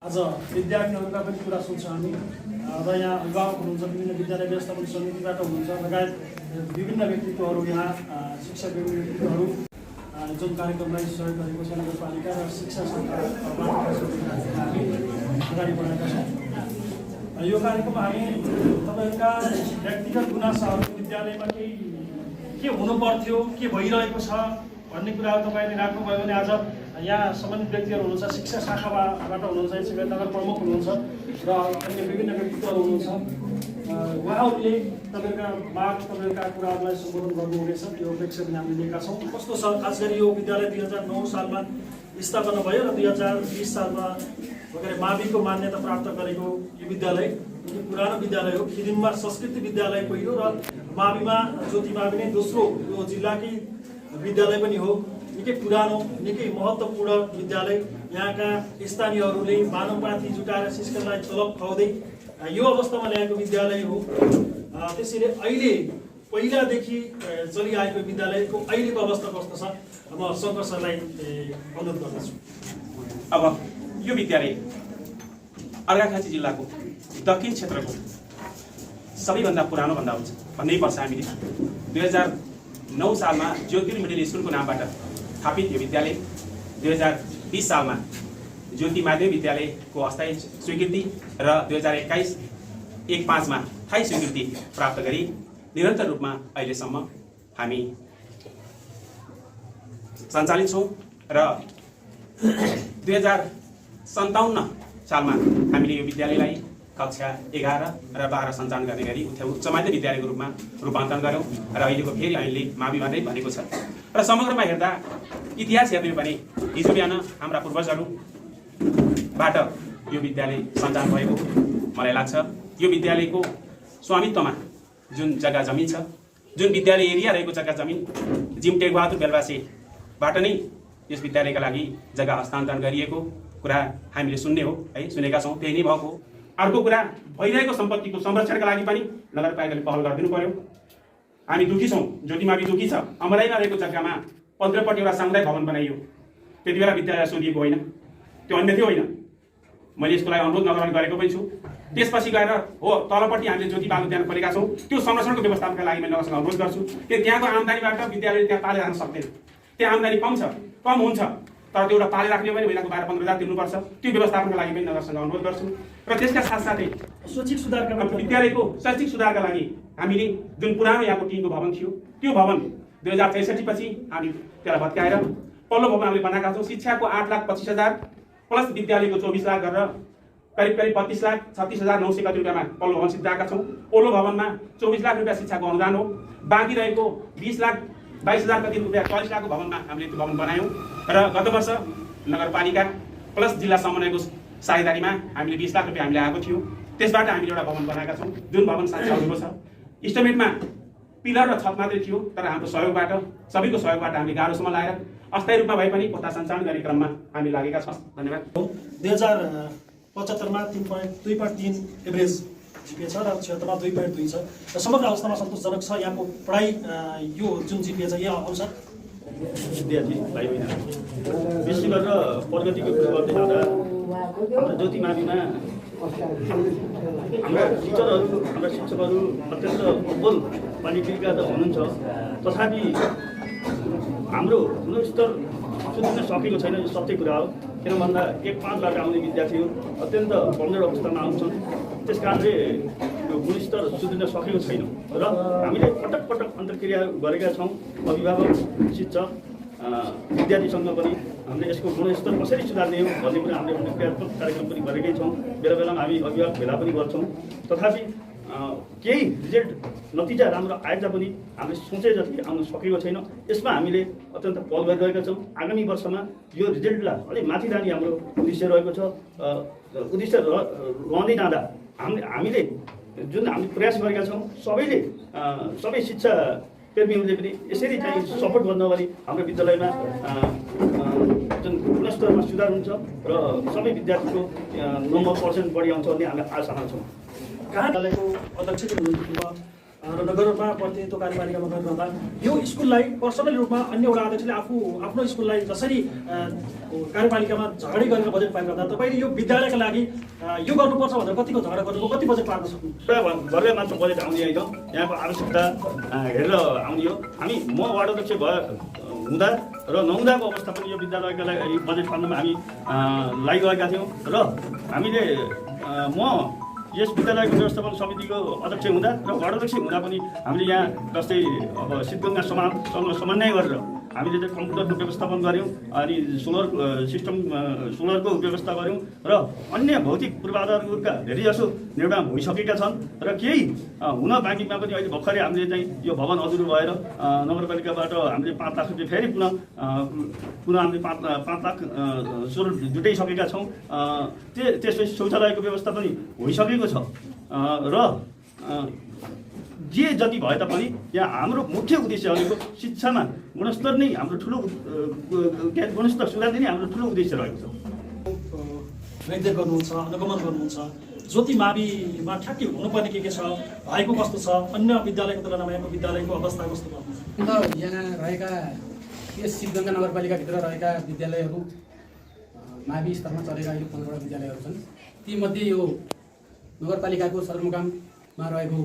आज विद्यार्थीहरूका पनि कुरा सुन्छौँ हामी र यहाँ अभिभावक हुनुहुन्छ, विभिन्न विद्यालय व्यवस्थापन समितिबाट हुनुहुन्छ, लगायत विभिन्न व्यक्तित्वहरू यहाँ शिक्षक व्यक्तित्वहरू जुन कार्यक्रमलाई सहयोग गरेको छ नगरपालिका र शिक्षा संस्थाबाट हामी अगाडि बढाएका छौँ। यो कार्यक्रममा हामी तपाईँहरूका व्यक्तिगत गुनासाहरू विद्यालयमा के हुनु पर्थ्यो, के भइरहेको छ भन्ने कुराहरू तपाईँले राख्नुभयो भने आज यहाँ सम्बन्धित व्यक्तिहरू हुनुहुन्छ, शिक्षा शाखाबाट हुनुहुन्छ, यसै नगर प्रमुख हुनुहुन्छ र अन्य विभिन्न व्यक्तित्वहरू हुनुहुन्छ। उहाँहरूले तपाईँहरूका माग तपाईँहरूका कुराहरूलाई सम्बोधन गर्नुहुनेछ, त्यो अपेक्षा पनि हामीले लिएका छौँ। कस्तो छ, खास गरी यो विद्यालय 2009 सालमा स्थापना भयो र 2020 सालमा वगैरह माविको मान्यता प्राप्त गरेको यो विद्यालय पुरानो विद्यालय हो। खिदिममा संस्कृति विद्यालय पहिलो र माविमा ज्योति मावि नै दोस्रो यो जिल्लाकै विद्यालय पनि हो। निकै पुरानो, निकै महत्त्वपूर्ण विद्यालय। यहाँका स्थानीयहरूले मानवपाथी जुटाएर शिक्षकलाई तलब खुवाउँदै यो अवस्थामा ल्याएको विद्यालय हो। त्यसैले अहिले पहिलादेखि चलिआएको विद्यालयको अहिलेको अवस्था कस्तो छ, म शङ्कर सरलाई अनुरोध गर्दछु। अब यो विद्यालय अर्घाखाँची जिल्लाको दक्षिण क्षेत्रको सबैभन्दा पुरानो भन्दा हुन्छ भन्नै पर्छ हामीले। 2009 सालमा ज्योति मिडल स्कुलको नामबाट स्थापित यो विद्यालय 2020 सालमा ज्योति माध्यमिक विद्यालयको अस्थायी स्वीकृति र 2021 1-5 मा स्थायी स्वीकृति प्राप्त गरी निरन्तर रूपमा अहिलेसम्म हामी सञ्चालित छौँ र 2057 सालमा हामीले यो विद्यालयलाई कक्षा 11 र 12 सञ्चालन गर्ने गरी उच्च माध्यमिक विद्यालयको रूपमा रूपान्तरण गऱ्यौँ र अहिलेको फेरि अहिले माविमा नै भनेको छ। र समग्रमा हेर्दा इतिहास हेर्ने भने हिजो बिहान हाम्रा पूर्वजहरूबाट यो विद्यालय सञ्चालन भएको मलाई लाग्छ। यो विद्यालयको स्वामित्वमा जुन जग्गा जमिन छ, जुन विद्यालय एरिया रहेको जग्गा जमिन जिम टेकबहादुर बेलवासेबाट नै यस विद्यालयका लागि जग्गा हस्तान्तरण गरिएको कुरा हामीले सुन्ने हो है, सुनेका छौँ। त्यही नै भएको। अर्को कुरा, भइरहेको सम्पत्तिको संरक्षणका लागि पनि नगरपालिकाले पहल गरिदिनु पर्यो। हामी दुखी छौँ, ज्योति मावि दुखी छ। अमराईमा रहेको जग्गामा 15पट्टि एउटा सामुदायिक भवन बनाइयो। त्यति बेला विद्यालय सोधिएको होइन, त्यो अन्य थियो होइन। मैले यसको लागि अनुरोध नगराउने गरेको पनि छु। त्यसपछि गएर हो तलपट्टि हामीले ज्योति बाल उद्यान खोलेका छौँ। त्यो संरक्षणको व्यवस्थापनका लागि मैले नगरसँग अनुरोध गर्छु कि त्यहाँको आम्दानीबाट विद्यालयले त्यहाँ पाले राख्न सक्दैन। त्यहाँ आम्दानी कम हुन्छ, तर त्यो एउटा पाले राख्ने भने महिनाको 12-15 हजार तिर्नुपर्छ। त्यो व्यवस्थापनका लागि पनि नगरसँग अनुरोध गर्छु। र त्यसका साथसाथै शैक्षिक सुधारका विद्यालयको शैक्षिक सुधारका लागि हामीले जुन पुरानो यहाँको टिनको भवन थियो, त्यो भवन 2063 पछि हामी त्यसलाई भत्काएर पल्लो भवन हामीले बनाएका छौँ। शिक्षाको 8,25,000 प्लस विद्यालयको 24 लाख गरेर करिब 32,36,900 कति रुपियाँमा पल्लो भवन सिद्धाएका छौँ। ओल्लो भवनमा 24 लाख रुपियाँ शिक्षाको अनुदान हो। बाँकी रहेको 20,22,000 कति रुपियाँ 40 लाखको भवनमा हामीले त्यो भवन बनायौँ। र गत वर्ष नगरपालिका प्लस जिल्ला समन्वयको साझेदारीमा हामीले 20 लाख रुपियाँ हामीले आएको थियो। त्यसबाट हामीले एउटा भवन बनाएका छौँ, जुन भवन चलेको छ। इस्टिमेटमा पिलर र छत मात्रै थियो, तर हाम्रो सहयोगबाट, सबैको सहयोगबाट हामीले गाह्रोसम्म लगाएर अस्थायी रूपमा भए पनि कोठा सञ्चालन गर्ने क्रममा हामी लागेका छौँ। धन्यवाद। 2075 मा 2.3 एभरेज जिपिए छ र 76 मा 2.2 छ र समग्र अवस्थामा सन्तोषजनक छ। यहाँको पढाइ यो जुन जिपिए छ यहाँ आउँछ विद्यार्थी भाइ बहिनी, विशेष गरेर प्रगतिको कुरा गर्दै जाँदा हाम्रो ज्योति माविमा हाम्रा टिचरहरू, हाम्रा शिक्षकहरू अत्यन्त अब्बल क्वालिटीका त हुनुहुन्छ, तथापि हाम्रो गुणस्तर सुध्रिन सकेको छैन। यो सत्य कुरा हो। किन भन्दा 1-5बाट आउने विद्यार्थीहरू अत्यन्त कमजोर अवस्थामा आउँछन्। त्यस कारणले यो गुणस्तर सुध्रिन सकेको छैन र हामीले पटक पटक अन्तर्क्रिया गरेका छौँ। अभिभावक, शिक्षक, विद्यार्थीसँग पनि हामीले यसको गुणस्तर कसरी सुधार्ने हो भन्ने कुरा हामीले अन्तर्क्रियात्मक कार्यक्रम पनि गरेकै छौँ। बेला बेलामा हामी अभिभावक भेला पनि गर्छौँ। तथापि केही रिजल्ट नतिजा राम्रो आए तापनि हामीले सोचे जति आउन सकेको छैन। यसमा हामीले अत्यन्त पहल गरिरहेका छौँ। आगामी वर्षमा यो रिजल्टलाई अलिक माथि जाने हाम्रो उद्देश्य रहेको छ। उद्देश्य रहँदै जाँदा हामीले जुन हामीले प्रयास गरेका छौँ, सबै शिक्षा प्रेमीहरूले पनि यसरी चाहिँ सपोर्ट गर्नु भने हाम्रो विद्यालयमा जुन गुणस्तरमा सुधार हुन्छ र सबै विद्यार्थीको नम्बर % बढी आउँछ भन्ने हामी आशा मान्छौँ। विद्यालयको अध्यक्ष हुनुहुन्थ्यो र नगरमा प्रतिनिधित्व कार्यपालिकामा गरिरहँदा यो स्कुललाई पर्सनल रूपमा अन्य वडा अध्यक्षले आफ्नो स्कुललाई जसरी कार्यपालिकामा झगडै गरेर बजेट पाएको हुँदा तपाईँले यो विद्यालयका लागि यो गर्नुपर्छ भनेर कतिको झगडा गर्नुभयो, कति बजेट पार्न सक्नुहुन्छ? गरेर मात्र बजेट आउने होइन, यहाँको आवश्यकता हेरेर आउने हो। म वार्ड अध्यक्ष हुँदा र नहुँदाको अवस्था पनि यो विद्यालयका लागि बजेट पार्नमा हामी लागिरहेका थियौँ र हामीले म यस विद्यालयको व्यवस्थापन समितिको अध्यक्ष हुँदा र वार्ड अध्यक्ष हुँदा पनि हामीले यहाँ जस्तै अब सिद्धगङ्गा समाजसँग समन्वय गरेर हामीले चाहिँ कम्प्युटरको व्यवस्थापन गऱ्यौँ, अनि सोलरको व्यवस्था गऱ्यौँ र अन्य भौतिक पूर्वाधारका धेरै जसो निर्माण भइसकेका छन् र केही हुन बाँकीमा पनि अहिले भर्खरै हामीले चाहिँ यो भवन अधुरो भएर नगरपालिकाबाट हामीले 5 लाख रुपियाँ फेरि पुनः हामीले 5 लाख सोलर जुटाइसकेका छौँ। त्यसपछि शौचालयको व्यवस्था पनि भइसकेको छ र जे जति भए तापनि यहाँ हाम्रो मुख्य उद्देश्य भनेको शिक्षामा गुणस्तर नै हाम्रो ठुलो गुणस्तर सुधार नै हाम्रो ठुलो उद्देश्य रहेको छ। वैद्य गर्नुहुन्छ, अनुगमन गर्नुहुन्छ, ज्योति माविमा ठ्याक्कै हुनुपर्ने के छ, भएको कस्तो छ, अन्य विद्यालयको तुलनामा यहाँको विद्यालयको अवस्था कस्तो छ? यहाँ रहेका यस सिद्धगङ्गा नगरपालिकाभित्र रहेका विद्यालयहरू मावि स्तरमा चलेका अहिले 15वटा विद्यालयहरू छन्। तीमध्ये यो नगरपालिकाको सदरमुकाममा रहेको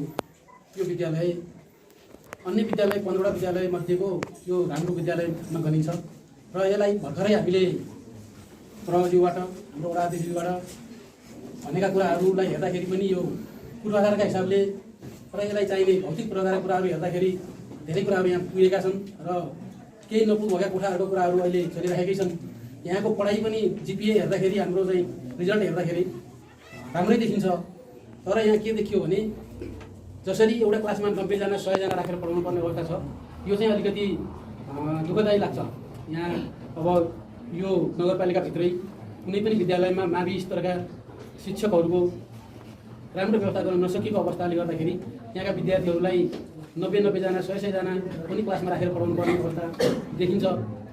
यो विद्यालय अन्य विद्यालय 15वटा विद्यालय मध्येको यो राम्रो विद्यालयमा गनिन्छ र यसलाई भर्खरै हामीले प्रहरीबाट हाम्रो वडा अध्यक्षबाट भनेका कुराहरूलाई हेर्दाखेरि पनि यो पूर्वाधारका हिसाबले र यसलाई चाहिने भौतिक पूर्वाधारका कुराहरू हेर्दाखेरि धेरै कुराहरू यहाँ पुगेका छन् र केही नपुगेका कोठाहरूको कुराहरू अहिले चलिरहेकै छन्। यहाँको पढाइ पनि जिपिए हेर्दाखेरि हाम्रो चाहिँ रिजल्ट हेर्दाखेरि राम्रै देखिन्छ। तर यहाँ के देखियो भने जसरी एउटा क्लासमा 90 जना 100 जना राखेर पढाउनु पर्ने अवस्था छ, यो चाहिँ अलिकति दुःखदायी लाग्छ। यहाँ अब यो नगरपालिकाभित्रै कुनै पनि विद्यालयमा मावि स्तरका शिक्षकहरूको राम्रो व्यवस्था गर्न नसकेको अवस्थाले गर्दाखेरि यहाँका विद्यार्थीहरूलाई 90 जना 100 जना पनि क्लासमा राखेर पढाउनु पर्ने अवस्था देखिन्छ।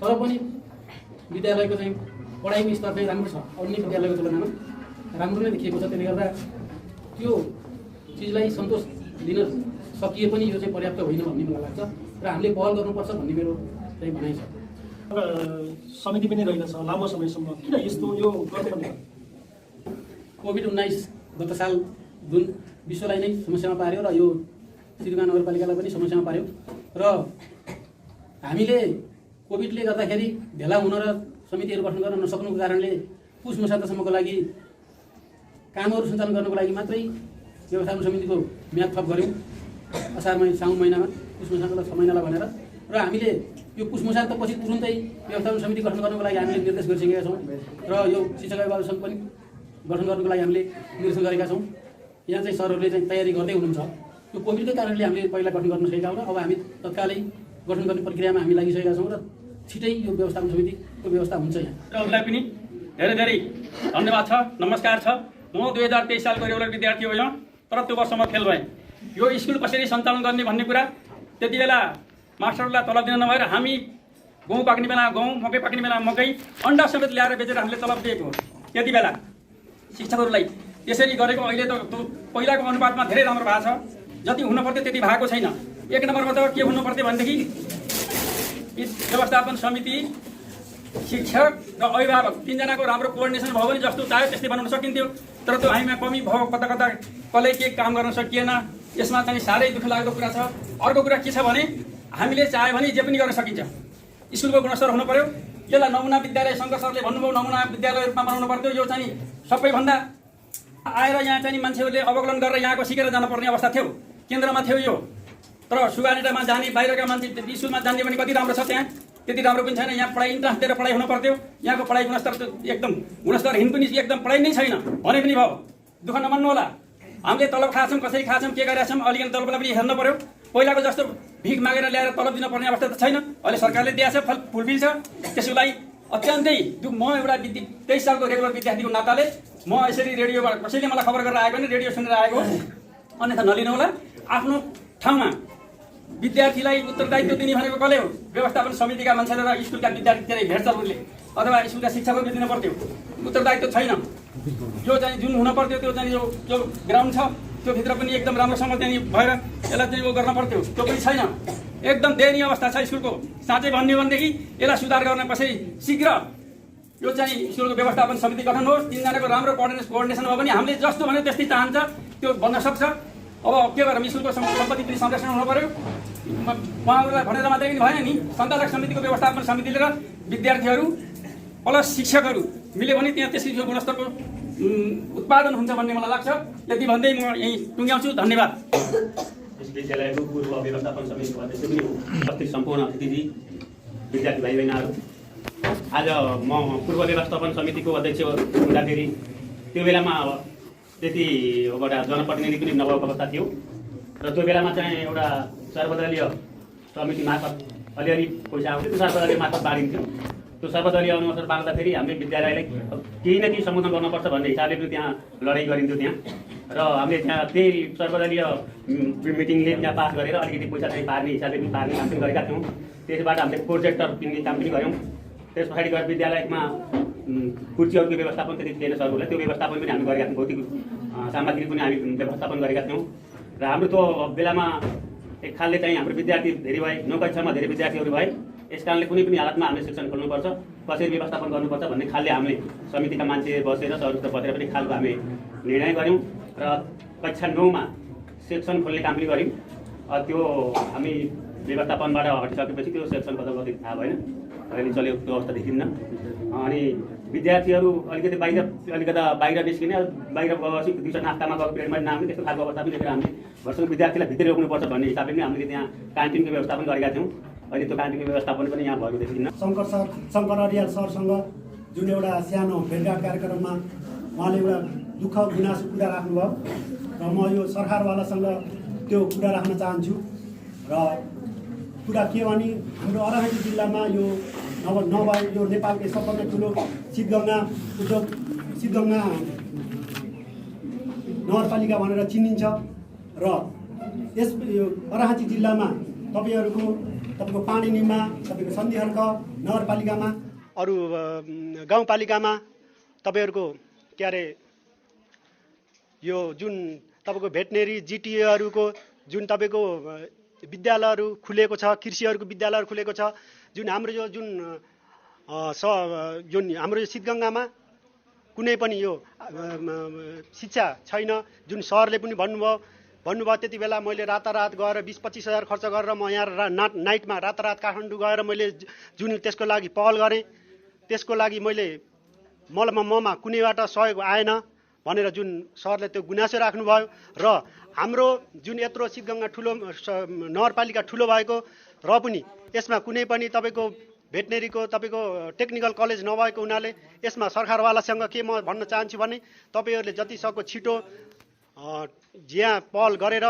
तर पनि विद्यालयको चाहिँ पढाइको स्तर चाहिँ राम्रो छ, अन्य विद्यालयको तुलनामा राम्रो नै देखिएको छ। त्यसले गर्दा त्यो चिजलाई सन्तोष दिन सकिए पनि यो चाहिँ पर्याप्त होइन भन्ने मलाई लाग्छ र हामीले पहल गर्नुपर्छ भन्ने मेरो चाहिँ भनाइ छ। समिति पनि रहेछ लामो समयसम्म, किन यस्तो यो गर्नुपर्ने? कोभिड-19 गत साल जुन विश्वलाई नै समस्यामा पार्यो र यो सिद्धगङ्गा नगरपालिकालाई पनि समस्यामा पार्यो र हामीले कोभिडले गर्दाखेरि भेला हुन र समितिहरू गठन गर्न नसक्नुको कारणले पुस मसान्तसम्मको लागि कामहरू सञ्चालन गर्नको लागि मात्रै व्यवस्थापन समितिको म्याद थप गऱ्यौँ साउन महिनामा पुस मसान्तलाई 6 महिनालाई भनेर र हामीले यो पुस मसान्तपछि तुरुन्तै व्यवस्थापन समिति गठन गर्नको लागि हामीले निर्देश गरिसकेका छौँ र यो शिक्षक अभिभावक सङ्घ पनि गठन गर्नको लागि हामीले निर्देशन गरेका छौँ। यहाँ चाहिँ सरहरूले चाहिँ तयारी गर्दै हुनुहुन्छ। यो कोभिडकै कारणले हामीले पहिला गठन गर्न सकेका हौँ र अब हामी तत्कालै गठन गर्ने प्रक्रियामा हामी लागिसकेका छौँ र छिटै यो व्यवस्थापन समितिको व्यवस्था हुन्छ। यहाँ र उसलाई पनि धेरै धेरै धन्यवाद छ, नमस्कार छ। म 2023 सालको रेगुलर विद्यार्थी हो यहाँ, तर त्यो वर्ष म फेल भएँ। यो स्कुल कसरी सञ्चालन गर्ने भन्ने कुरा त्यति बेला मास्टरहरूलाई तलब दिन नभएर हामी गहुँ पाक्ने बेला गहुँ, मकै पाक्ने बेला मकै, अन्डा समेत ल्याएर बेचेर हामीले तलब दिएको हो। त्यति बेला शिक्षकहरूलाई त्यसरी गरेको अहिले त पहिलाको अनुपातमा धेरै राम्रो भएको छ। जति हुनुपर्थ्यो त्यति भएको छैन। एक नम्बरमा त के हुनुपर्थ्यो भनेदेखि व्यवस्थापन समिति, शिक्षक र अभिभावक 3 जनाको राम्रो कोअर्डिनेसन भयो भने जस्तो चाह्यो त्यस्तै बनाउन सकिन्थ्यो। तर त्यो हामीमा कमी भयो, कता कता कसले के काम गर्न सकिएन। यसमा चाहिँ साह्रै दुःख लाग्दो कुरा छ। अर्को कुरा के छ भने हामीले चाह्यो भने जे पनि गर्न सकिन्छ। स्कुलको गुणस्तर हुनु पर्यो। यसलाई नमुना विद्यालय शङ्कर सरले भन्नुभयो नमुना विद्यालय रूपमा बनाउनु पर्थ्यो। यो चाहिँ सबैभन्दा आएर यहाँ चाहिँ मान्छेहरूले अवकलन गरेर यहाँको सिकेर जानुपर्ने अवस्था थियो, केन्द्रमा थियो यो। तर सुगानेटामा जाने बाहिरका मान्छे स्कुलमा जाने भने कति राम्रो छ, त्यहाँ त्यति राम्रो पनि छैन। यहाँ पढाइ इन्ट्रेस्ट दिएर पढाइ हुनु पर्थ्यो। यहाँको पढाइ गुणस्तर एकदम गुणस्तरहीन पनि एकदम पढाइ नै छैन भने पनि भयो। दुःख नमान्नु होला, हामीले तलब खाछौँ, कसरी खाछौँ, के गरेका छौँ, अलिकति तलबलाई पनि हेर्नु पर्यो। पहिलाको जस्तो भिख मागेर ल्याएर तलब दिनुपर्ने अवस्था त छैन। अहिले सरकारले दिएको छ, फुलफिल छ। त्यसको लागि अत्यन्तै म एउटा 23 सालको रेगुलर विद्यार्थीको नाताले म यसरी रेडियोबाट कसैले मलाई खबर गरेर आएको भने रेडियो सुनेर आएको, अन्यथा नलिनु होला। आफ्नो ठाउँमा विद्यार्थीलाई उत्तरदायित्व दिने भनेको कसले हो? व्यवस्थापन समितिका मान्छेले र स्कुलका विद्यार्थी धेरै भेट्छहरूले अथवा स्कुलका शिक्षकहरूले दिनु पर्थ्यो। उत्तरदायित्व छैन। जो चाहिँ जुन हुन पर्थ्यो त्यो चाहिँ जो ग्राउन्ड छ त्यो भित्र पनि एकदम राम्रोसँग चाहिँ भएर यसलाई चाहिँ वो गर्न पर्थ्यो, त्यो पनि छैन। एकदम दयनीय अवस्था छ स्कुलको। साँच्चै भन्ने हो भनेदेखि यसलाई सुधार गर्न कसै शीघ्र यो चाहिँ स्कुलको व्यवस्थापन समिति गठन होस्। 3 जनाको राम्रो कोअर्डिनेसन भयो भने हामीले जस्तो भन्यो त्यस्तै चाहन्छ त्यो बन्न सक्छ। अब के गरौँ, स्कुलको सम्पत्ति पनि संरक्षण हुनु पर्यो। उहाँहरूलाई भनेर मात्रै पनि भएन नि, सञ्चालक समितिको व्यवस्थापन समितिले र विद्यार्थीहरू प्लस शिक्षकहरू मिल्यो भने त्यहाँ त्यसको गुणस्तरको उत्पादन हुन्छ भन्ने मलाई लाग्छ। यति भन्दै म यहीँ टुङ्ग्याउँछु। धन्यवाद। यस विद्यालयको पूर्व व्यवस्थापन समितिको अध्यक्ष पनि हो। उपस्थित सम्पूर्ण अतिथि, विद्यार्थी भाइ बहिनीहरू, आज म पूर्व व्यवस्थापन समितिको अध्यक्ष हुँदाखेरि त्यो बेलामा त्यति एउटा जनप्रतिनिधि पनि नभएको अवस्था थियो र त्यो बेलामा चाहिँ एउटा सर्वदलीय समिति मार्फत अलिअलि पैसा आउँथ्यो, त्यो सर्वदलीय मार्फत बाँडिन्थ्यो। त्यो सर्वदलीय अनुसार बाँड्दाखेरि हामीले विद्यालयलाई केही न केही सम्बोधन गर्नुपर्छ भन्ने हिसाबले पनि त्यहाँ लडाइँ गरिन्थ्यो त्यहाँ, र हामीले त्यहाँ त्यही सर्वदलीय मिटिङले त्यहाँ पास गरेर अलिकति पैसा चाहिँ पार्ने हिसाबले पनि पार्ने काम पनि गरेका थियौँ। त्यसबाट हामीले प्रोजेक्टर किन्ने काम पनि गऱ्यौँ। त्यस पछाडि गएर विद्यालयमा कुर्सीहरूको व्यवस्थापन त्यति थिएन सरहरूलाई, त्यो व्यवस्थापन पनि हामी गरेका थियौँ। भौतिक सामग्री पनि हामी व्यवस्थापन गरेका थियौँ र हाम्रो त्यो बेलामा एक खालले चाहिँ हाम्रो विद्यार्थी धेरै भए, 9 कक्षामा धेरै विद्यार्थीहरू भए। यस कारणले कुनै पनि हालतमा हामीले शिक्षण खोल्नुपर्छ, कसरी व्यवस्थापन गर्नुपर्छ भन्ने खालले हामीले समितिका मान्छे बसेर सरसित बसेर पनि खालको हामी निर्णय गऱ्यौँ र कक्षा 9मा सेक्सन खोल्ने काम पनि गऱ्यौँ। त्यो हामी व्यवस्थापनबाट हटिसकेपछि त्यो सेक्सन कता कति थाहा भएन, अहिले चलेको त्यो अवस्था देखिन्न। अनि विद्यार्थीहरू अलिकति बाहिर निस्किने, बाहिर गएपछि दिउँसो नास्तामा गएको पिरियडमा नाम्ने त्यस्तो खालको अवस्था पनि देखेर हामीले भर्खर विद्यार्थीलाई भित्र रोक्नुपर्छ भन्ने हिसाबले पनि हामीले त्यहाँ क्यान्टिनको व्यवस्थापन गरेका थियौँ। अहिले त्यो क्यान्टिनको व्यवस्थापन पनि यहाँ भएको देखिन्न। शङ्कर अर्याल सरसँग जुन एउटा सानो भेटघाट कार्यक्रममा उहाँले एउटा दुःख गुनासो कुरा राख्नुभयो र म यो सरकारवालासँग त्यो कुरा राख्न चाहन्छु। र कुरा के भने हाम्रो अर्घाखाँची जिल्लामा यो नभए यो नेपालकै सबभन्दा ठुलो सिद्धगङ्गा नगरपालिका भनेर चिनिन्छ र यस अर्घाखाँची जिल्लामा तपाईँको पानीनीमा, तपाईँको सन्धिहर्क नगरपालिकामा, अरू गाउँपालिकामा तपाईँहरूको के अरे यो जुन तपाईँको भेटनेरी जिटिएहरूको जुन तपाईँको विद्यालयहरू खुलेको छ, कृषिहरूको विद्यालयहरू खुलेको छ। जुन हाम्रो यो जुन हाम्रो सिद्धगङ्गामा कुनै पनि यो शिक्षा छैन, जुन सरले पनि भन्नुभयो त्यति बेला मैले रातारात गएर 20-25 हजार खर्च गरेर म यहाँ नाइटमा रातारात काठमाडौँ गएर मैले जुन त्यसको लागि पहल गरेँ, त्यसको लागि ममा कुनैबाट सहयोग आएन भनेर जुन सरले त्यो गुनासो राख्नुभयो। र हाम्रो जुन यत्रो सिद्धगङ्गा ठुलो नगरपालिका ठुलो भएको र पनि यसमा कुनै पनि तपाईँको भेटनेरीको तपाईँको टेक्निकल कलेज नभएको हुनाले यसमा सरकारवालासँग के म भन्न चाहन्छु भने तपाईँहरूले जतिसक्दो छिटो यहाँ पहल गरेर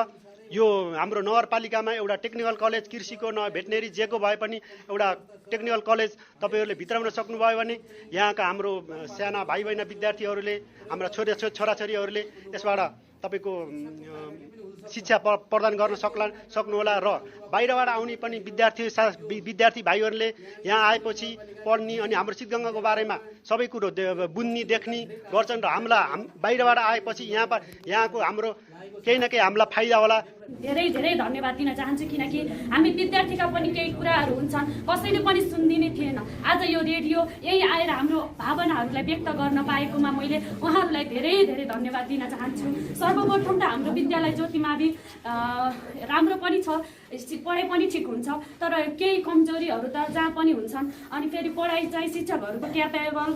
यो हाम्रो नगरपालिकामा एउटा टेक्निकल कलेज कृषिको न भेटनेरी जेको भए पनि एउटा टेक्निकल कलेज तपाईँहरूले भित्राउन सक्नुभयो भने यहाँका हाम्रो साना भाइ बहिनी विद्यार्थीहरूले, हाम्रा छोराछोरीहरूले यसबाट तपाईँको शिक्षा प्रदान गर्न सक्नुहोला। र बाहिरबाट आउने पनि विद्यार्थी भाइहरूले यहाँ आएपछि पढ्ने अनि हाम्रो सिद्धगङ्गाको बारेमा सबै कुरो बुझ्ने देख्ने गर्छन् र बाहिरबाट आएपछि यहाँको हाम्रो केही न केही हामीलाई फाइदा होला। धेरै धेरै धन्यवाद दिन चाहन्छु, किनकि हामी विद्यार्थीका पनि केही कुराहरू हुन्छन् कसैले पनि सुनिदिने थिएन। आज यो रेडियो यही आएर हाम्रो भावनाहरूलाई व्यक्त गर्न पाएकोमा मैले उहाँहरूलाई धेरै धेरै धन्यवाद दिन चाहन्छु। सर्वप्रथम त हाम्रो विद्यालय ज्योतिमावि राम्रो पनि छ, पढाइ पनि ठिक हुन्छ, तर केही कमजोरीहरू त जहाँ पनि हुन्छन्। अनि फेरि पढाइ चाहिँ शिक्षकहरूको क्यापेबल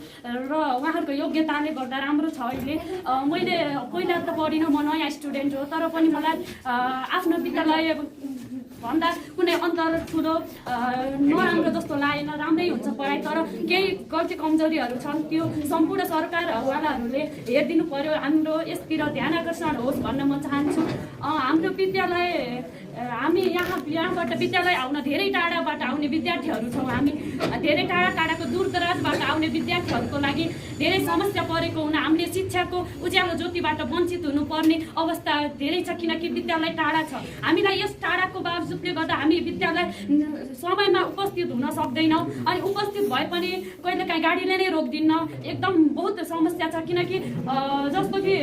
र उहाँहरूको योग्यताले गर्दा राम्रो छ। अहिले मैले पहिला त पढिनँ, म नयाँ स्टुडेन्ट हो, तर पनि मलाई आफ्नो विद्यालय भन्दा कुनै अन्तर ठुलो नराम्रो जस्तो लागेन, राम्रै हुन्छ पढाइ। तर केही गल्ती कमजोरीहरू छन्, त्यो सम्पूर्ण सरकारवालाहरूले हेरिदिनु पर्यो, हाम्रो यसतिर ध्यान आकर्षण होस् भन्न म चाहन्छु। हाम्रो विद्यालय हामी यहाँबाट विद्यालय आउन धेरै टाढाबाट आउने विद्यार्थीहरू छौँ। हामी धेरै टाढाको दूरदराजबाट आउने विद्यार्थीहरूको लागि धेरै समस्या परेको हुन हामीले शिक्षाको उज्यालो ज्योतिबाट वञ्चित हुनुपर्ने अवस्था धेरै छ, किनकि विद्यालय टाढा छ। हामीलाई यस टाढाको बावजुदले गर्दा हामी विद्यालय समयमा उपस्थित हुन सक्दैनौँ, अनि उपस्थित भए पनि कहिलेकाहीँ गाडीले नै रोकिदिन्न। एकदम बहुत समस्या छ, किनकि जस्तो कि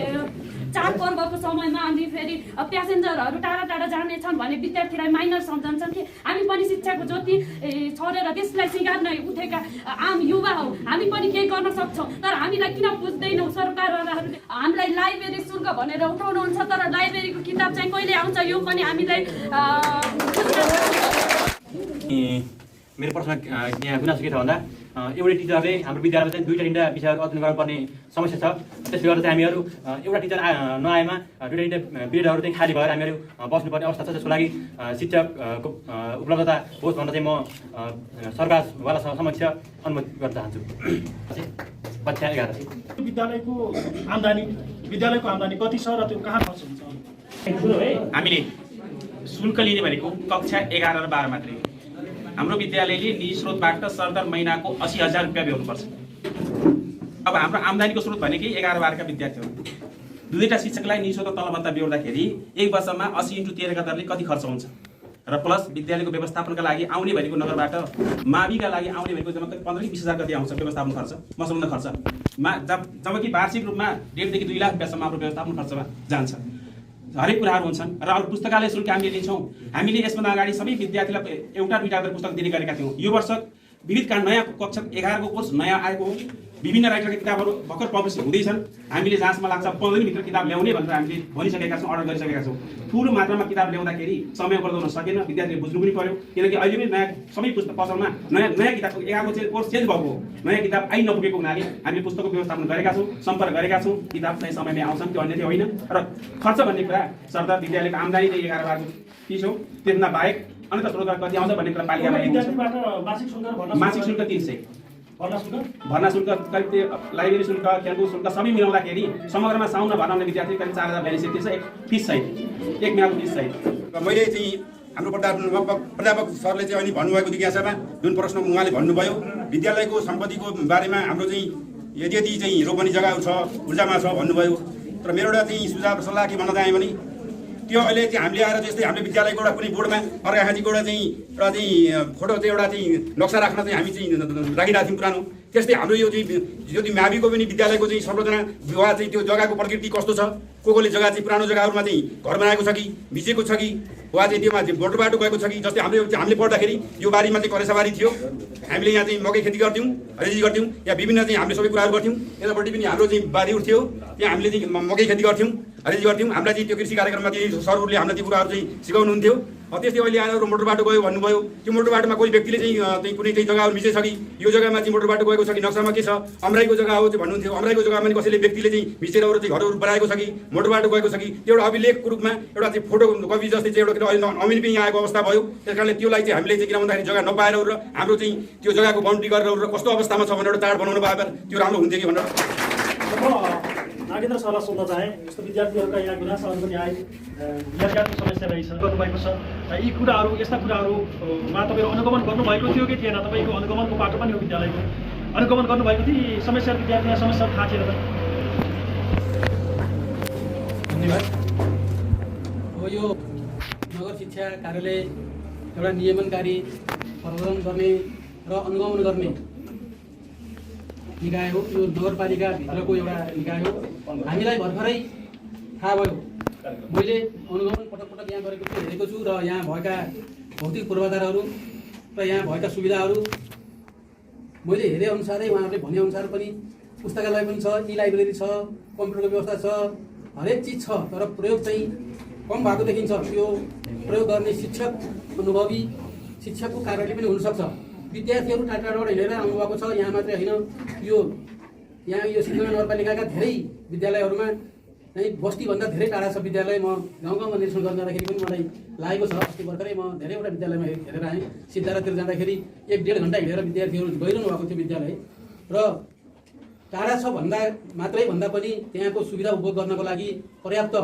4 चाडपर्वको समयमा अनि फेरि प्यासेन्जरहरू टाढा टाढा जानेछन् भने विद्यार्थीलाई माइनर सम्झन्छन् कि हामी पनि शिक्षाको ज्योति छोडेर त्यसलाई सिगार्न उठेका आम युवा हौ, हामी पनि केही गर्न सक्छौँ। तर हामीलाई किन बुझ्दैनौँ सरकारवालाहरूले? हामीलाई लाइब्रेरी शुल्क भनेर उठाउनुहुन्छ, तर लाइब्रेरीको किताब चाहिँ कहिले आउँछ यो पनि हामीलाई मेरो प्रश्न यहाँ गुनासो के छ भन्दा एउटै टिचरले हाम्रो विद्यालयमा चाहिँ 2-3टा विषयहरू अध्ययन गर्नुपर्ने समस्या छ। त्यसले गर्दा चाहिँ हामीहरू एउटा टिचर नआएमा 2-3टा पिरियडहरू चाहिँ खाली भएर हामीहरू बस्नुपर्ने अवस्था छ। त्यसको लागि शिक्षकको उपलब्धता होस् भनेर चाहिँ म सरकारवाला समक्ष अनुमति गर्न चाहन्छु। कक्षा 11 विद्यालयको आम्दानी कति छ र त्यो कहाँ खर्च हुन्छ? हामीले शुल्क लिने भनेको कक्षा 11 र 12 मात्रै हो। हाम्रो विद्यालयले निजी स्रोतबाट सरदर महिनाको 80,000 रुपियाँ बेहोर्नुपर्छ। अब हाम्रो आम्दानीको स्रोत भनेकै 11-12 का विद्यार्थीहरू, 2-2टा शिक्षकलाई निजी स्रोत तलभत्ता बेहोर्दाखेरि एक वर्षमा 80 × 13 का दरले कति खर्च हुन्छ र प्लस विद्यालयको व्यवस्थापनका लागि आउने भनेको नगरबाट माविका लागि आउने भनेको जम्मा 15-20,000 कति आउँछ व्यवस्थापन खर्च, मसलन्द खर्चमा, जबकि वार्षिक रूपमा 1.5 देखि 2 लाख रुपियाँसम्म हाम्रो व्यवस्थापन खर्चमा जान्छ। हरेक कुराहरू हुन्छन् र अरू पुस्तकालय शुल्क हामीले लिन्छौँ। हामीले यसभन्दा अगाडि सबै विद्यार्थीलाई एउटा पुस्तक दिने गरेका थियौँ। यो वर्ष विविध नयाँ कक्षा 11 को कोर्स नयाँ आएको हो, विभिन्न राइटरका किताबहरू भर्खर पब्लिस हुँदैछन्। हामीले जहाँसम्म लाग्छ 15 दिनभित्र किताब ल्याउने भनेर हामीले भनिसकेका छौँ, अर्डर गरिसकेका छौँ। ठुलो मात्रामा किताब ल्याउँदाखेरि समय उपलब्ध हुन सकेन, विद्यार्थीले बुझ्नु पनि पर्यो, किनकि अहिले पनि नयाँ सबै पुस्तक पसलमा नयाँ किताब 11 को कोर्स चेन्ज भएको हो, नयाँ किताब आइ नपुगेको हुनाले हामीले पुस्तकको व्यवस्थापन गरेका छौँ, सम्पर्क गरेका छौँ। किताब चाहिँ समयमै आउँछन्, त्यो अन्य चाहिँ होइन। र खर्च भन्ने कुरा सरदर विद्यालयको आम्दानी चाहिँ 11-12 फीस हो। त्यसभन्दा बाहेक अन्य स्रोतबाट कति आउँछ भन्ने कुरा पालिकामा मासिक शुल्क 300, भर्ना शुल्क करिब लाइब्रेरी शुल्क, खेलकुद शुल्क सबै मिलाउँदाखेरि समग्रमा साउन भर्ना विद्यार्थी करिब 4,042 तिर्छ फीस सहित, 1 महिनाको फीस सहित। मैले चाहिँ हाम्रो प्राध्यापक सरले चाहिँ अहिले भन्नुभएको जिज्ञासामा जुन प्रश्न उहाँले भन्नुभयो विद्यालयको सम्पत्तिको बारेमा हाम्रो चाहिँ यदि चाहिँ रोपनी जग्गाहरू छ, ऊर्जामा छ भन्नुभयो। तर मेरो एउटा चाहिँ सुझाव सल्लाह के भन्न चाहेँ भने त्यो अहिले चाहिँ हामीले आएर जस्तै हामीले विद्यालयको एउटा कुनै बोर्डमा अर्घाखाँचीको एउटा चाहिँ फोटो चाहिँ एउटा चाहिँ नक्सा राख्न चाहिँ हामी चाहिँ राखिरहेको थियौँ पुरानो। त्यस्तै हाम्रो यो चाहिँ माविको पनि विद्यालयको चाहिँ संरचना वा चाहिँ त्यो जग्गाको प्रकृति कस्तो छ, कोले जग्गा चाहिँ पुरानो जग्गाहरूमा चाहिँ घर बनाएको छ कि भिजेको छ कि वा चाहिँ त्योमा मोटर बाटो गएको छ कि। जस्तै हामीले पढ्दाखेरि यो बारीमा चाहिँ करेसाबारी थियो, हामीले यहाँ चाहिँ मकै खेती गर्थ्यौँ, रेजी गर्थ्यौँ, यहाँ विभिन्न चाहिँ हामीले सबै कुराहरू गर्थ्यौँ। यतापट्टि पनि हाम्रो चाहिँ बारी उठ्थ्यो, त्यहाँ हामीले चाहिँ मकै खेती गर्थ्यौँ, रेजी गर्थ्यौँ। हामीलाई चाहिँ त्यो कृषि कार्यक्रममा चाहिँ सरहरूले हामीलाई त्यो कुराहरू चाहिँ सिकाउनुहुन्थ्यो। त्यस्तै अहिले आएर मोटर बाटो गयो भन्नुभयो, त्यो मोटर बाटोमा कोही व्यक्तिले चाहिँ कुनै चाहिँ जग्गाहरू मिचेछ कि यो जग्गामा चाहिँ मोटर बाटो गएको छ कि नक्सामा के छ, अमराईको जग्गा हो चाहिँ भन्नुहुन्थ्यो। अमराईको जग्गामा पनि कसैले व्यक्तिले चाहिँ मिचेर चाहिँ घरहरू बनाएको छ कि मोटर बाटो गएको छ कि, त्यो एउटा अभिलेखको रूपमा एउटा चाहिँ फोटो कपी जस्तै चाहिँ एउटा अमिन पनि यहाँ आएको अवस्था भयो। त्यस कारणले त्योलाई चाहिँ हामीले चाहिँ किन भन्दाखेरि जग्गा नपाएर र हाम्रो चाहिँ त्यो जग्गाको बाउन्ड्री गरेर र कस्तो अवस्थामा छ भनेर एउटा चाड बनाउनु भयो त्यो राम्रो हुन्थ्यो कि भनेर नागेन्द्र सरलाई सोध्न चाहे। जस्तो विद्यार्थीहरूका यहाँ गुनासोहरू पनि आए, यातायातको समस्या रहेछ गर्नुभएको छ। यी कुराहरू यस्ता कुराहरूमा तपाईँहरू अनुगमन गर्नुभएको थियो कि थिएन? तपाईँको अनुगमनको बाटो पनि हो विद्यालयको, अनुगमन गर्नुभएको थियो समस्या विद्यार्थीलाई समस्याहरू थाहा थिएन त? धन्यवाद। अब यो नगर शिक्षा कार्यालय एउटा नियमनकारी प्रबन्धन गर्ने र अनुगमन गर्ने निकाय हो। यो नगरपालिकाभित्रको एउटा निकाय हो। हामीलाई भर्खरै थाहा भयो, मैले अनुगमन पटक यहाँ गरेको छु, हेरेको छु र यहाँ भएका भौतिक पूर्वाधारहरू र यहाँ भएका सुविधाहरू मैले हेरे अनुसारै उहाँहरूले भनेअनुसार पनि पुस्तकालय पनि छ, ई लाइब्रेरी छ, कम्प्युटरको व्यवस्था छ, हरेक चिज छ। तर प्रयोग चाहिँ कम भएको देखिन्छ। यो प्रयोग गर्ने शिक्षक, अनुभवी शिक्षकको कारणले पनि हुनसक्छ। विद्यार्थीहरू टाढाबाट हिँडेर आउनुभएको छ, यहाँ मात्रै होइन, यो सिन्धुली नगरपालिकाका धेरै विद्यालयहरूमा चाहिँ बस्तीभन्दा धेरै टाढा छ विद्यालय। म गाउँ निरीक्षण गर्न जाँदाखेरि पनि मलाई लागेको छ। अस्ति भर्खरै म धेरैवटा विद्यालयमा हेरेर आएँ। सिद्धार्थतिर जाँदाखेरि 1-1.5 घन्टा हिँडेर विद्यार्थीहरू गइरहनु भएको थियो विद्यालय। र टाढा छ मात्रै भन्दा पनि त्यहाँको सुविधा उपभोग गर्नको लागि पर्याप्त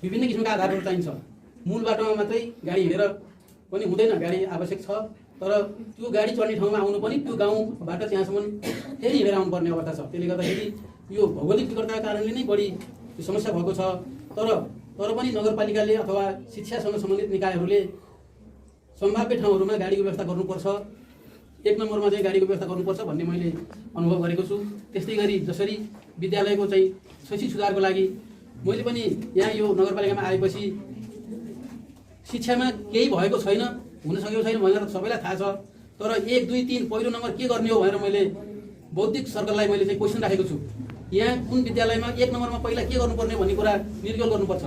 विभिन्न किसिमका आधारहरू चाहिन्छ। मूल बाटोमा मात्रै गाडी हिँडेर पनि हुँदैन, गाडी आवश्यक छ। तर त्यो गाडी चढ्ने ठाउँमा आउनु पनि त्यो गाउँबाट त्यहाँसम्म फेरि हिँडेर आउनुपर्ने अवस्था छ। त्यसले गर्दाखेरि यो भौगोलिक विकटताका कारणले नै बढी समस्या भएको छ। तर पनि नगरपालिकाले अथवा शिक्षासँग सम्बन्धित निकायहरूले सम्भाव्य ठाउँहरूमा गाडीको व्यवस्था गर्नुपर्छ, 1 नम्बरमा चाहिँ गाडीको व्यवस्था गर्नुपर्छ भन्ने मैले अनुभव गरेको छु। त्यस्तै गरी जसरी विद्यालयको चाहिँ शैक्षिक सुधारको लागि मैले पनि यहाँ यो नगरपालिकामा आएपछि शिक्षामा केही भएको छैन, हुन सकेको छैन भनेर सबैलाई थाहा छ। तर 1, 2, 3 पहिलो नम्बर के गर्ने हो भनेर मैले बौद्धिक सर्कललाई मैले चाहिँ क्वेसन राखेको छु। यहाँ कुन विद्यालयमा 1 नम्बरमा पहिला के गर्नुपर्ने भन्ने कुरा निर्गल गर्नुपर्छ।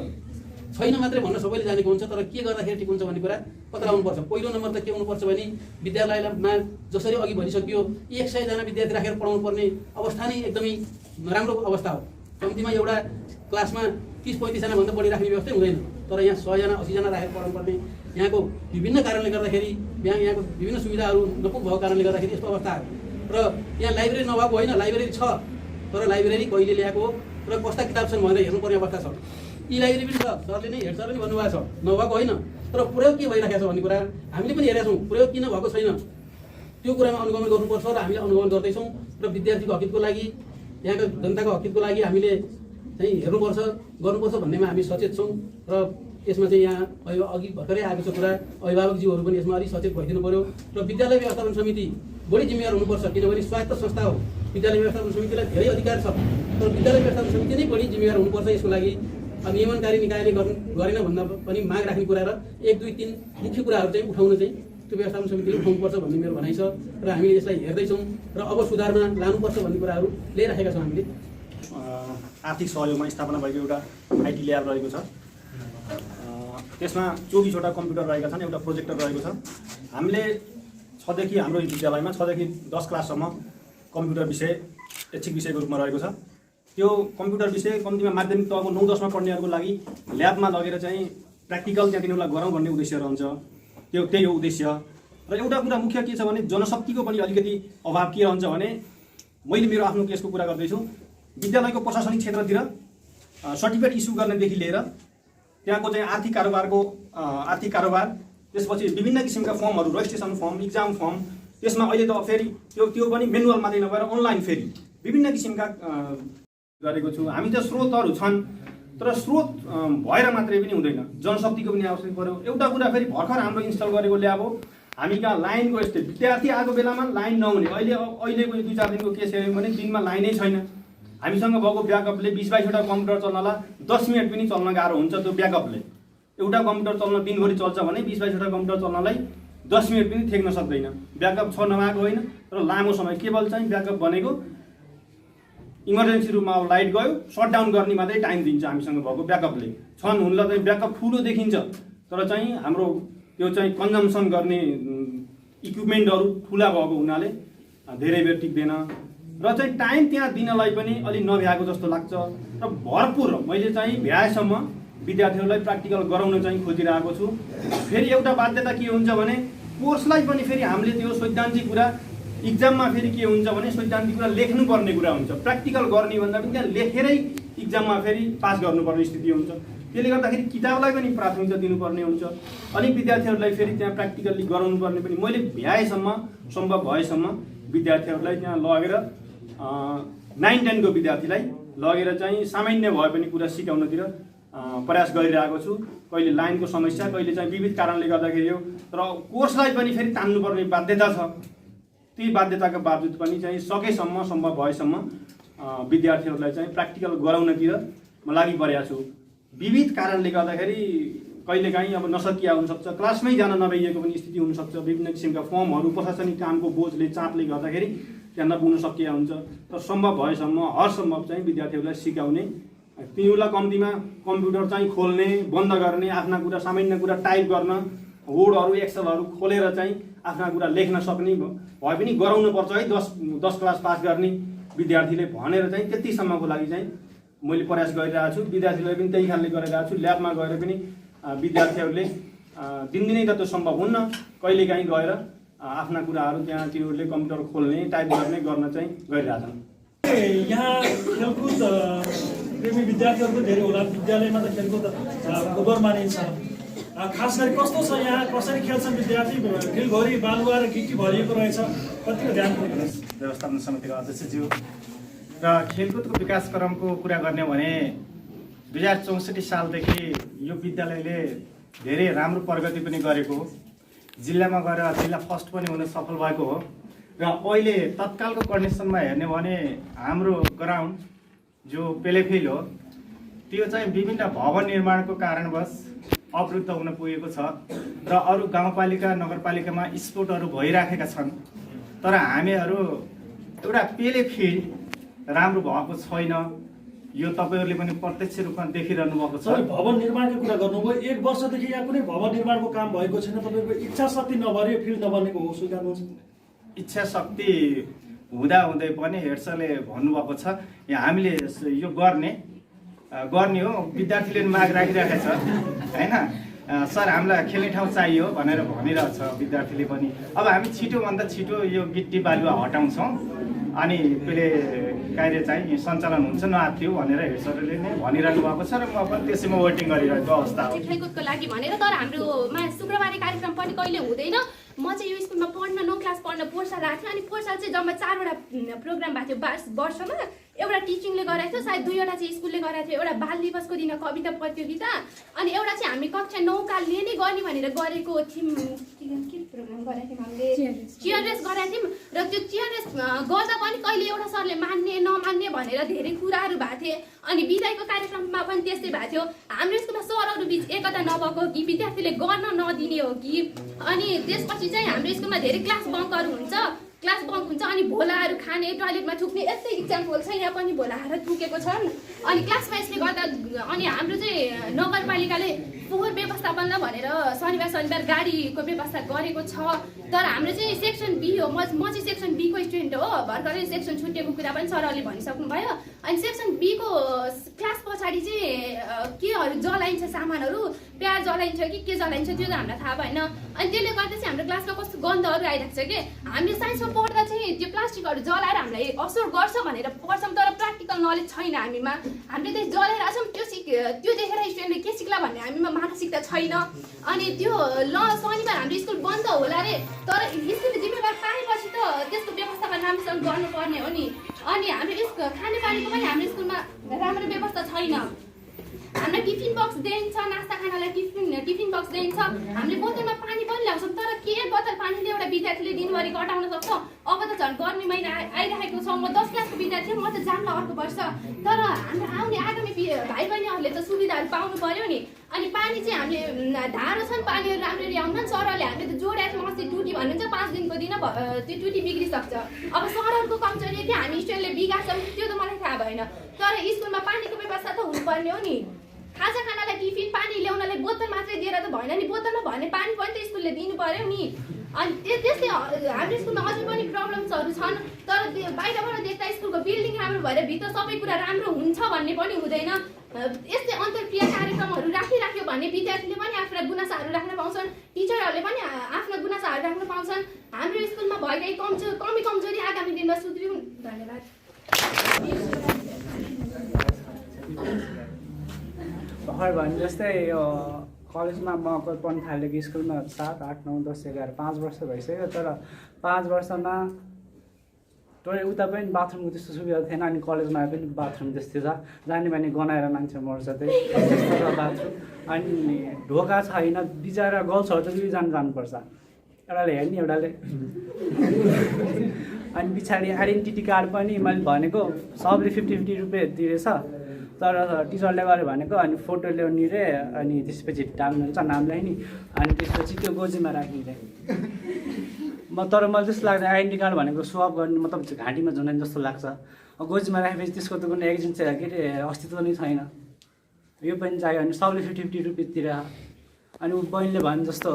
छैन मात्रै भन्न सबैले जानेको हुन्छ, तर के गर्दाखेरि ठिक हुन्छ भन्ने कुरा पत्ता लगाउनुपर्छ। पहिलो नम्बर त के हुनुपर्छ भने विद्यालयमा जसरी अघि भनिसकियो 100 जना विद्यार्थी राखेर पढाउनु पर्ने अवस्था नै एकदमै नराम्रो अवस्था हो। कम्तीमा एउटा क्लासमा 30-35 जना भन्दा बढी राख्ने व्यवस्था हुँदैन, तर यहाँ 100 जना 80 जना राखेर पढाउनु पर्ने यहाँको विभिन्न कारणले गर्दाखेरि यहाँको विभिन्न सुविधाहरू नपुग भएको कारणले गर्दाखेरि यस्तो अवस्था आयो। र यहाँ लाइब्रेरी नभएको होइन, लाइब्रेरी छ, तर लाइब्रेरी कहिले ल्याएको र कस्ता किताब छन् भनेर हेर्नुपर्ने अवस्था छ। यी लाइब्रेरी पनि छ, सरले नै हेड सरले नै भन्नुभएको छ, नभएको होइन, तर प्रयोग के भइरहेको छ भन्ने कुरा हामीले पनि हेरेका छौँ। प्रयोग किन भएको छैन त्यो कुरामा अनुगमन गर्नुपर्छ र हामीले अनुगमन गर्दैछौँ। र विद्यार्थीको हकितको लागि, यहाँको जनताको हकितको लागि हामीले चाहिँ हेर्नुपर्छ, गर्नुपर्छ भन्नेमा हामी सचेत छौँ। र यसमा चाहिँ यहाँ अघि भर्खरै आएको छ कुरा, अभिभावकज्यूहरू पनि यसमा अलिक सचेत भइदिनु पर्यो। र विद्यालय व्यवस्थापन समिति बढी जिम्मेवार हुनुपर्छ, किनभने स्वायत्त संस्था हो। विद्यालय व्यवस्थापन समितिलाई धेरै अधिकार छ, तर विद्यालय व्यवस्थापन समिति नै बढी जिम्मेवार हुनुपर्छ यसको लागि। नियमनकारी निकायले गरेन भन्दा पनि माग राख्ने कुरा र 1, 2, 3 मुख्य कुराहरू चाहिँ उठाउन चाहिँ त्यो व्यवस्थापन समितिले उठाउनुपर्छ भन्ने मेरो भनाइ छ। र हामीले यसलाई हेर्दैछौँ र अब सुधारमा लानुपर्छ भन्ने कुराहरू ल्याइराखेका छौँ हामीले। आर्थिक सहयोगमा स्थापना भएको एउटा आइटी ल्याब रहेको छ। त्यसमा 24वटा कम्प्युटर रहेका छन्, एउटा प्रोजेक्टर रहेको छ। हामीले 6 देखि हाम्रो विद्यालयमा 6 देखि 10 क्लाससम्म कम्प्युटर विषय ऐच्छिक विषयको रूपमा रहेको छ। त्यो कम्प्युटर विषय कम्तीमा माध्यमिक तहको 9-10मा पढ्नेहरूको लागि ल्याबमा लगेर चाहिँ प्र्याक्टिकल त्यहाँ तिनीहरूलाई गराउँ भन्ने उद्देश्य रहन्छ। त्यही हो उद्देश्य। र एउटा कुरा मुख्य के छ भने जनशक्तिको पनि अलिकति अभाव के रहन्छ भने, मैले मेरो आफ्नो केसको कुरा गर्दैछु, विद्यालयको प्रशासनिक क्षेत्रतिर सर्टिफिकेट इस्यु गर्नेदेखि लिएर त्यहाँको चाहिँ आर्थिक कारोबार, त्यसपछि विभिन्न किसिमका फर्महरू, रजिस्ट्रेसन फर्म, इक्जाम फर्म, त्यसमा अहिले त फेरि त्यो पनि मेनुअल मात्रै नभएर अनलाइन फेरि विभिन्न किसिमका गरेको छु। हामी त स्रोतहरू छन्, तर स्रोत भएर मात्रै पनि हुँदैन, जनशक्तिको पनि आवश्यक पर्यो। एउटा कुरा फेरि भर्खर हाम्रो इन्स्टल गरेको ल्याब हो। हामी कहाँ लाइनको यस्तो विद्यार्थी आएको बेलामा लाइन नहुने, अहिलेको 2-4 दिनको केस हेऱ्यौँ भने दिनमा लाइनै छैन। हामीसँग भएको ब्याकअपले 20-22वटा कम्प्युटर चल्नलाई 10 मिनट पनि चल्न गाह्रो हुन्छ। त्यो ब्याकअपले एउटा कम्प्युटर चल्न दिनभरि चल्छ भने 20-22वटा कम्प्युटर चल्नलाई 10 मिनट पनि थेक्न सक्दैन। ब्याकअप छ नभएको होइन, तर लामो समय केवल चाहिँ ब्याकअप भनेको इमर्जेन्सी रूपमा अब लाइट गयो सटडाउन गर्ने मात्रै टाइम दिन्छ हामीसँग भएको ब्याकअपले। छन् हुनलाई चाहिँ ब्याकअप ठुलो देखिन्छ, तर चाहिँ हाम्रो त्यो चाहिँ कन्जम्सन गर्ने इक्विपमेन्टहरू ठुला भएको हुनाले धेरै बेर टिक्दैन र चाहिँ टाइम त्यहाँ दिनलाई पनि अलिक नभ्याएको जस्तो लाग्छ। र भरपुर मैले चाहिँ भ्याएसम्म विद्यार्थीहरूलाई प्र्याक्टिकल गराउन चाहिँ खोजिरहेको छु। फेरि एउटा बाध्यता के हुन्छ भने कोर्सलाई पनि फेरि हामीले त्यो सैद्धान्तिक कुरा, इक्जाममा फेरि के हुन्छ भने सैद्धान्तिक कुरा लेख्नुपर्ने कुरा हुन्छ। प्र्याक्टिकल गर्ने भन्दा पनि त्यहाँ लेखेरै इक्जाममा फेरि पास गर्नुपर्ने स्थिति हुन्छ। त्यसले गर्दाखेरि किताबलाई पनि प्राथमिकता दिनुपर्ने हुन्छ। अनि विद्यार्थीहरूलाई फेरि त्यहाँ प्र्याक्टिकल्ली गराउनु पर्ने पनि मैले भ्याएसम्म, सम्भव भएसम्म विद्यार्थीहरूलाई त्यहाँ लगेर 9-10 को विद्यार्थीलाई लगेर चाहिँ सामान्य भए पनि कुरा सिकाउनतिर प्रयास गरिरहेको छु। कहिले लाइनको समस्या, कहिले चाहिँ विविध कारणले गर्दाखेरि हो, तर कोर्सलाई पनि फेरि तान्नुपर्ने बाध्यता छ। ती बाध्यताका बावजुद पनि चाहिँ सकेसम्म, सम्भव भएसम्म विद्यार्थीहरूलाई चाहिँ प्र्याक्टिकल गराउनतिर म लागिपरेको छु। विविध कारणले गर्दाखेरि कहिलेकाहीँ अब नसकिया हुनसक्छ, क्लासमै जान नभइएको पनि स्थिति हुनसक्छ। विभिन्न किसिमका फर्महरू, प्रशासनिक कामको बोझले, चापले गर्दाखेरि त्यहाँ नपुग्न सकिया हुन्छ। तर सम्भव भएसम्म हरसम्भव चाहिँ विद्यार्थीहरूलाई सिकाउने, तिनीहरूलाई कम्तीमा कम्प्युटर चाहिँ खोल्ने, बन्द गर्ने, आफ्ना कुरा, सामान्य कुरा टाइप गर्न, वर्डहरू, एक्सेलहरू खोलेर चाहिँ आफ्ना कुरा लेख्न सक्ने भए पनि गराउनुपर्छ है। 10 क्लास पास गर्ने विद्यार्थीले भनेर चाहिँ त्यतिसम्मको लागि चाहिँ मैले प्रयास गरिरहेको छु। विद्यार्थीलाई पनि त्यही खालले गरिरहेको छु। ल्याबमा गएर पनि विद्यार्थीहरूले दिनदिनै त त्यो सम्भव हुन्न, कहिलेकाहीँ गएर आफ्ना कुराहरू त्यहाँ तिनीहरूले कम्प्युटर खोल्ने, टाइप गर्न चाहिँ गरिरहेछन्। यहाँ खेलकुद प्रेमी विद्यार्थीहरू धेरै होला। विद्यालयमा त खेलकुद गोबर मानिन्छ। खास गरी कस्तो छ यहाँ, कसरी खेल्छन् विद्यार्थी? खेलभरि बालुवा र गिटी भरिएको रहेछ, कतिको ध्यान दिनुपर्छ? व्यवस्थापन समितिको अध्यक्षज्यू र खेलकुदको विकासक्रमको कुरा गर्ने भने 2064 सालदेखि यो विद्यालयले धेरै राम्रो प्रगति पनि गरेको हो। जिल्लामा गएर जिल्ला फर्स्ट पनि हुन सफल भएको हो। र अहिले तत्कालको कन्डिसनमा हेर्ने भने हाम्रो ग्राउन्ड जो पेलेफिल हो, त्यो चाहिँ विभिन्न भवन निर्माणको कारणवश अवरुद्ध हुन पुगेको छ र अरू गाउँपालिका नगरपालिकामा स्पोटहरू भइराखेका छन्। तर हामीहरू एउटा पेले फिल्ड राम्रो भएको छैन, यो तपाईँहरूले पनि प्रत्यक्ष रूपमा देखिरहनु भएको छ। भवन निर्माणको कुरा गर्नुभयो, 1 वर्षदेखि यहाँ कुनै भवन निर्माणको काम भएको छैन, तपाईँको इच्छा शक्ति नभएर यो फिल्ड नबनेको हो, स्वीकार्नुहुन्छ? इच्छा शक्ति हुँदै पनि हेड सरले भन्नुभएको छ यहाँ हामीले यो गर्ने हो, विद्यार्थीले माग राखिरहेको छ हैन, सर हामीलाई खेल्ने ठाउँ चाहियो भनेर भनिरहेछ विद्यार्थीले पनि। अब हामी छिटोभन्दा छिटो यो गिट्टी बालुवा हटाउँछौँ अनि पेले कार्य चाहिँ सञ्चालन हुन्छ नआत्रियो भनेर हेड सरले नै भनिरहनु भएको छ र म पनि त्यसैमा वेटिङ गरिरहेको अवस्था हो। खेलकुदको लागि भनेर, तर हाम्रोमा शुक्रबारे कार्यक्रम पनि कहिले हुँदैन। म चाहिँ यो स्कुलमा पढ्न 9 क्लास पढ्न पोहोर साल आएको थिएँ, अनि पोहोर साल चाहिँ जम्मा 4वटा प्रोग्राम भएको थियो वर्षमा। एउटा टिचिङले गराएको थियो, सायद 2वटा चाहिँ स्कुलले गराएको थियो। एउटा बाल दिवसको दिन कविता प्रतियोगिता, अनि एउटा चाहिँ हामी कक्षा 9 कालले नै गर्ने भनेर गरेको थियौँ। के प्रोग्राम गराएको थियौँ हामीले? चियर रेस गराएको थियौँ। र त्यो चियर रेस गर्दा पनि कहिले एउटा सरले मान्ने नमान्ने भनेर धेरै कुराहरू भएको थिए। अनि बिदाईको कार्यक्रममा पनि त्यस्तै भएको थियो। हाम्रो स्कुलमा सरहरू बिच एकता नभएको कि विद्यार्थीले गर्न नदिने हो कि, अनि त्यसपछि चाहिँ हाम्रो स्कुलमा धेरै क्लास बङ्कहरू हुन्छ, अनि भोलाहरू खाने, टोयलेटमा थुक्ने, यस्तै इक्जाम्पल छ। यहाँ पनि भोलाहरू थुकेको छन्। अनि क्लासमा यसले गर्दा अनि हाम्रो चाहिँ नगरपालिकाले फोहोर व्यवस्थापनलाई भनेर शनिबार गाडीको व्यवस्था गरेको छ। तर हाम्रो चाहिँ सेक्सन बी हो, म चाहिँ सेक्सन बीको स्टुडेन्ट हो। भर्खरै सेक्सन छुटेको कुरा पनि सरहरूले भनिसक्नुभयो। अनि सेक्सन बीको क्लास पछाडि चाहिँ केहरू जलाइन्छ, सामानहरू प्याज जलाइन्छ कि के जलाइन्छ त्यो त हामीलाई थाहा भएन। अनि त्यसले गर्दा चाहिँ हाम्रो क्लासमा कस्तो गन्धहरू आइरहेको छ कि हामीले साइन्समा पढ्दा चाहिँ त्यो प्लास्टिकहरू जलाएर हामीलाई असर गर्छ भनेर पढ्छौँ, तर प्र्याक्टिकल नलेज छैन हामीमा। हामीले चाहिँ जलाइरहेको छौँ, त्यो देखेर स्टुडेन्टले के सिक्ला भन्ने हामीमा मानसिकता छैन। अनि त्यो शनिबार हाम्रो स्कुल बन्द होला रे, तर स्कुलले जिम्मेवार पाएपछि त त्यसको व्यवस्थापन राम्रोसँग गर्नुपर्ने हो नि। अनि हाम्रो खानेपानीको पनि हाम्रो स्कुलमा राम्रो व्यवस्था छैन। हामीलाई टिफिन बक्स दिइन्छ, नास्ता खानालाई टिफिन बक्स दिइन्छ, हामीले बोतलमा पानी पनि ल्याउँछौँ, तर के बोतल पानीले एउटा विद्यार्थीले दिनभरि कटाउन सक्छ? अब त झन् गर्मी महिना आइरहेको छ। म 10 क्लासको विद्यार्थी, म त जान्ला अर्को वर्ष, तर हाम्रो आउने आगामी भाइ बहिनीहरूले त सुविधाहरू पाउनु पर्यो नि। अनि पानी चाहिँ हामीले धारो छन्, पानीहरू राम्ररी आउँछन्। सरहरूले हामीले त जोडेको छौँ, अस्ति टुटी भन्नुहुन्छ, 5 दिनको दिन त्यो टुटी बिग्रिसक्छ। अब सरहरूको कमजोरी कि हामी स्टुडेन्टले बिगार्छौँ त्यो त मलाई थाहा भएन, तर स्कुलमा पानीको व्यवस्था त हुनुपर्ने हो नि। खाजा खानालाई टिफिन पानी ल्याउनलाई बोतल मात्रै दिएर त भएन नि, बोतलमा भन्ने पानी पनि त स्कुलले दिनु पर्यो नि। अनि त्यस्तै हाम्रो स्कुलमा अझै पनि प्रब्लम्सहरू छन्, तर बाहिरबाट देख्दा स्कुलको बिल्डिङ राम्रो भएर भित्र सबै कुरा राम्रो हुन्छ भन्ने पनि हुँदैन। यस्तै अन्तर्क्रिया कार्यक्रमहरू राखिराख्यो भने विद्यार्थीले पनि आफ्ना गुनासाहरू राख्न पाउँछन्, टिचरहरूले पनि आफ्ना गुनासाहरू राख्न पाउँछन्। हाम्रो स्कुलमा भइरहेको कमजोरी आगामी दिनमा सुध्रिउन्। धन्यवाद। भर्खर भने जस्तै यो कलेजमा म पढ्न थालेको स्कुलमा 7, 8, 9, 10, 11, 5 वर्ष भइसक्यो। तर 5 वर्षमा टोइलेट उता पनि बाथरुमको त्यस्तो सुविधा थिएन, अनि कलेजमा पनि बाथरुम त्यस्तै छ, जाने माने गनाएर मान्छे मर्छ त्यही त्यस्तो छ बाथरुम। अनि ढोका छैन, बिचरा गर्ल्सहरू त दुईजना जानुपर्छ, एउटाले हेर्ने एउटाले। अनि पछाडि आइडेन्टिटी कार्ड पनि मैले भनेको सबले 50-50 रुपियाँ तिरेछ, तर टिचरले गऱ्यो भनेको अनि फोटो ल्याउने रे, अनि त्यसपछि टाङ्नुहुन्छ नामलाई नि, अनि त्यसपछि त्यो गोजीमा राख्ने रे। तर मलाई जस्तो लाग्छ आइडेन्टी कार्ड भनेको स्वाप गर्ने मतलब घाँटीमा झुन्डाउने जस्तो लाग्छ। गोजीमा राखेपछि त्यसको त कुनै एक्जिस्ट चाहिँ के अरे अस्तित्व नै छैन। यो पनि चाहियो अनि सबले 50-50 रुपियाँ तिरेर। अनि बहिनीले भने जस्तो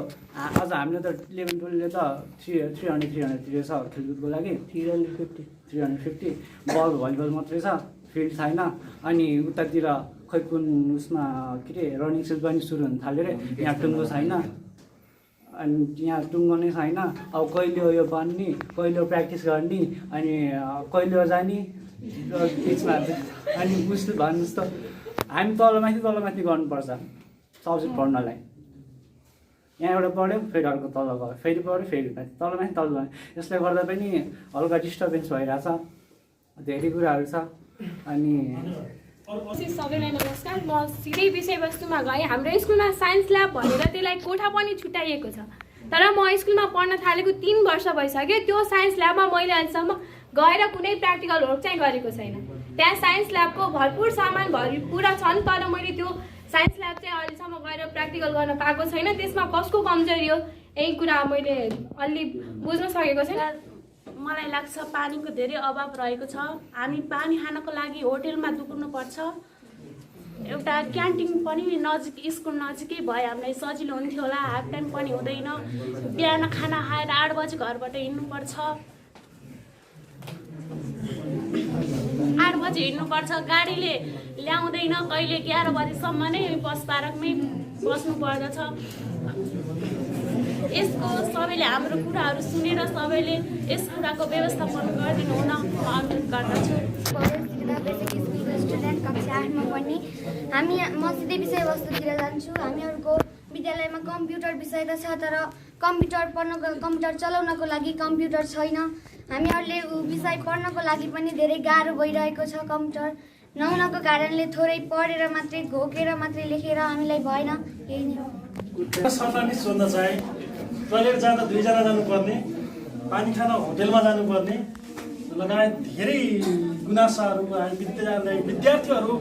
अझ हामीले त 11-12ले त 300 तिरेछ खेलकुदको लागि, 350 बल भलिबल मात्रै छ, फिल्ड छैन। अनि उतातिर खै कुन उसमा के अरे रनिङ सुज पनि सुरु हुन थाल्यो अरे, यहाँ टुङ्गो छैन, अनि यहाँ टुङ्गो नै छैन। अब कहिले यो बन्ने, कहिले प्र्याक्टिस गर्ने, अनि कहिले जाने बिचमा। अनि उसले भने जस्तो हामी तलमाथि गर्नुपर्छ सब्जेक्ट पढ्नलाई। यहाँ एउटा पढ्यो फेरि अर्को तल गयो, फेरि पढ्यो फेरि तलमाथि। यसले गर्दा पनि हल्का डिस्टर्बेन्स भइरहेछ, धेरै कुराहरू छ। अनि सबैलाई नमस्कार। म सिधै विषयवस्तुमा गएँ। हाम्रो स्कुलमा साइन्स ल्याब भनेर त्यसलाई कोठा पनि छुट्याइएको छ, तर म स्कुलमा पढ्न थालेको 3 वर्ष भइसक्यो। त्यो साइन्स ल्याबमा मैले अहिलेसम्म गएर कुनै प्र्याक्टिकल वर्क चाहिँ गरेको छैन। त्यहाँ साइन्स ल्याबको भरपुर सामान पुरा छन्, तर मैले त्यो साइन्स ल्याब चाहिँ अहिलेसम्म गएर प्र्याक्टिकल गर्न पाएको छैन। त्यसमा कसको कमजोरी हो यही कुरा मैले अलि बुझ्न सकेको छैन। मलाई लाग्छ पानीको धेरै अभाव रहेको छ। हामी पानी खानको लागि होटेलमा दुख्नुपर्छ। एउटा क्यान्टिन पनि नजिक, स्कुल नजिकै भए हामीलाई सजिलो हुन्थ्यो होला। हाफ टाइम पनि हुँदैन, बिहान खाना खाएर 8 बजी घरबाट हिँड्नुपर्छ, 8 बजी हिँड्नुपर्छ, गाडीले ल्याउँदैन, कहिले 11 बजीसम्म नै बस पार्कमै बस्नु पर्दछ। यसको सबैले हाम्रो कुराहरू सुनेर सबैले यस कुराको व्यवस्थापन गरिदिनु हुन अनुरोध गर्दछु। बेसिक स्कुलको स्टुडेन्ट कक्षा 8मा पढ्ने म सिधै विषयवस्तुतिर जान्छु। हामीहरूको विद्यालयमा कम्प्युटर विषय त छ, तर कम्प्युटर चलाउनको लागि कम्प्युटर छैन। हामीहरूले विषय पढ्नको लागि पनि धेरै गाह्रो भइरहेको छ। कम्प्युटर नहुनको कारणले थोरै पढेर मात्रै, घोकेर मात्रै लेखेर हामीलाई भएन। यही नै हो। सरलाई सोध्न चाहे, टोइलेट जाँदा 2 जना जानुपर्ने, पानी खान होटेलमा जानुपर्ने लगायत धेरै गुनासाहरू विद्यार्थीहरू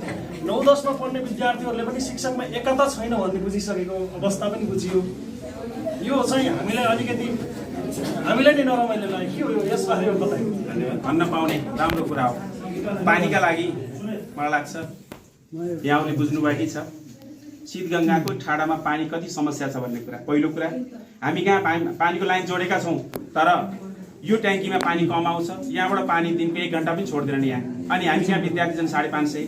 9-10मा पढ्ने विद्यार्थीहरूले पनि शिक्षकमा एकता छैन भन्ने बुझिसकेको अवस्था पनि बुझियो। यो चाहिँ हामीलाई अलिकति हामीलाई नै नरमाइलो लाग्यो। के हो यसबारे बताइयो? भन्न पाउने राम्रो कुरा हो। पानीका लागि मलाई लाग्छ यहाँले बुझ्नुभएकै छ, शीतगङ्गाको ठाडामा पानी कति समस्या छ भन्ने कुरा। पहिलो कुरा, हामी कहाँ पानीको लाइन जोडेका छौँ, तर यो ट्याङ्कीमा पानी कम आउँछ। यहाँबाट पानी दिनको 1 घन्टा पनि छोड्दैन यहाँ। अनि हामी यहाँ विद्यार्थी छन् 550।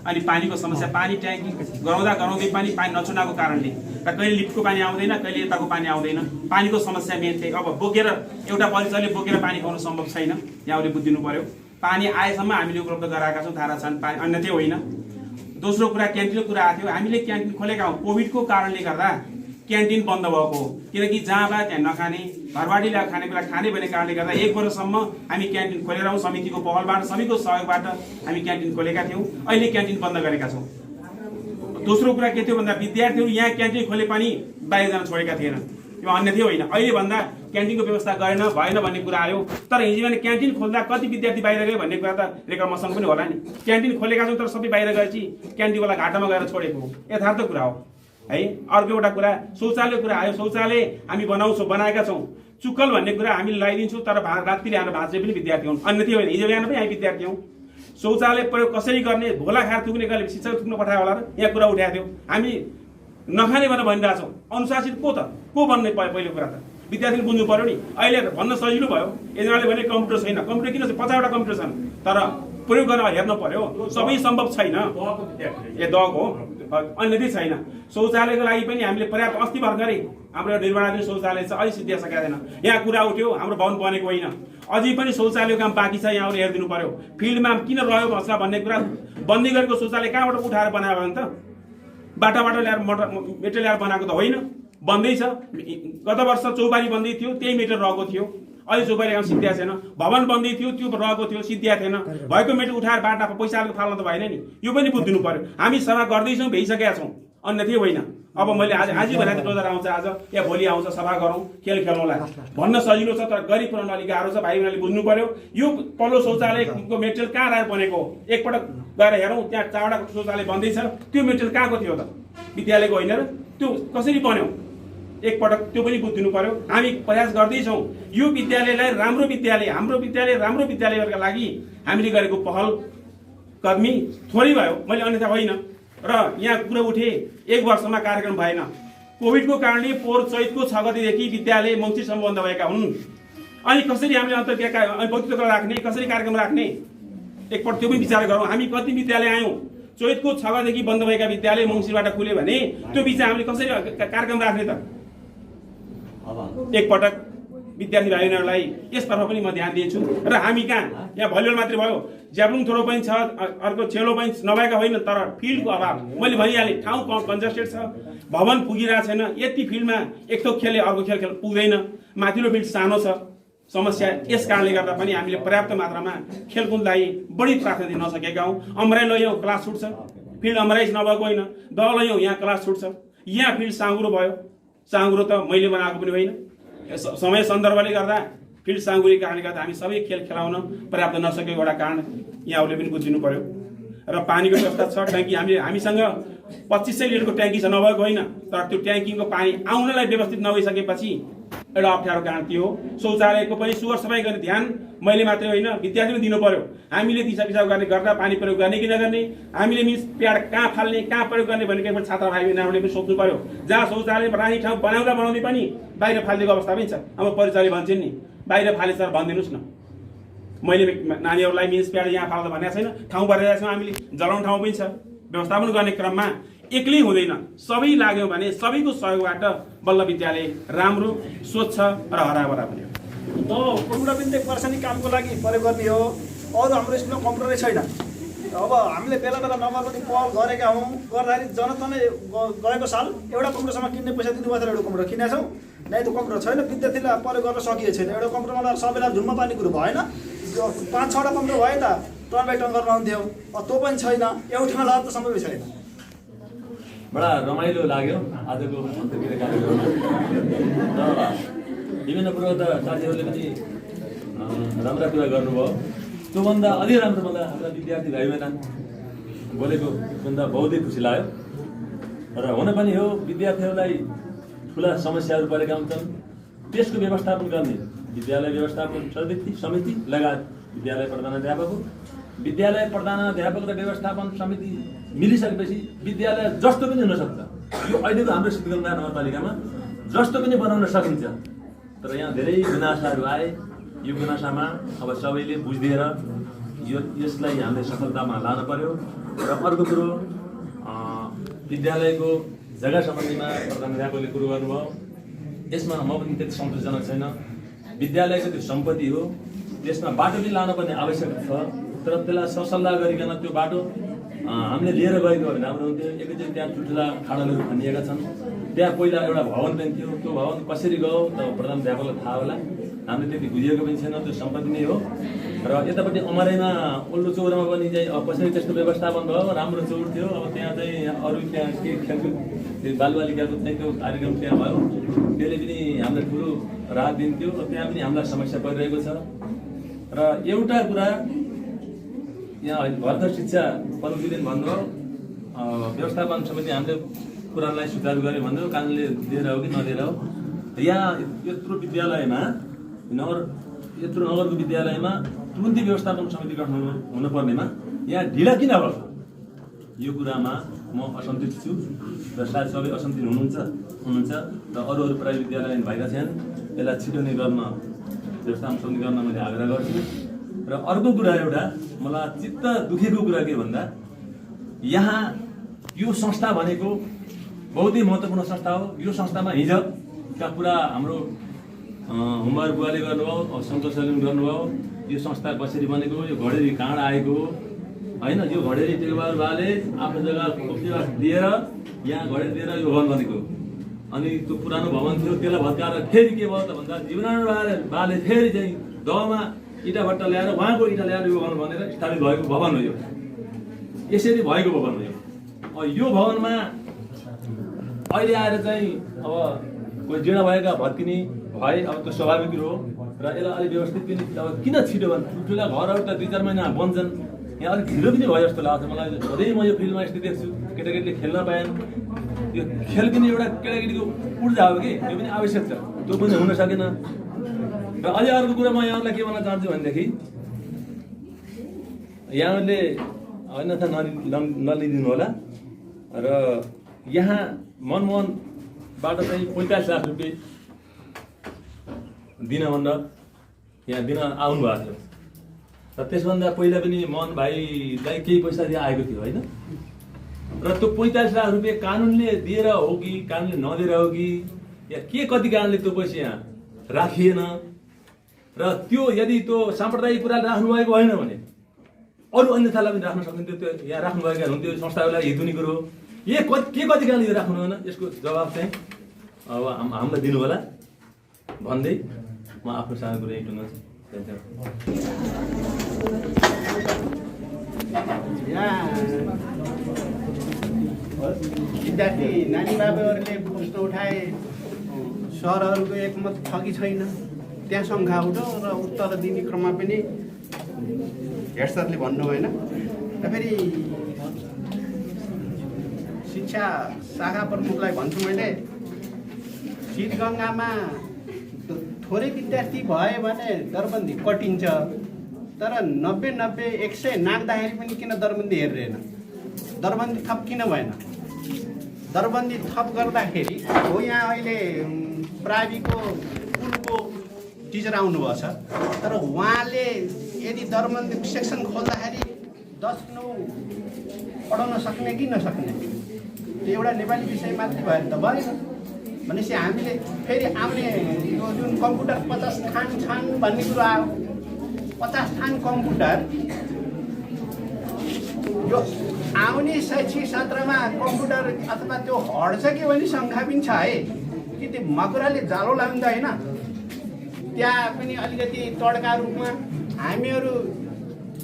अनि पानीको समस्या, पानी ट्याङ्की गराउँदै पनि पानी नचुनाको कारणले र कहिले लिफ्टको पानी आउँदैन, कहिले यताको पानी आउँदैन। पानीको समस्या मेन थियो। अब बोकेर एउटा परिचयले बोकेर पानी खुवाउनु सम्भव छैन, यहाँले बुझिदिनु पर्यो। पानी आएसम्म हामीले उपलब्ध गराएका छौँ, धारा छन्, पानी अन्यथा होइन। दोस्रो कुरा, क्यान्टिनको कुरा आएको थियो। हामीले क्यान्टिन खोलेका हौँ, कोभिडको कारणले गर्दा क्यान्टिन बन्द भएको हो। किनकि जहाँ भए त्यहाँ नखाने, घरबाटै ल्याएर खानेकुरा खाने भन्ने कारणले गर्दा 1 वर्षसम्म हामी क्यान्टिन खोलेर हौँ। समितिको पहलबाट, सबैको सहयोगबाट हामी क्यान्टिन खोलेका थियौँ। अहिले क्यान्टिन बन्द गरेका छौँ। दोस्रो कुरा के थियो भन्दा, विद्यार्थीहरू यहाँ क्यान्टिन खोले पनि बाहिर जान छोडेका थिएन, यो अन्यथा होइन। अहिले भन्दा क्यान्टिनको व्यवस्था गरेन भएन भन्ने कुरा आयो। तर हिजो भने क्यान्टिन खोल्दा कति विद्यार्थी बाहिर गयो भन्ने कुरा त रेकर्ड मसँग पनि होला नि। क्यान्टिन खोलेका छौँ तर सबै बाहिर गएपछि क्यान्टिनवाला घाटामा गएर छोडेको हो, यथार्थ कुरा हो है। अर्को एउटा कुरा, शौचालय कुरा आयो। शौचालय हामी बनाएका छौँ। चुक्कल भन्ने कुरा हामीले लगाइदिन्छौँ, तर रात्रिले आएर भाँच्ने पनि विद्यार्थी हुन्, अन्यथा होइन। हिजो बिहान पनि हामी विद्यार्थी हौँ। शौचालय प्रयोग कसरी गर्ने, भोला खाएर थुक्ने गरी शिक्षक थुक्न पठायो होला र यहाँ कुरा उठाएको थियो। हामी नखाने भनेर भनिरहेछौँ, अनुशासित को बन्ने? पहिलो कुरा त विद्यार्थीले बुझ्नु पर्यो नि। अहिले भन्न सजिलो भयो, यिनीहरूले भने कम्प्युटर छैन। कम्प्युटर किन छ? 50वटा कम्प्युटर छन्, तर प्रयोग गर्न हेर्न पर्यो। सबै सम्भव छैन, दग हो, अन्यथै छैन। शौचालयको लागि पनि हामीले पर्याप्त, अस्ति भर्खरै हाम्रो निर्माणाधीन शौचालय छ, अहिले सिद्धिया सकेका छैन। यहाँ कुरा उठ्यो, हाम्रो भवन बनेको होइन, अझै पनि शौचालयको काम बाँकी छ, यहाँले हेरिदिनु पर्यो। फिल्डमा किन रह्यो मसला भन्ने कुरा, बन्दी गरेको शौचालय कहाँबाट उठाएर बनायो भने त बाटाबाट ल्याएर मेटेरियल ल्याएर बनाएको त होइन, बन्दै छ। गत वर्ष चौबारी बन्दै थियो, त्यही मेटेरियल रहेको थियो। अहिले चौबारी काम सिद्धिया छैन। भवन बन्दै थियो, त्यो रहेको थियो, सिद्धिया थिएन। भएको मेटेरियल उठाएर बाटा पैसा हालेको फाल्न त भएन नि, यो पनि बुझिदिनु पर्यो। हामी सभा गर्दैछौँ, भइसकेका छौँ, अन्यथा होइन। अब मैले आज भने डोजर आउँछ, आज या भोलि आउँछ, सभा गरौँ, खेल खेल्नुलाई भन्न सजिलो छ, तर गरिब पुऱ्याउन अलिक गाह्रो छ। भाइ बहिनीले बुझ्नु पर्यो, यो पल्लो शौचालयको मेटेरियल कहाँ ल्याएर बनेको हो? एकपटक गएर हेरौँ, त्यहाँ 4वटा शौचालय बन्दैछ, त्यो मेटेरियल कहाँको थियो त? विद्यालयको होइन र? त्यो कसरी बन्यो? एकपटक त्यो पनि बुझिदिनु पर्यो। हामी प्रयास गर्दैछौँ यो विद्यालयलाई राम्रो विद्यालय, हाम्रो विद्यालय राम्रो विद्यालयहरूका लागि हामीले गरेको पहल कदमी थोरै भयो, मैले अन्यथा होइन। र यहाँ कुरा उठे 1 वर्षमा कार्यक्रम भएन, कोभिडको कारणले पोहोर चैतको 6 गतेदेखि विद्यालय मङ्सिरसम्म बन्द भएका हुन्। अनि कसरी हामीले वक्तव्य राख्ने, कसरी कार्यक्रम राख्ने, एकपल्ट त्यो पनि विचार गरौँ। हामी कति विद्यालय आयौँ, चैतको 6 गतेदेखि बन्द भएका विद्यालय मङ्सिरबाट खुल्यो भने त्यो बिचमा हामीले कसरी कार्यक्रम राख्ने त? एकपटक विद्यार्थी भाइ बहिनीहरूलाई यसतर्फ पनि म ध्यान दिन्छु। र हामी कहाँ यहाँ भलिबल मात्रै भयो, ज्याभलिङ थ्रो पनि छ, अर्को छेलो पनि नभएका होइन, तर फिल्डको अभाव। मैले भनिहालेँ, ठाउँ कन्जस्टेड छ, भवन पुगिरहेको छैन। यति फिल्डमा एक थोक खेलले अर्को खेल पुग्दैन, माथिल्लो फिल्ड सानो छ, समस्या। यस कारणले गर्दा पनि हामीले पर्याप्त मात्रामा खेलकुदलाई बढी प्राथमिकता दिन नसकेका हौँ। अमराई लैयौँ, क्लास छुट्छ, फिल्ड अमराइज नभएको होइन, दल लैयौँ, यहाँ क्लास छुट्छ। यहाँ फिल्ड साँगुरो भयो, साँगुरो त मैले बनाएको पनि होइन, समय सन्दर्भले गर्दा फिल्ड साँगुरीको कारणले गर्दा हामी सबै खेल खेलाउन पर्याप्त नसकेको एउटा कारण यहाँहरूले पनि बुझिदिनु पर्यो। र पानीको व्यवस्था छ, ट्याङ्की हामीसँग 2500 लिटरको ट्याङ्की छ, नभएको होइन, तर त्यो ट्याङ्कीको पानी आउनलाई व्यवस्थित नभइसकेपछि एउटा अप्ठ्यारो कारण के हो। शौचालयको पनि सुगर सफाइ गर्ने ध्यान मैले मात्रै होइन विद्यार्थीले दिनु पर्यो। हामीले दिशा पिसाब गर्ने गर्दा पानी प्रयोग गर्ने कि नगर्ने, हामीले मिन्स प्याड कहाँ फाल्ने कहाँ प्रयोग गर्ने भनेको एकपल्ट छात्र भाइ बहिनीहरूले पनि सोच्नु पर्यो। जहाँ शौचालयमा राख्ने ठाउँ बनाउँदै पनि बाहिर फालिदिएको अवस्था पनि छ। अब परिचयले भन्छन् नि बाहिर फाले सर भनिदिनुहोस् न, मैले नानीहरूलाई मिन्स प्याड यहाँ फाल्दा भनेको छैन, ठाउँ बनाइरहेको छौँ हामीले, जलाउने ठाउँ पनि छ। व्यवस्थापन गर्ने क्रममा एक्लै हुँदैन, सबै लाग्यौँ भने सबैको सहयोगबाट बल्ल विद्यालय राम्रो स्वच्छ र हराभरा बन्यो। कम्प्युटर पनि पर्सानी कामको लागि प्रयोग गर्ने हो। अरू हाम्रो स्कुलमा कम्प्युटरै छैन। अब हामीले बेला बेला नगर्ने पहल गरेका हौँ, गर्दाखेरि जनताले गएको साल एउटा कम्प्युटरसम्म किन्ने पैसा दिनुभएको थियो, एउटा कम्प्युटर किनेका छौँ। नै त कम्प्युटर छैन, विद्यार्थीलाई प्रयोग गर्न सकिएको छैन। एउटा कम्प्युटरमा सबैलाई झुम्मा पार्ने कुरो भएन, 5-6वटा कम्प्युटर भए त टर्न बाई टर्न गर्न आउँथ्यो, त्यो पनि छैन। एउटामा लाभ त सम्भवै छैन। बडा रमाइलो लाग्यो आजको अन्तर्क्रिया कार्यक्रममा र विभिन्न पूर्वता साथीहरूले पनि राम्रा कुरा गर्नुभयो। त्योभन्दा अझै राम्रो मलाई हाम्रा विद्यार्थी भाइ बहिनी बोलेको भन्दा बहुतै खुसी लाग्यो। र हुन पनि हो विद्यार्थीहरूलाई ठुला समस्याहरू परेका हुन्छन्, त्यसको व्यवस्थापन गर्ने विद्यालय व्यवस्थापन समिति लगायत विद्यालय प्रधानाध्यापक र व्यवस्थापन समिति मिलिसकेपछि विद्यालय जस्तो पनि हुनसक्छ। यो अहिलेको हाम्रो सिद्धगङ्गा नगरपालिकामा जस्तो पनि बनाउन सकिन्छ। तर यहाँ धेरै गुनासाहरू आए, यो गुनासामा अब सबैले बुझिदिएर यसलाई हामीले सफलतामा लानु पर्यो। र अर्को कुरो विद्यालयको जग्गा सम्बन्धीमा प्रधानाध्यापकले कुरो गर्नुभयो, यसमा म पनि त्यति सन्तोषजनक छैन। विद्यालयको त्यो सम्पत्ति हो, त्यसमा बाटो पनि लानुपर्ने आवश्यक छ, तर त्यसलाई ससल्लाह गरिकन त्यो बाटो हामीले लिएर गएको हो भने राम्रो हुन्थ्यो। एकैचोटि त्यहाँ ठुल्ठुला खाडलहरू खनिएका छन्, त्यहाँ पहिला एउटा भवन पनि थियो, त्यो भवन कसरी गयो त प्रधानाध्यापकलाई थाहा होला, हामीले त्यति बुझिएको पनि छैन। त्यो सम्पत्ति नै हो। र यतापट्टि अमरैमा ओल्लो चौरमा पनि चाहिँ कसरी त्यस्तो व्यवस्थापन भयो, राम्रो चौर थियो। अब त्यहाँ चाहिँ अरू त्यहाँ के खेलकुद बालबालिकाको चाहिँ त्यो कार्यक्रम त्यहाँ भयो, त्यसले पनि हामीलाई ठुलो राहत दिन्थ्यो। त्यहाँ पनि हामीलाई समस्या परिरहेको छ। र एउटा कुरा यहाँ भर्खर शिक्षा प्रमुखले भन्नुभयो, व्यवस्थापन समिति हामीले कुरालाई सुचारू गऱ्यो भन्नुभयो, कानुनले दिएर हो कि नदिएर हो। यहाँ यत्रो विद्यालयमा यत्रो नगरको विद्यालयमा तुरुन्तै व्यवस्थापन समिति गठन हुनुपर्नेमा यहाँ ढिला किन भयो, यो कुरामा म असन्तुष्ट छु। र सायद सबै असन्तुष्ट हुनुहुन्छ र अरू प्राइभेट विद्यालय भएका छन्, यसलाई छिटो नै गर्न व्यवस्थापन समिति गर्न मैले आग्रह गर्छु। र अर्को कुरा एउटा मलाई चित्त दुखेको कुरा के भन्दा, यहाँ यो संस्था भनेको बहुतै महत्त्वपूर्ण संस्था हो। यो संस्थामा हिजोका कुरा हाम्रो हुमबार बुवाले गर्नुभयो, सन्तोष सरले गर्नुभयो। यो संस्था कसरी बनेको, यो घडेरी कहाँ आएको हो होइन। यो घडेरी टेकबहादुर बाले आफ्नो जग्गा दिएर यहाँ घडेरी दिएर यो भवन बनेको। अनि त्यो पुरानो भवन थियो, त्यसलाई भत्काएर फेरि के भयो त भन्दा जीवनानन्द बाले फेरि चाहिँ दहमा इँटा भट्टा ल्याएर उहाँको इँटा ल्याएर यो भवन भनेर स्थापित भएको भवन हो। यो यसरी भएको भवन हो। यो भवनमा अहिले आएर चाहिँ अब कोही जीर्ण भएका भत्किने भए, अब त्यो स्वाभाविक हो। र यसलाई अलिक व्यवस्थित पनि अब किन छिटो भन्नु, ठुल्ठुला घरहरू त 2-4 महिना बन्छन्, यहाँ अलिक ढिलो पनि भयो जस्तो लाग्छ मलाई। सधैँ म यो फिल्डमा यस्तो देख्छु, केटाकेटीले खेल्न पाएन। यो खेल पनि एउटा केटाकेटीको ऊर्जा हो कि, यो पनि आवश्यक छ, त्यो पनि हुन सकेन। र अझै अर्को कुरा म यहाँहरूलाई के भन्न चाहन्छु भनेदेखि, यहाँहरूले अन्यथा नलिदिनु होला। र यहाँ मनमोहनबाट चाहिँ 45 लाख रुपियाँ दिन भनेर यहाँ दिन आउनुभएको थियो। र त्यसभन्दा पहिला पनि मोहन भाइलाई केही पैसा दिएर आएको थियो होइन। र त्यो 45 लाख रुपियाँ कानुनले दिएर हो कि कानुनले नदिएर हो कि, या के कति कारणले त्यो पैसा यहाँ राखिएन। र त्यो यदि त्यो साम्प्रदायिक कुराले राख्नुभएको होइन भने अरू अन्यथालाई पनि राख्न सकिन्थ्यो। त्यो यहाँ राख्नुभएका हुन्थ्यो, संस्थाहरूलाई हित हुने कुरो हो। के कति कारणले राख्नु भएन, यसको जवाब चाहिँ अब हामीलाई दिनु होला भन्दै म आफ्नो सानो कुरो यही टुङ्गाउँछु। विद्यार्थी नानी बाबाहरूले प्रश्न उठाए, सरहरूको एकमत छ कि छैन, त्यहाँ शङ्का उठ्यो र उत्तर दिने क्रममा पनि हेड सरले भन्नु भएन र फेरि शिक्षा शाखा प्रमुखलाई भन्छु मैले शीतगङ्गामा थोरै विद्यार्थी भयो भने दरबन्दी कटिन्छ तर 90-100 नाग्दाखेरि पनि किन दरबन्दी हेरिरहेन दरबन्दी थप किन भएन दरबन्दी थप गर्दाखेरि हो यहाँ अहिले प्राविको पुलको टिचर आउनुभएको छ तर उहाँले यदि दरबन्दी सेक्सन खोल्दाखेरि 10-9 पढाउन सक्ने कि नसक्ने त्यो एउटा नेपाली विषय मात्रै भयो त भएन भनेपछि हामीले फेरि आउने यो जुन कम्प्युटर 50 छान भन्ने कुरो आयो 50 छान कम्प्युटर यो आउने शैक्षिक सत्रमा कम्प्युटर अथवा त्यो हट्छ कि भन्ने शङ्का पनि छ है कि त्यो मकुराले जालो लाग्दा होइन त्यहाँ पनि अलिकति तड्का रूपमा हामीहरू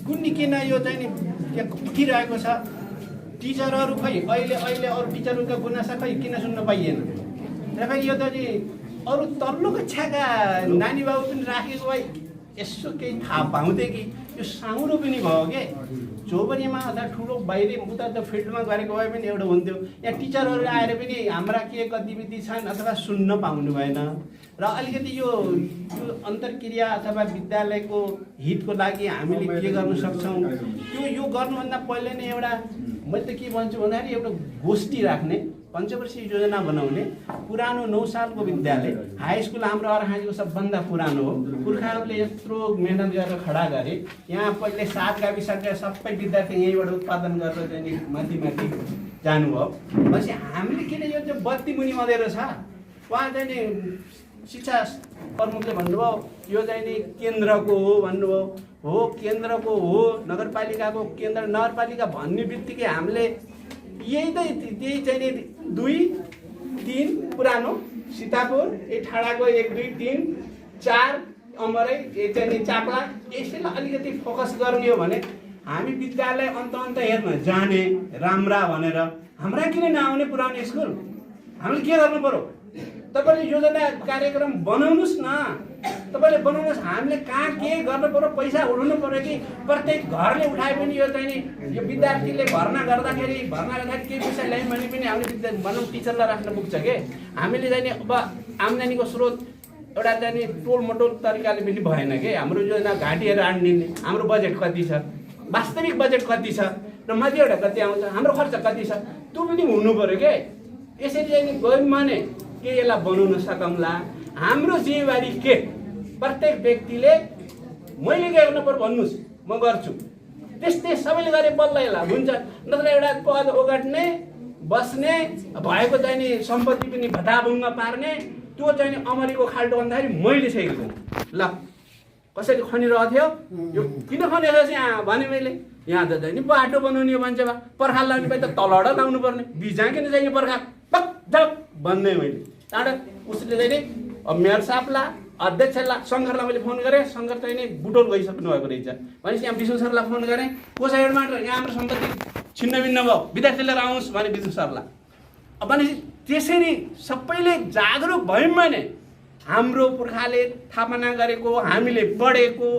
कुनै किन यो चाहिँ नि उठिरहेको छ टिचरहरू खै अहिले अरू टिचरहरूको गुनासा खै किन सुन्न पाइएन र फेरि यो त अरू तल्लो कक्षाका नानी बाबु पनि राखेको भए यसो केही थाहा पाउँथे कि यो साउरो पनि भयो के चौबरीमा अथवा ठुलो बाहिरी उता त फिल्डमा गरेको भए पनि एउटा हुन्थ्यो यहाँ टिचरहरू आएर पनि हाम्रा के गतिविधि छन् अथवा सुन्न पाउनु भएन र अलिकति यो अन्तर्क्रिया अथवा विद्यालयको हितको लागि हामीले के गर्न सक्छौँ यो गर्नुभन्दा पहिले नै एउटा मैले त के भन्छु भन्दाखेरि एउटा गोष्ठी राख्ने पञ्चवर्षीय योजना बनाउने पुरानो 9 सालको विद्यालय हाई स्कुल हाम्रो अर्हाजीको सबभन्दा पुरानो हो पुर्खाहरूले यत्रो मेहनत गरेर खडा गरे यहाँ पहिले 7 गाविसका सबै विद्यार्थी यहीँबाट उत्पादन गरेर चाहिँ माथि जानुभयो भनेपछि हामीले किन यो चाहिँ बत्ती मुनि मँदेर छ उहाँ चाहिँ शिक्षा प्रमुखले भन्नुभयो यो चाहिँ नि केन्द्रको हो भन्नुभयो हो केन्द्रको हो नगरपालिकाको केन्द्र नगरपालिका भन्ने बित्तिकै हामीले त्यही चाहिँ 2-3 पुरानो सीतापुर ठाडाको 1-2-3 4 अमरै चाहिँ चाप्ला यसैलाई अलिकति फोकस गर्ने हो भने हामी विद्यालय अन्त हेर्न जाने राम्रा भनेर हाम्रा किन नआउने पुरानो स्कुल हामीले के गर्नु पर्यो तपाईले योजना कार्यक्रम बनाउनुस् न तपाईले बनाउनुस् हामीले कहाँ के गर्नु पर्यो पैसा उठाउनु पर्यो कि प्रत्येक घरले उठाए पनि यो चाहिँ यो विद्यार्थीले भर्ना गर्दाखेरि के पैसा ल्यायौँ भने पनि हामीले भनौँ टिचरलाई राख्न पुग्छ के हामीले चाहिँ अब आम्दानीको स्रोत एउटा चाहिँ टोल मटोल तरिकाले पनि भएन के हाम्रो योजना घाँटिएर आनिदिने हाम्रो बजेट कति छ वास्तविक बजेट कति छ र मध्येबाट कति आउँछ हाम्रो खर्च कति छ त्यो पनि हुनु पर्यो के यसरी चाहिँ गयौँ भने के यसलाई बनाउन सकौँला हाम्रो जिम्मेवारी के प्रत्येक व्यक्तिले मैले के गर्नु पर्यो भन्नुहोस् म गर्छु त्यस्तै सबैले गरे बल्ल यसलाई हुन्छ नत्र एउटा पद ओगट्ने बस्ने भएको चाहिँ नि सम्पत्ति पनि भताभुङ्ग पार्ने त्यो चाहिँ अमरीको खाल्टो भन्दाखेरि मैले सकेको ल कसैले खनिरहेको थियो यो किन खनेको छ यहाँ भने मैले यहाँ त चाहिँ नि बाटो बनाउने मान्छे भए पर्खाल लाउने भए त तलबाट लाउनु पर्ने बिजा किन चाहिने पर्खाल पक्क भन्दै मैले त्यहाँबाट उसले चाहिँ नि मेयर साहबलाई अध्यक्षलाई शङ्करलाई मैले फोन गरेँ शङ्कर चाहिँ नि बुटोल गइसक्नु भएको रहेछ भनेपछि यहाँ विष्णु सरलाई फोन गरेँ कोसा हेडमा यहाँ हाम्रो सम्पत्ति छिन्नभिन्न भयो विद्यार्थी लिएर आउनुहोस् भने विष्णु सरलाई भनेपछि त्यसरी सबैले जागरुक भयौँ भने हाम्रो पुर्खाले स्थापना गरेको हामीले पढेको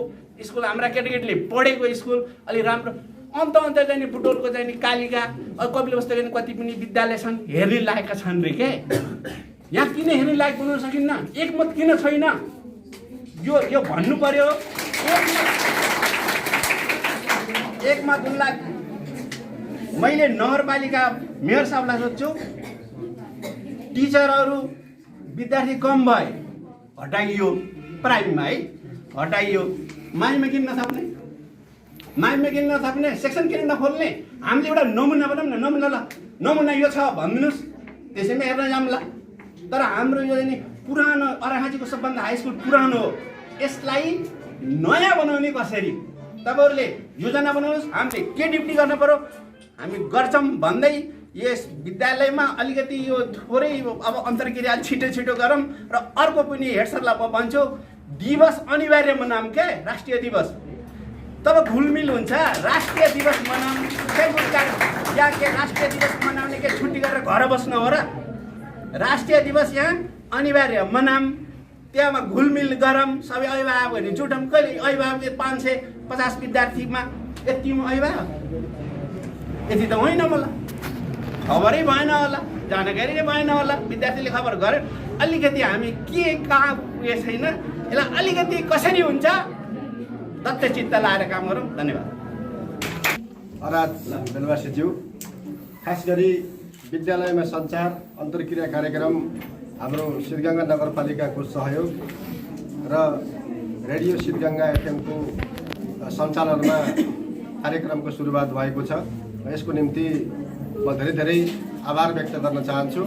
स्कुल हाम्रा केटाकेटीले पढेको स्कुल अलि राम्रो अन्त चाहिँ नि बुटोलको चाहिँ नि कालिका कपिल वस्तुको चाहिँ कति पनि विद्यालय छन् हेर्ने लायकका छन् रे के यहाँ किन हेर्ने लायक बनाउन सकिन्न एकमत किन छैन यो भन्नु पर्यो एकमत उनलाई मैले नगरपालिका मेयर साहबलाई सोध्छु टिचरहरू विद्यार्थी कम भए हटाइयो प्राइमेरीमा है हटाइयो माइमा किन नथप्ने सेक्सन किन नखोल्ने हामीले एउटा नमुना बनाऊँ न नमुना यो छ भनिदिनुहोस् त्यसैमा हेर्न जाउँला तर हाम्रो यो नि पुरानो अर्हाजीको सबभन्दा हाई स्कुल पुरानो हो यसलाई नयाँ बनाउने कसरी तपाईँहरूले योजना बनाउनुहोस् हामीले के ड्युटी गर्न पर्यो हामी गर्छौँ भन्दै यस विद्यालयमा अलिकति यो थोरै अब अन्तर्क्रिया छिटो गरौँ र अर्को पनि हेड सरलाई म भन्छु दिवस अनिवार्य मनाऊँ के राष्ट्रिय दिवस तब घुलमिल हुन्छ राष्ट्रिय दिवस मनाऊँ या के राष्ट्रिय दिवस मनाउने के छुट्टी गरेर घर बस्न हो र राष्ट्रिय दिवस यहाँ अनिवार्य मनाऊँ त्यहाँमा घुलमिल गरौँ सबै अभिभावकहरूले जुटौँ। कहिले अभिभावकले 550 विद्यार्थीमा यति अभिभावक यति त होइन मलाई खबरै भएन होला, जानकारी नै भएन होला, विद्यार्थीले खबर गर्यो। अलिकति हामी के कहाँ उयो छैन, यसलाई अलिकति कसरी हुन्छ दत्तचित्त लाएर काम गरौँ। धन्यवाद। अराज बेलवासीज्यू, खास गरी विद्यालयमा सञ्चार अन्तर्क्रिया कार्यक्रम हाम्रो सिद्धगङ्गा नगरपालिकाको सहयोग र रेडियो सिद्धगङ्गा एफएमको सञ्चालनमा कार्यक्रमको सुरुवात भएको छ। यसको निम्ति म धेरै धेरै आभार व्यक्त गर्न चाहन्छु।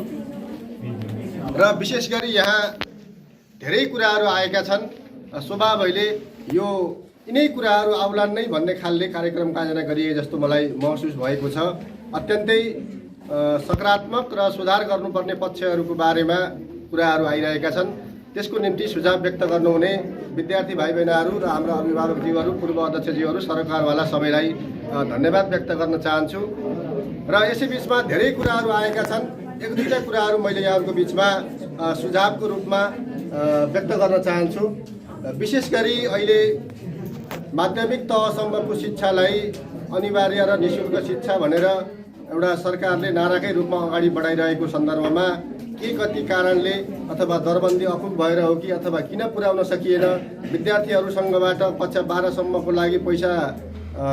र विशेष गरी यहाँ धेरै कुराहरू आएका छन्। स्वभाव अहिले यो यिनै कुराहरू आउलान् नै भन्ने खालले कार्यक्रम आयोजना गरिए जस्तो मलाई महसुस भएको छ। अत्यन्तै सकारात्मक र सुधार गर्नुपर्ने पक्षहरूको बारेमा कुराहरू आइरहेका छन्। त्यसको निम्ति सुझाव व्यक्त गर्नुहुने विद्यार्थी भाइ बहिनीहरू र हाम्रा अभिभावकज्यूहरू, पूर्व अध्यक्षज्यूहरू, सरकारवाला सबैलाई धन्यवाद व्यक्त गर्न चाहन्छु। र यसै बिचमा धेरै कुराहरू आएका छन्। एक दुईवटा कुराहरू मैले यहाँहरूको बिचमा सुझावको रूपमा व्यक्त गर्न चाहन्छु। विशेष गरी अहिले माध्यमिक तहसम्मको शिक्षालाई अनिवार्य र निःशुल्क शिक्षा भनेर एउटा सरकारले नाराकै रूपमा अगाडि बढाइरहेको सन्दर्भमा के कति कारणले अथवा दरबन्दी अपुग भएर हो कि अथवा किन पुर्याउन सकिएन, विद्यार्थीहरूसँगबाट कक्षा 12 सम्मको लागि पैसा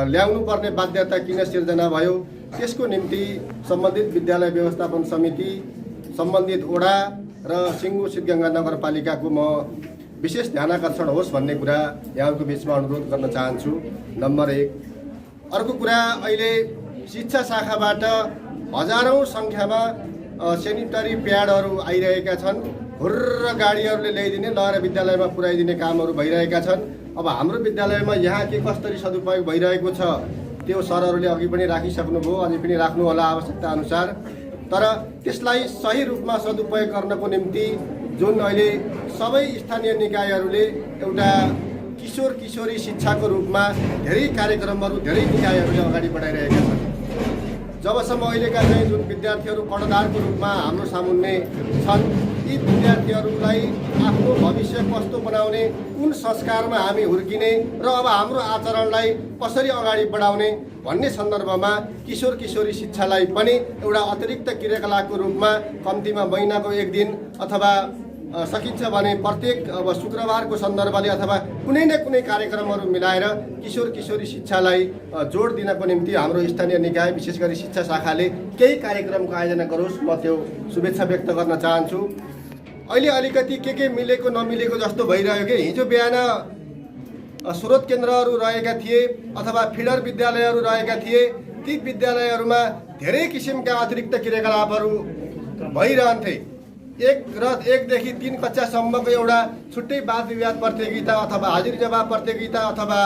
ल्याउनु पर्ने बाध्यता किन सिर्जना भयो, त्यसको निम्ति सम्बन्धित विद्यालय व्यवस्थापन समिति, सम्बन्धित वडा र सिङ्गु सिद्धगङ्गा नगरपालिकाको म विशेष ध्यानाकर्षण होस् भन्ने कुरा यहाँहरूको बिचमा अनुरोध गर्न चाहन्छु। नम्बर 1। अर्को कुरा, अहिले शिक्षा शाखाबाट हजारौँ सङ्ख्यामा सेनिटरी प्याडहरू आइरहेका छन्। हुर्र गाडीहरूले ल्याइदिने, लगेर विद्यालयमा पुर्याइदिने कामहरू भइरहेका छन्। अब हाम्रो विद्यालयमा यहाँ के कसरी सदुपयोग भइरहेको छ त्यो सरहरूले अघि पनि राखिसक्नुभयो, अझै पनि राख्नु होला आवश्यकता अनुसार। तर त्यसलाई सही रूपमा सदुपयोग गर्नको निम्ति जुन अहिले सबै स्थानीय निकायहरूले एउटा किशोर किशोरी शिक्षाको रूपमा धेरै कार्यक्रमहरू, धेरै निकायहरूले अगाडि बढाइरहेका छन्। जबसम्म अहिलेका चाहिँ जुन विद्यार्थीहरू कर्णधारको रूपमा हाम्रो सामुन्ने छन्, यी विद्यार्थीहरूलाई आफ्नो भविष्य कस्तो बनाउने, कुन संस्कारमा हामी हुर्किने र अब हाम्रो आचरणलाई कसरी अगाडि बढाउने भन्ने सन्दर्भमा किशोर किशोरी शिक्षालाई पनि एउटा अतिरिक्त क्रियाकलापको रूपमा कम्तीमा महिनाको 1 दिन अथवा सकिन्छ भने प्रत्येक अब शुक्रबारको सन्दर्भले अथवा कुनै न कुनै कार्यक्रमहरू मिलाएर किशोर किशोरी शिक्षालाई जोड दिनको निम्ति हाम्रो स्थानीय निकाय विशेष गरी शिक्षा शाखाले केही कार्यक्रमको आयोजना गरोस्, म त्यो शुभेच्छा व्यक्त गर्न चाहन्छु। अहिले अलिकति के मिलेको नमिलेको जस्तो भइरह्यो कि हिजो बिहान स्रोत केन्द्रहरू रहेका थिए अथवा फिडर विद्यालयहरू रहेका थिए, ती विद्यालयहरूमा धेरै किसिमका अतिरिक्त क्रियाकलापहरू भइरहन्थे। 1 देखि 3 कक्षासम्मको एउटा छुट्टै वाद विवाद प्रतियोगिता अथवा हाजिर जवाब प्रतियोगिता अथवा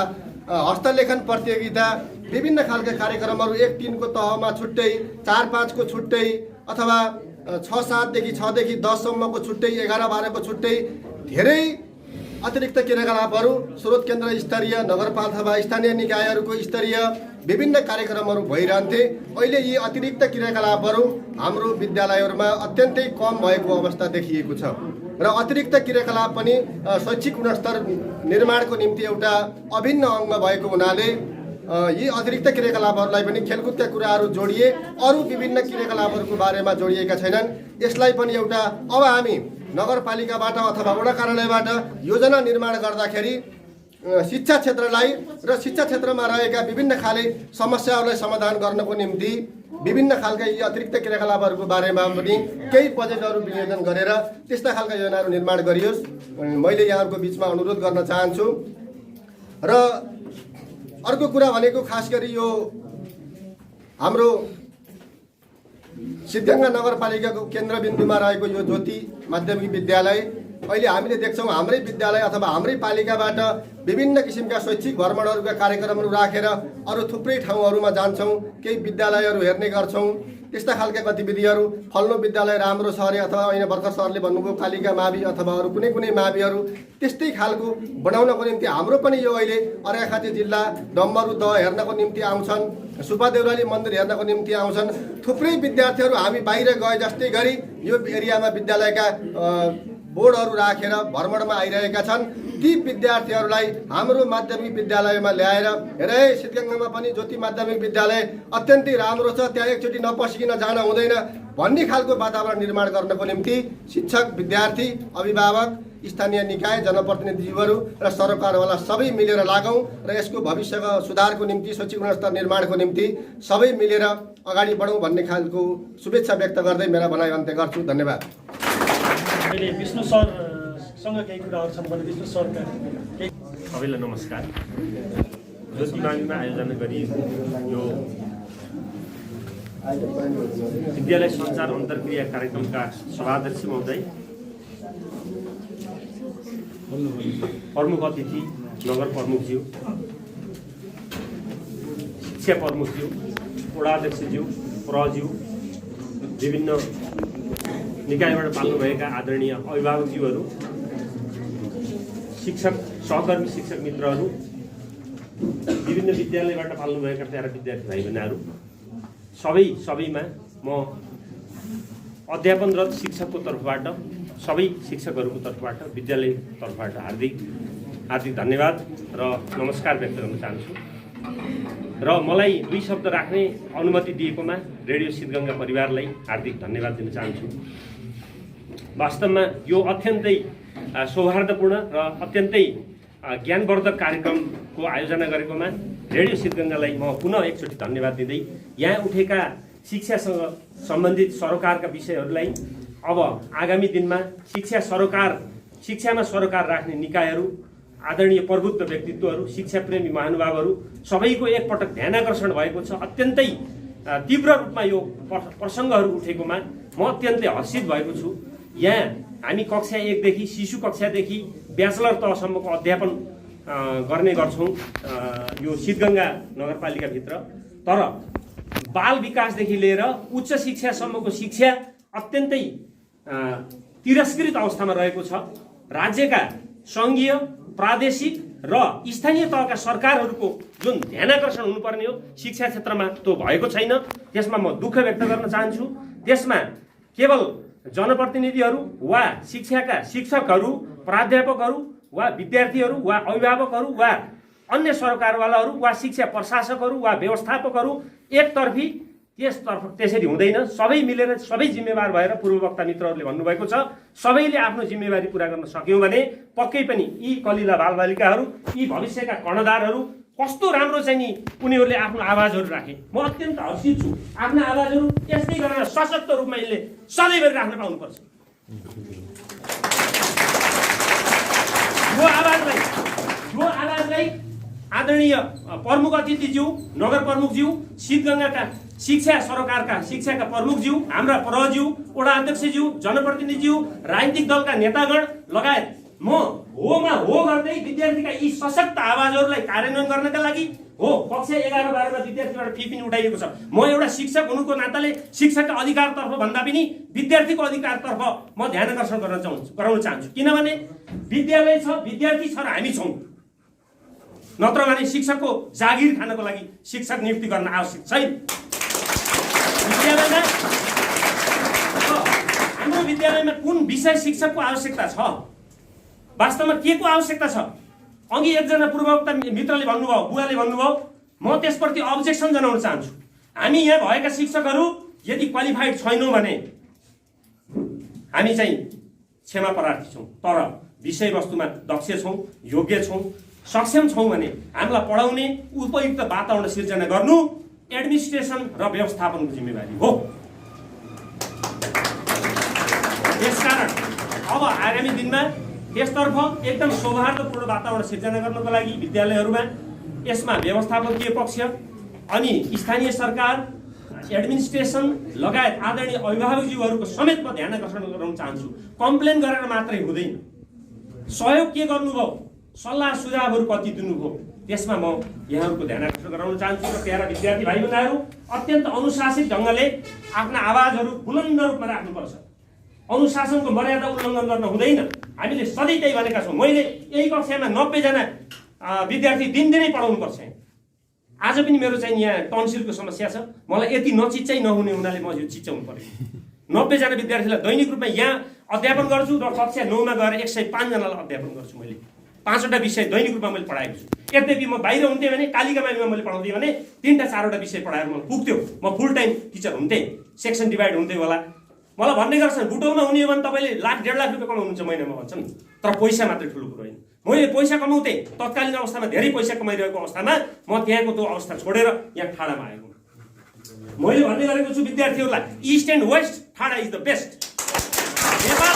हस्तलेखन प्रतियोगिता, विभिन्न खालका कार्यक्रमहरू 1-3 को तहमा छुट्टै, 4-5 को छुट्टै अथवा 6-7 देखि 6 देखि 10 सम्मको छुट्टै, 11-12 को छुट्टै धेरै अतिरिक्त क्रियाकलापहरू स्रोत केन्द्र स्तरीय, नगरपालिका अथवा स्थानीय निकायहरूको स्तरीय विभिन्न कार्यक्रमहरू भइरहन्थे। अहिले यी अतिरिक्त क्रियाकलापहरू हाम्रो विद्यालयहरूमा अत्यन्तै कम भएको अवस्था देखिएको छ र अतिरिक्त क्रियाकलाप पनि शैक्षिक गुणस्तर निर्माणको निम्ति एउटा अभिन्न अङ्ग भएको हुनाले यी अतिरिक्त क्रियाकलापहरूलाई पनि खेलकुदका कुराहरू जोडिए, अरू विभिन्न क्रियाकलापहरूको बारेमा जोडिएका छैनन्। यसलाई पनि एउटा अब हामी नगरपालिकाबाट अथवा वडा कार्यालयबाट योजना निर्माण गर्दाखेरि शिक्षा क्षेत्रलाई र शिक्षा क्षेत्रमा रहेका विभिन्न खाले समस्याहरूलाई समाधान गर्नको निम्ति विभिन्न खालका यी अतिरिक्त क्रियाकलापहरूको बारेमा पनि केही बजेटहरू विनियोजन गरेर त्यस्ता खालका योजनाहरू निर्माण गरियोस्, मैले यहाँहरूको बिचमा अनुरोध गर्न चाहन्छु। र अर्को कुरा भनेको खास गरी यो हाम्रो सिद्धगङ्गा नगरपालिकाको केन्द्रबिन्दुमा रहेको यो ज्योति माध्यमिक विद्यालय, अहिले हामीले देख्छौँ हाम्रै विद्यालय अथवा हाम्रै पालिकाबाट विभिन्न किसिमका शैक्षिक भ्रमणहरूका कार्यक्रमहरू राखेर अरू थुप्रै ठाउँहरूमा जान्छौँ, केही विद्यालयहरू हेर्ने गर्छौँ। त्यस्ता खालका गतिविधिहरू फल्लो विद्यालय राम्रो छ अरे अथवा होइन भर्खर सरले भन्नुभयो कालिका मावि अथवा अरू कुनै कुनै माविहरू त्यस्तै खालको बनाउनको निम्ति हाम्रो पनि यो अहिले अर्घाखाँची जिल्ला डम्बरू दह हेर्नको निम्ति आउँछन्, सुब्बादेउराली मन्दिर हेर्नको निम्ति आउँछन्। थुप्रै विद्यार्थीहरू हामी बाहिर गए जस्तै गरी यो एरियामा विद्यालयका बोर्डहरू राखेर भ्रमणमा आइरहेका छन्। ती विद्यार्थीहरूलाई हाम्रो माध्यमिक विद्यालयमा ल्याएर हेरे सिद्धगङ्गामा पनि ज्योति माध्यमिक विद्यालय अत्यन्तै राम्रो छ, त्यहाँ एकचोटि नपसिकन जान हुँदैन भन्ने खालको वातावरण निर्माण गर्नको निम्ति शिक्षक, विद्यार्थी, अभिभावक, स्थानीय निकाय, जनप्रतिनिधिहरू र सरकारवाला सबै मिलेर लागौँ र यसको भविष्यको सुधारको निम्ति, शैक्षिक गुणस्तर निर्माणको निम्ति सबै मिलेर अगाडि बढौँ भन्ने खालको शुभेच्छा व्यक्त गर्दै मेरा भनाइ अन्त्य गर्छु। धन्यवाद। अहिले विष्णु सरसँग केही कुराहरू छन् भने विष्णु सरका सबैलाई नमस्कार। ज्योति माविमा आयोजना गरिएको यो विद्यालय सञ्चार अन्तर्क्रिया कार्यक्रमका सभाध्यक्ष महोदय, प्रमुख अतिथि नगर प्रमुखज्यू, शिक्षा प्रमुखज्यू, वडाध्यक्षज्यू, प्रज्यू, विभिन्न निकायबाट पाल्नुभएका आदरणीय अभिभावकज्यूहरू, शिक्षक सहकर्मी शिक्षक मित्रहरू, विभिन्न विद्यालयबाट पाल्नुभएका प्यारा विद्यार्थी भाइ बहिनीहरू, सबैमा म अध्यापनरत शिक्षकको तर्फबाट, सबै शिक्षकहरूको तर्फबाट, विद्यालय तर्फबाट हार्दिक धन्यवाद र नमस्कार व्यक्त गर्न चाहन्छु। र मलाई 2 शब्द राख्ने अनुमति दिएकोमा रेडियो सिद्धगङ्गा परिवारलाई हार्दिक धन्यवाद दिन चाहन्छु। वास्तवमा यो अत्यन्तै सौहार्दपूर्ण र अत्यन्तै ज्ञानवर्धक कार्यक्रमको आयोजना गरेकोमा रेडियो सिद्धगङ्गालाई म पुनः एकचोटि धन्यवाद दिँदै यहाँ उठेका शिक्षासँग सम्बन्धित सरोकारका विषयहरूलाई अब आगामी दिनमा शिक्षामा सरोकार राख्ने निकायहरू, आदरणीय प्रबुद्ध व्यक्तित्वहरू, शिक्षाप्रेमी महानुभावहरू सबैको एकपटक ध्यानाकर्षण भएको छ। अत्यन्तै तीव्र रूपमा यो प्रसङ्गहरू उठेकोमा म अत्यन्तै हर्षित भएको छु। यहाँ हामी कक्षा 1 देखि शिशु कक्षादेखि ब्याचलर तहसम्मको अध्यापन गर्ने गर्छौँ यो सिद्धगङ्गा नगरपालिकाभित्र। तर बाल विकासदेखि लिएर उच्च शिक्षासम्मको शिक्षा अत्यन्तै तिरस्कृत अवस्थामा रहेको छ। राज्यका सङ्घीय, प्रादेशिक र स्थानीय तहका सरकारहरूको जुन ध्यानाकर्षण हुनुपर्ने हो शिक्षा क्षेत्रमा त्यो भएको छैन। त्यसमा म दुःख व्यक्त गर्न चाहन्छु। त्यसमा केवल जनप्रतिनिधिहरू वा शिक्षाका शिक्षकहरू, प्राध्यापकहरू वा विद्यार्थीहरू वा अभिभावकहरू वा अन्य सरकारवालाहरू वा शिक्षा प्रशासकहरू वा व्यवस्थापकहरू एकतर्फी त्यसरी हुँदैन। सबै मिलेर, सबै जिम्मेवार भएर पूर्व वक्ता मित्रहरूले भन्नुभएको छ, सबैले आफ्नो जिम्मेवारी पुरा गर्न सक्यौँ भने पक्कै पनि यी कलिला बालबालिकाहरू, यी भविष्यका कर्णधारहरू कस्तो राम्रो चाहिँ नि उनीहरूले आफ्नो आवाजहरू राखे। म अत्यन्त हर्षित छु। आफ्ना आवाजहरू यस्तै गरेर सशक्त रूपमा यसले सधैँभरि राख्न पाउनुपर्छ। यो आवाजलाई आदरणीय प्रमुख अतिथिज्यू, नगर प्रमुखज्यू, सिद्धगङ्गाका शिक्षा सरोकारका शिक्षाका प्रमुखज्यू, हाम्रा प्रज्यू, वडा अध्यक्षज्यू, जनप्रतिनिधिज्यू, राजनीतिक दलका नेतागण लगायत म होमा हो गर्दै विद्यार्थीका यी सशक्त आवाजहरूलाई कार्यान्वयन गर्नका लागि हो कक्षा 11-12 विद्यार्थीबाट फी पनि उठाइएको छ। म एउटा शिक्षक हुनुको नाताले शिक्षकका अधिकारतर्फ भन्दा पनि विद्यार्थीको अधिकारतर्फ म ध्यानाकर्षण गराउन चाहन्छु। किनभने विद्यालय छ, विद्यार्थी छ र हामी छौँ। नत्र भने शिक्षकको जागिर खानको लागि शिक्षक नियुक्ति गर्न आवश्यक छैन। हाम्रो विद्यालयमा कुन विषय शिक्षकको आवश्यकता छ, वास्तवमा के को आवश्यकता छ? अघि एकजना पूर्ववक्ता मित्रले भन्नुभयो, बुवाले भन्नुभयो, म त्यसप्रति अब्जेक्सन जनाउन चाहन्छु। हामी यहाँ भएका शिक्षकहरू यदि क्वालिफाइड छैनौँ भने हामी चाहिँ क्षमा प्रार्थी छौँ। तर विषयवस्तुमा दक्ष छौँ, योग्य छौँ, सक्षम छौँ भने हामीलाई पढाउने उपयुक्त वातावरण सिर्जना गर्नु एडमिनिस्ट्रेसन र व्यवस्थापनको जिम्मेवारी हो। त्यसकारण अब आगामी दिनमा त्यसतर्फ एकदम सौहार्दपूर्ण वातावरण सिर्जना गर्नको लागि विद्यालयहरूमा यसमा व्यवस्थापकीय पक्ष अनि स्थानीय सरकार, एडमिनिस्ट्रेसन लगायत आदरणीय अभिभावकज्यूहरूको समेत म ध्यानाकर्षण गराउन चाहन्छु। कम्प्लेन गरेर मात्रै हुँदैन। सहयोग के गर्नुभयो, सल्लाह सुझावहरू कति दिनुभयो, त्यसमा म यहाँहरूको ध्यानाकर्षण गराउन चाहन्छु। र प्यारा विद्यार्थी भाइ बहिनीहरू अत्यन्त अनुशासित ढङ्गले आफ्ना आवाजहरू बुलन्द रूपमा राख्नुपर्छ। अनुशासनको मर्यादा उल्लङ्घन गर्न हुँदैन। हामीले सधैँ त्यही भनेका छौँ। मैले यही कक्षामा 90 जना विद्यार्थी दिनदिनै पढाउनुपर्छ। आज पनि मेरो चाहिँ यहाँ टन्सिलको समस्या छ। मलाई यति नचिच्चाइ नहुने हुनाले म यो चिच्चाउनु पर्यो। 90 जना विद्यार्थीलाई दैनिक रूपमा यहाँ अध्यापन गर्छु र कक्षा 9मा गएर 105 जनालाई अध्यापन गर्छु। मैले 5वटा विषय दैनिक रूपमा मैले पढाएको छु। यद्यपि म बाहिर हुन्थेँ भने कालिका माविमा मैले पढाउँथेँ भने 3टा 4वटा विषय पढाएर मलाई पुग्थ्यो। म फुल टाइम टिचर हुन्थेँ, सेक्सन डिभाइड हुन्थ्यो होला। मलाई भन्ने गर्छन् बुटोलमा हुने हो भने तपाईँले लाख 1.5 लाख रुपियाँ कमाउनुहुन्छ महिनामा भन्छन्, तर पैसा मात्रै ठुलो कुरो होइन। मैले पैसा कमाउँथेँ, तत्कालीन अवस्थामा धेरै पैसा कमाइरहेको अवस्थामा म त्यहाँको त्यो अवस्था छोडेर यहाँ ठाडामा आएको। मैले भन्ने गरेको छु विद्यार्थीहरूलाई, इस्ट एन्ड वेस्ट ठाडा इज द बेस्ट। नेपाल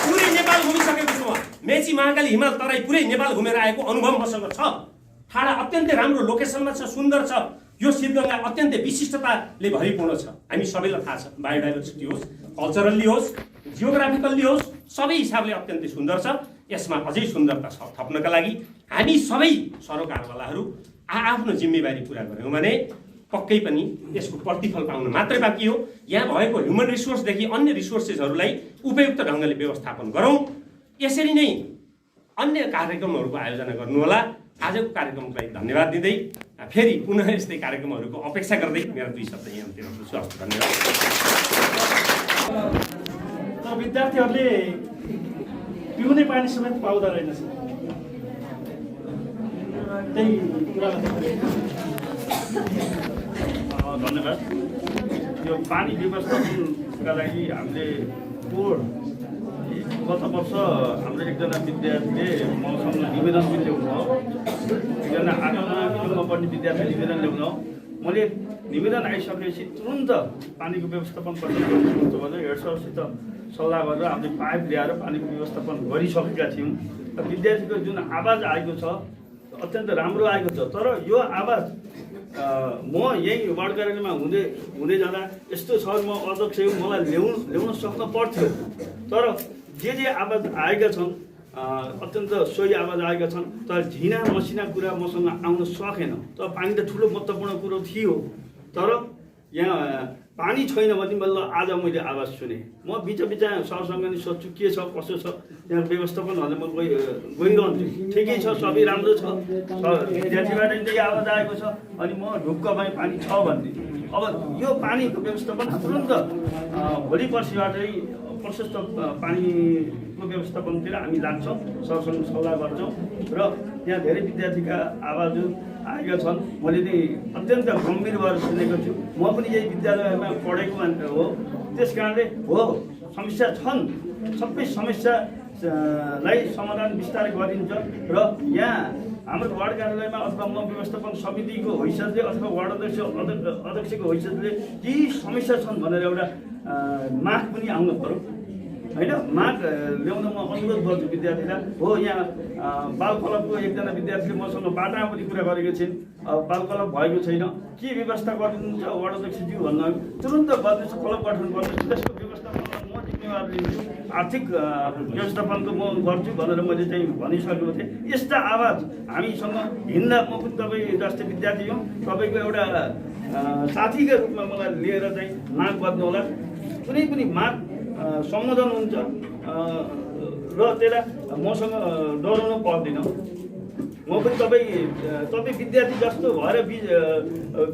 पुरै नेपाल घुमिसकेको छु म, मेची महाकाली हिमाल तराई पुरै नेपाल घुमेर आएको अनुभव मसँग छ। ठाडा अत्यन्तै राम्रो लोकेसनमा छ, सुन्दर छ। यो सिद्धगङ्गा अत्यन्तै विशिष्टताले भरिपूर्ण छ। हामी सबैलाई थाहा छ, बायोडाइभर्सिटी होस्, कल्चरल्ली होस्, जियोग्राफिकल्ली होस्, सबै हिसाबले अत्यन्तै सुन्दर छ। यसमा अझै सुन्दरता थप्नका लागि हामी सबै सरोकारवालाहरू आफ्नो जिम्मेवारी पुरा गऱ्यौँ भने पक्कै पनि यसको प्रतिफल पाउन मात्रै बाँकी हो। यहाँ भएको ह्युमन रिसोर्सदेखि अन्य रिसोर्सेसहरूलाई उपयुक्त ढङ्गले व्यवस्थापन गरौँ। यसरी नै अन्य कार्यक्रमहरूको आयोजना गर्नुहोला। आजको कार्यक्रमको लागि धन्यवाद दिँदै फेरि पुनः यस्तै कार्यक्रमहरूको अपेक्षा गर्दै मेरो 2 शब्द यहाँ अन्त्य गर्छु। धन्यवाद। विद्यार्थीहरूले पिउने पानी समेत पाउँदो रहेनछ, त्यही कुरालाई धन्यवाद। यो पानी व्यवस्थापनका लागि हामीले गत वर्ष हाम्रो एकजना विद्यार्थीले मसँग निवेदन पनि ल्याउनु, एकजना 8मा किलोमा पढ्ने विद्यार्थी निवेदन ल्याउनु। मैले निवेदन आइसकेपछि तुरन्त पानीको व्यवस्थापन कसरी गर्नुपर्छ भनेर हेड सरसित सल्लाह गरेर हामीले पाइप ल्याएर पानीको व्यवस्थापन गरिसकेका थियौँ। र विद्यार्थीको जुन आवाज आएको छ अत्यन्त राम्रो आएको छ। तर यो आवाज म यही वार्ड कार्यालयमा हुँदै जाँदा यस्तो छ, म अध्यक्ष मलाई ल्याउन सक्न पर्थ्यो, तर जे आवाज आएका छन् अत्यन्त सही आवाज आएका छन्, तर झिना मसिना कुरा मसँग आउन सकेन। तर पानी त ठुलो महत्त्वपूर्ण कुरो थियो, तर यहाँ पानी छैन भने बल्ल आज मैले आवाज सुने। म बिचबिच सरसँग नि सोध्छु के छ कसो छ यहाँ व्यवस्थापन भनेर म गइरहन्छु। ठिकै छ, सबै राम्रो छ, विद्यार्थीबाट यही आवाज आएको छ, अनि म ढुक्कमै पानी छ भन्ने। अब यो पानीको व्यवस्थापन तुरन्त भोलि पर्सिबाटै प्रशस्त पानीको व्यवस्थापनतिर हामी लाग्छौँ, सरसँग सल्लाह गर्छौँ। र यहाँ धेरै विद्यार्थीका आवाजहरू आएका छन्, मैले नि अत्यन्त गम्भीर भएर सुनेको छु। म पनि यही विद्यालयमा पढेको मान्छे हो, त्यस कारणले हो समस्या छन्, सबै समस्यालाई समाधान बिस्तारै गरिन्छ। र यहाँ हाम्रो वार्ड कार्यालयमा अथवा म व्यवस्थापन समितिको हैसियतले अथवा वार्ड अध्यक्षको हैसियतले के समस्या छन् भनेर एउटा माग पनि आउनु पर्यो होइन। माग ल्याउन म अनुरोध गर्छु विद्यार्थीलाई। हो यहाँ बाल क्लबको एकजना विद्यार्थीले मसँग बाटामा पनि कुरा गरेको छिन्, बाल क्लब भएको छैन, के व्यवस्था गरिदिनुहुन्छ वार्ड अध्यक्षज्यू भन्नु, तुरन्त गर्नुहोस्, क्लब गठन गर्नुहोस्, त्यसको व्यवस्थापनमा म जिम्मेवार लिन्छु, आर्थिक व्यवस्थापनको म गर्छु भनेर मैले चाहिँ भनिसकेको थिएँ। यस्ता आवाज हामीसँग हिँड्दा म पनि तपाईँ जस्तै विद्यार्थी हौँ, तपाईँको एउटा साथीका रूपमा मलाई लिएर चाहिँ माग गर्नुहोला। कुनै पनि माग सम्बोधन हुन्छ र त्यसलाई मसँग डराउनु पर्दैन। म पनि तपाईँ विद्यार्थी जस्तो भएर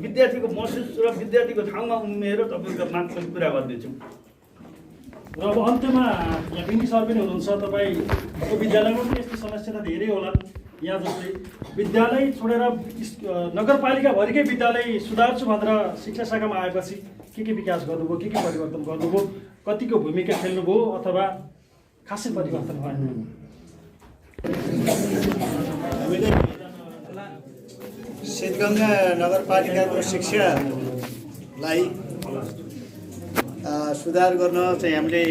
विद्यार्थीको महसुस र विद्यार्थीको ठाउँमा उमेर तपाईँको माग पनि पुरा गरिदिन्छु। र अब अन्त्यमा यहाँ बिनी सर पनि हुनुहुन्छ, तपाईँको विद्यालयमा पनि यस्तो समस्या त धेरै होला। यहाँ जस्तै विद्यालय छोडेर नगरपालिकाभरिकै विद्यालय सुधार्छु भनेर शिक्षा शाखामा आएपछि के विकास गर्नुभयो, के परिवर्तन गर्नुभयो, कतिको भूमिका खेल्नुभयो अथवा खासै परिवर्तन भएन? हामीले सिद्धगङ्गा नगरपालिकाको शिक्षालाई सुधार गर्न चाहिँ हामीले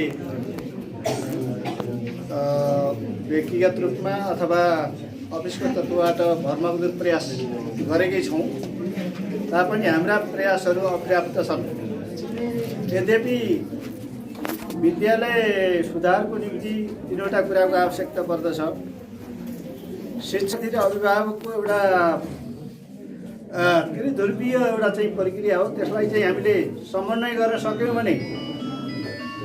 व्यक्तिगत रूपमा अथवा अफिसको तर्फबाट भरमग्दुर प्रयास गरेकै छौँ, तापनि हाम्रा प्रयासहरू अपर्याप्त छन्। यद्यपि विद्यालय सुधारको निम्ति 3वटा कुराको आवश्यकता पर्दछ। शिक्षक र अभिभावकको एउटा ध्रुवीय एउटा चाहिँ प्रक्रिया हो, त्यसलाई चाहिँ हामीले समन्वय गर्न सक्यौँ भने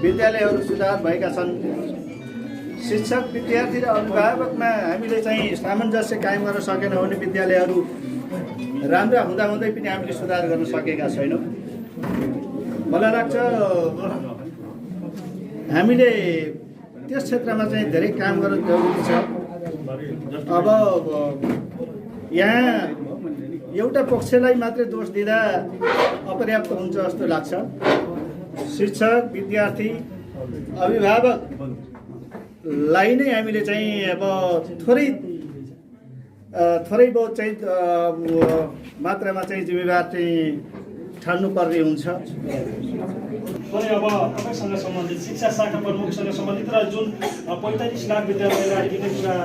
विद्यालयहरू सुधार भएका छन्। शिक्षक विद्यार्थी र अभिभावकमा हामीले चाहिँ सामञ्जस्य कायम गर्न सकेनौँ भने विद्यालयहरू राम्रा हुँदाहुँदै पनि हामीले सुधार गर्न सकेका छैनौँ। मलाई लाग्छ हामीले त्यस क्षेत्रमा चाहिँ धेरै काम गर्न जरुरी छ। अब यहाँ एउटा पक्षलाई मात्रै दोष दिँदा अपर्याप्त हुन्छ जस्तो लाग्छ। शिक्षक, विद्यार्थी, अभिभावकलाई नै हामीले चाहिँ अब थोरै बहुत चाहिँ मात्रामा चाहिँ जिम्मेवार चाहिँ ठान्नुपर्ने हुन्छ। पनि अब तपाईँसँग सम्बन्धित शिक्षा शाखा प्रमुखसँग सम्बन्धित र जुन 45 लाख विद्यालयलाई अलिकति कुरा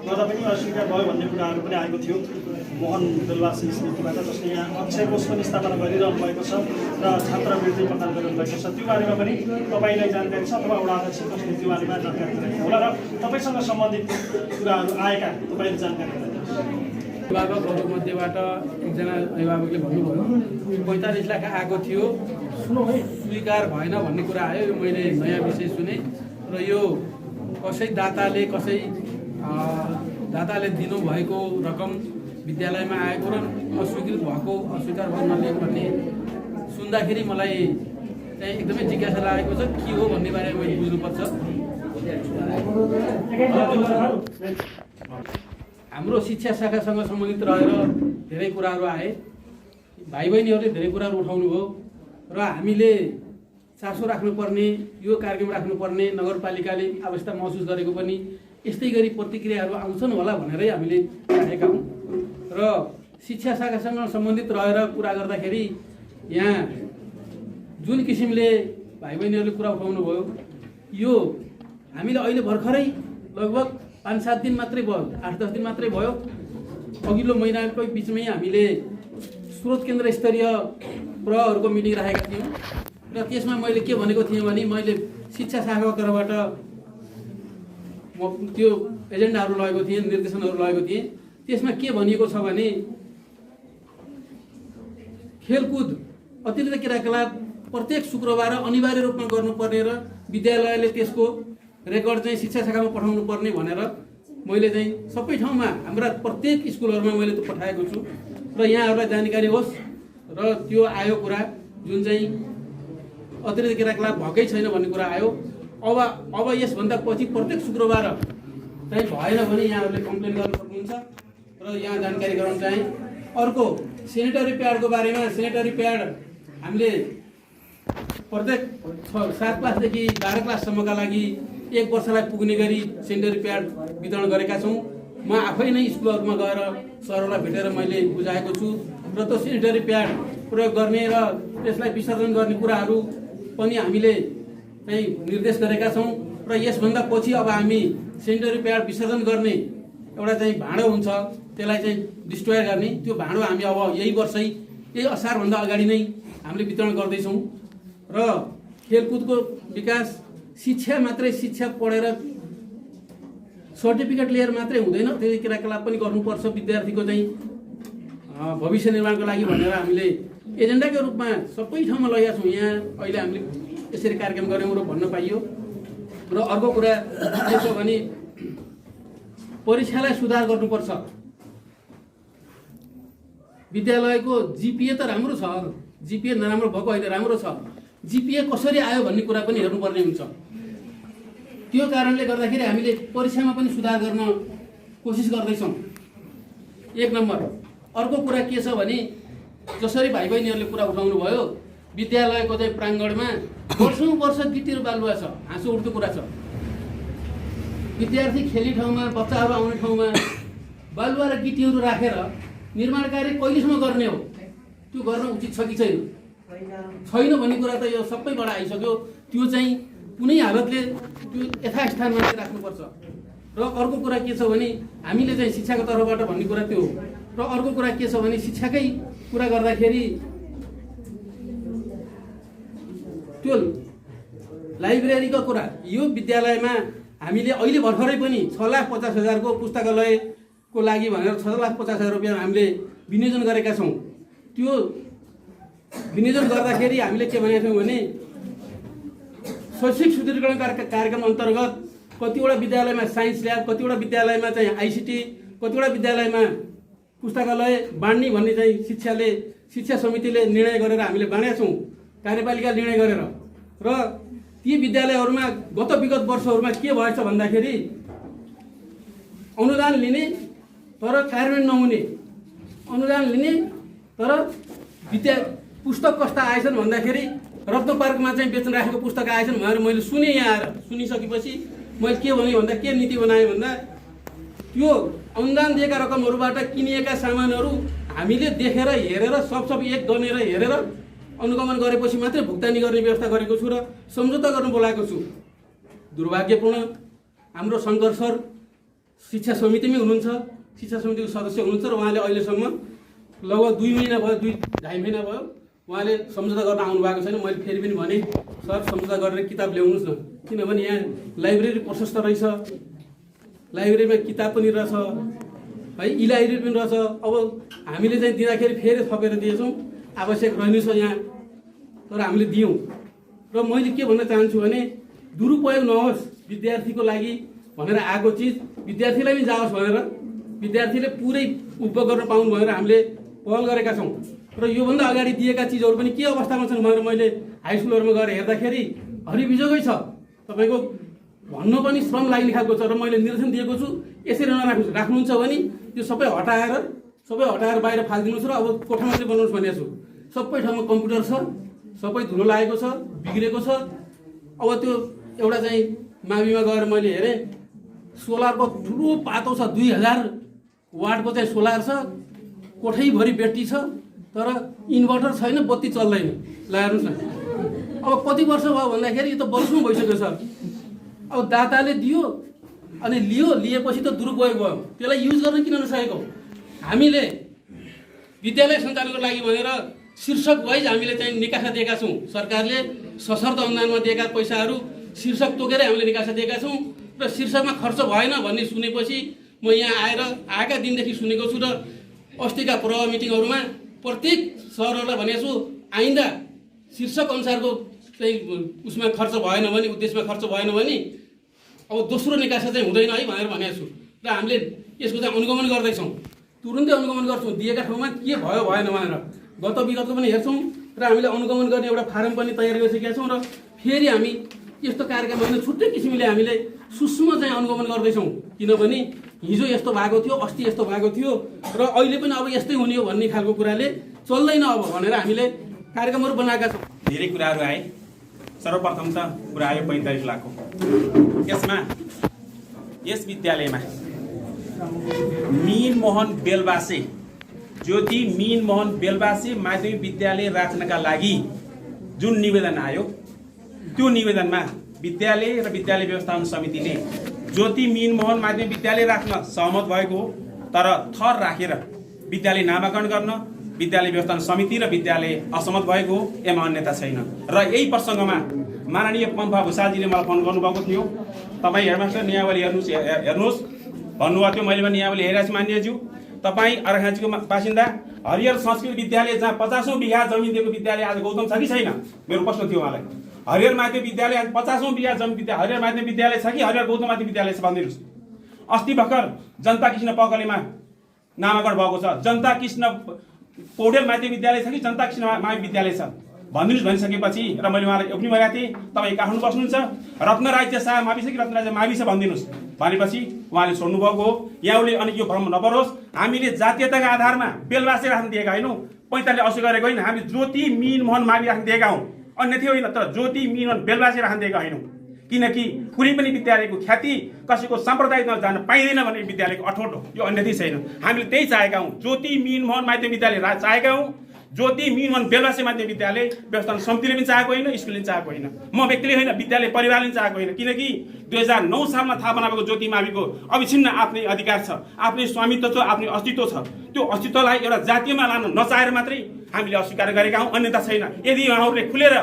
गर्दा पनि अस्वीकार भयो भन्ने कुराहरू पनि आएको थियो मोहन बेलवासी समितिबाट, जसले यहाँ अक्षय कोष पनि स्थापना गरिरहनु भएको छ र छात्रवृत्ति प्रदान गरिरहनु भएको छ। त्यो बारेमा पनि तपाईँलाई जानकारी छ अथवा वडा अध्यक्ष कसले त्यो बारेमा जानकारी दिएको होला र तपाईँसँग सम्बन्धित कुराहरू आएका तपाईँले जानकारी दिनुहुन्छ। अभिभावकहरूमध्येबाट एकजना अभिभावकले भन्नुभयो 45 लाख आएको थियो, स्वीकार भएन भन्ने कुरा आयो। यो मैले नयाँ विषय सुने र यो कसै दाताले दिनुभएको रकम विद्यालयमा आएको र अस्वीकृत भएको अस्वीकार गर्नाले भन्ने सुन्दाखेरि मलाई चाहिँ एकदमै जिज्ञासा लागेको छ। के हो भन्ने बारेमा मैले बुझ्नुपर्छ। हाम्रो शिक्षा शाखासँग सम्बन्धित रहेर धेरै कुराहरू आए, भाइ बहिनीहरूले धेरै कुराहरू उठाउनु भयो र हामीले चासो राख्नुपर्ने, यो कार्यक्रम राख्नुपर्ने नगरपालिकाले आवश्यकता महसुस गरेको पनि यस्तै गरी प्रतिक्रियाहरू आउँछन् होला भनेरै हामीले राखेका हौँ। र शिक्षा शाखासँग सम्बन्धित रहेर कुरा गर्दाखेरि यहाँ जुन किसिमले भाइ बहिनीहरूले कुरा उठाउनु भयो, यो हामीले अहिले भर्खरै लगभग 5-7 दिन मात्रै भयो, 8-10 दिन मात्रै भयो। अघिल्लो महिनाको बिचमै हामीले स्रोत केन्द्र स्तरीय प्रहहरूको मिटिङ राखेका थियौँ र त्यसमा मैले के भनेको थिएँ भने मैले शिक्षा शाखाको तर्फबाट म त्यो एजेन्डाहरू लगेको थिएँ, निर्देशनहरू लगेको थिएँ। त्यसमा के भनिएको छ भने खेलकुद अतिरिक्त क्रियाकलाप प्रत्येक शुक्रबार अनिवार्य रूपमा गर्नुपर्ने र विद्यालयले त्यसको रेकर्ड चाहिँ शिक्षा शाखामा पठाउनु पर्ने भनेर मैले चाहिँ सबै ठाउँमा हाम्रा प्रत्येक स्कुलहरूमा मैले त्यो पठाएको छु र यहाँहरूलाई जानकारी होस्। र त्यो आयो कुरा जुन चाहिँ अतिरिक्त क्रियाकलाप भएकै छैन भन्ने कुरा आयो। अब यसभन्दा पछि प्रत्येक शुक्रबार चाहिँ भएन भने यहाँहरूले कम्प्लेन गर्न सक्नुहुन्छ र यहाँ जानकारी गराउन चाहे। अर्को सेनिटरी प्याडको बारेमा, सेनिटरी प्याड हामीले प्रत्येक 7 क्लासदेखि 12 क्लाससम्मका लागि 1 वर्षलाई पुग्ने गरी सेनिटरी प्याड वितरण गरेका छौँ। म आफै नै स्कुलहरूमा गएर सरहरूलाई भेटेर मैले बुझाएको छु र त्यो सेनिटरी प्याड प्रयोग गर्ने र त्यसलाई विसर्जन गर्ने कुराहरू पनि हामीले चाहिँ निर्देश गरेका छौँ। र यसभन्दा पछि अब हामी सेनिटरी प्याड विसर्जन गर्ने एउटा चाहिँ भाँडो हुन्छ, त्यसलाई चाहिँ डिस्ट्रोय गर्ने, त्यो भाँडो हामी अब यही वर्षै, यही असारभन्दा अगाडि नै हामीले वितरण गर्दैछौँ। र खेलकुदको विकास शिक्षा मात्रै, शिक्षा पढेर सर्टिफिकेट लिएर मात्रै हुँदैन, त्यो क्रियाकलाप पनि गर्नुपर्छ विद्यार्थीको चाहिँ भविष्य निर्माणको लागि भनेर हामीले एजेन्डाको रूपमा सबै ठाउँमा लगेका छौँ। यहाँ अहिले हामीले यसरी कार्यक्रम गऱ्यौँ र भन्न पाइयो। र अर्को कुरा के छ भने परीक्षालाई सुधार गर्नुपर्छ। विद्यालयको जिपिए त राम्रो छ, जिपिए नराम्रो भएको होइन, राम्रो छ। जिपिए कसरी आयो भन्ने कुरा पनि हेर्नुपर्ने हुन्छ। त्यो कारणले गर्दाखेरि हामीले परीक्षामा पनि सुधार गर्न कोसिस गर्दैछौँ, 1 नम्बर। अर्को कुरा के छ भने जसरी भाइ बहिनीहरूले कुरा उठाउनु भयो, विद्यालयको चाहिँ प्राङ्गणमा वर्ष गिटीहरू बालुवा छ, हाँसो उठ्दो कुरा छ। विद्यार्थी खेल्ने ठाउँमा, बच्चाहरू आउने ठाउँमा बालुवा र गिटीहरू राखेर निर्माण कार्य कहिलेसम्म गर्ने हो? त्यो गर्न उचित छ कि छैन? छैन भन्ने कुरा त यो सबैबाट आइसक्यो। त्यो चाहिँ कुनै हालतले त्यो यथास्थानमा चाहिँ राख्नुपर्छ। र अर्को कुरा के छ भने हामीले चाहिँ शिक्षाको तर्फबाट भन्ने कुरा त्यो हो। र अर्को कुरा के छ भने शिक्षाकै कुरा गर्दाखेरि त्यो लाइब्रेरीको कुरा, यो विद्यालयमा हामीले अहिले भर्खरै पनि 6,50,000 को पुस्तकालयको लागि भनेर 6,50,000 रुपियाँ हामीले विनियोजन गरेका छौँ। त्यो विनियोजन गर्दाखेरि हामीले के भनेका थियौँ भने शैक्षिक सुदृढीकरण कार्यक्रम अन्तर्गत कतिवटा विद्यालयमा साइन्स ल्याब, कतिवटा विद्यालयमा चाहिँ आइसिटी, कतिवटा विद्यालयमा पुस्तकालय बाँड्ने भन्ने चाहिँ शिक्षा समितिले निर्णय गरेर हामीले बाँडेका छौँ। कार्यपालिका निर्णय गरेर र ती विद्यालयहरूमा विगत वर्षहरूमा के भएछ भन्दाखेरि अनुदान लिने तर कार्यान्वयन नहुने, अनुदान लिने तर पुस्तक कस्ता आएछन् भन्दाखेरि रत्न पार्कमा चाहिँ बेच्न राखेको पुस्तक आएछन् भनेर मैले सुने। यहाँ आएर सुनिसकेपछि मैले के भने भन्दा के नीति बनाएँ भन्दा त्यो अनुदान दिएका रकमहरूबाट किनिएका सामानहरू हामीले देखेर हेरेर सब एक गनेर हेरेर अनुगमन गरेपछि मात्रै भुक्तानी गर्ने व्यवस्था गरेको छु र सम्झौता गर्न बोलाएको छु। दुर्भाग्यपूर्ण हाम्रो शङ्कर सर शिक्षा समितिमै हुनुहुन्छ, शिक्षा समितिको सदस्य हुनुहुन्छ र उहाँले अहिलेसम्म लगभग 2 महिना भयो, 2.5 महिना भयो उहाँले सम्झौता गर्न आउनु भएको छैन। मैले फेरि पनि भने सर सम्झौता गरेर किताब ल्याउनुहोस् न, किनभने यहाँ लाइब्रेरी प्रशस्त रहेछ, लाइब्रेरीमा किताब पनि रहेछ है, ई लाइब्रेरी पनि रहेछ। अब हामीले चाहिँ दिँदाखेरि फेरि थपेर दिएछौँ, आवश्यक रहने छ यहाँ, तर हामीले दियौँ। र मैले के भन्न चाहन्छु भने दुरुपयोग नहोस् विद्यार्थीको लागि भनेर आएको चिज विद्यार्थीलाई पनि जाओस् भनेर विद्यार्थीले पुरै उपभोग गर्न पाउनु भनेर हामीले पहल गरेका छौँ। र योभन्दा अगाडि दिएका चिजहरू पनि के अवस्थामा छन् भनेर मैले हाई स्कुलहरूमा गएर हेर्दाखेरि हरिबिजोगै छ। तपाईँको भन्न पनि श्रम लाग्ने खालको छ र मैले निर्देशन दिएको छु यसरी राख्नुहुन्छ भने त्यो सबै हटाएर बाहिर फालिदिनुहोस् र अब कोठा मात्रै बनाउनुहोस् भनेको छु। सबै ठाउँमा कम्प्युटर छ, सबै धुलो लागेको छ, बिग्रेको छ। अब त्यो एउटा चाहिँ माविमा गएर मैले हेरेँ सोलरको ठुलो पातो छ, 2000 वाटको चाहिँ सोलर छ, कोठैभरि ब्याट्री छ, तर इन्भर्टर छैन, बत्ती चल्दैन। ल हेर्नुहोस् न, अब कति वर्ष भयो भन्दाखेरि यो त वर्षौँ भइसक्यो सर। अब दाताले दियो अनि लिएपछि त दुरुपयोग भयो, त्यसलाई युज गर्न किन नसकेको? हामीले विद्यालय सञ्चालनको लागि भनेर शीर्षक वाइज हामीले चाहिँ निकासा दिएका छौँ। सरकारले सशर्त अनुदानमा दिएका पैसाहरू शीर्षक तोकेर हामीले निकासा दिएका छौँ र शीर्षकमा खर्च भएन भन्ने सुनेपछि म यहाँ आएका दिनदेखि सुनेको छु र अस्तिका प्रभाव मिटिङहरूमा प्रत्येक सरहरूलाई भनेको छु आइन्दा शीर्षक अनुसारको चाहिँ उसमा खर्च भएन भने, उद्देश्यमा खर्च भएन भने अब दोस्रो निकासा चाहिँ हुँदैन है भनेर भनेको छु र हामीले यसको चाहिँ अनुगमन गर्दैछौँ, तुरुन्तै अनुगमन गर्छौँ दिएका ठाउँमा के भयो भएन भनेर। विगतको पनि हेर्छौँ र हामीले अनुगमन गर्ने एउटा फारम पनि तयार गरिसकेका छौँ र फेरि हामी यस्तो कार्यक्रम होइन छुट्टै किसिमले हामीले सूक्ष्म चाहिँ अनुगमन गर्दैछौँ। किनभने हिजो यस्तो भएको थियो, अस्ति यस्तो भएको थियो र अहिले पनि अब यस्तै हुने हो भन्ने खालको कुराले चल्दैन अब भनेर हामीले कार्यक्रमहरू बनाएका छौँ। धेरै कुराहरू आए। सर्वप्रथम त कुरा आयो 45 लाखको। यसमा यस विद्यालयमा मीन मोहन बेलबासे, ज्योति मीन मोहन बेलबासे माध्यमिक विद्यालय राख्नका लागि जुन निवेदन आयो त्यो निवेदनमा विद्यालय र विद्यालय व्यवस्थापन समितिले ज्योति मीन मोहन माध्यमिक विद्यालय राख्न सहमत भएको हो, तर थर राखेर विद्यालय नामाकरण गर्न विद्यालय व्यवस्थापन समिति र विद्यालय असहमत भएको हो, यसमा अन्यता छैन। र यही प्रसङ्गमा माननीय पम्फा भूषालजीले मलाई फोन गर्नुभएको थियो, तपाईँ हेडमास्टर नियावली हेर्नुहोस् भन्नुभएको थियो। मैले पनि नियावली हेरेको छु मान्यज्यू। तपाईँ अर्घाँचीको बासिन्दा, हरिहर संस्कृत विद्यालय जहाँ 50औं बिघा जमिन दिएको विद्यालय आज गौतम छ कि छैन? मेरो प्रश्न थियो उहाँलाई। हरिहर माध्यमिक विद्यालय आज 50औं बिघा जमिन हरिहर माध्यमिक विद्यालय छ कि हरिहर गौतम माध्यमिक विद्यालय छ भनिदिनुहोस्। अस्ति भर्खर जनता कृष्ण पकलेमा नामाकरण भएको छ, जनता कृष्ण पौडेल माध्यमिक विद्यालय छ कि जनता कृष्ण माध्यमिक विद्यालय छ भनिदिनुहोस् भनिसकेपछि र मैले उहाँलाई एउटा भनेको थिएँ तपाईँ काठमाडौँ बस्नुहुन्छ, रत्नराज्य शाह मावि छ कि रत्नराज्य मावि छ भनिदिनुहोस् भनेपछि उहाँले छोड्नु भएको हो। यहाँले अनि यो भ्रम नपरोस्, हामीले जातीयताका आधारमा बेलबासे राख्न दिएका होइनौँ, 45ले असु गरेको होइन। हामी ज्योति मीन मोहन मावि राख्न दिएका हौँ, अन्यथा होइन, तर ज्योति मीन मोहन बेलबासे राख्न दिएका होइनौँ। किनकि कुनै पनि विद्यालयको ख्याति कसैको साम्प्रदायिकमा जान पाइँदैन भन्ने विद्यालयको अठोट हो, यो अन्यथै छैन। हामीले त्यही चाहेका हौँ, ज्योति मीन मोहन माध्यमिक विद्यालय चाहेका हौँ, ज्योति मीन मोहन बेलबासे माध्यमिक विद्यालय व्यवस्थापन समितिले पनि चाहेको होइन, स्कुलले पनि चाहेको होइन, म व्यक्तिले होइन, विद्यालय परिवारले पनि चाहेको होइन। किनकि 2009 सालमा थाहा बनाएको ज्योति माविको अविच्छिन्न आफ्नै अधिकार छ, आफ्नै स्वामित्व छ, आफ्नै अस्तित्व छ। त्यो अस्तित्वलाई एउटा जातीयमा लान नचाहेर मात्रै हामीले अस्वीकार गरेका हौँ, अन्यथा छैन। यदि उहाँहरूले खुलेर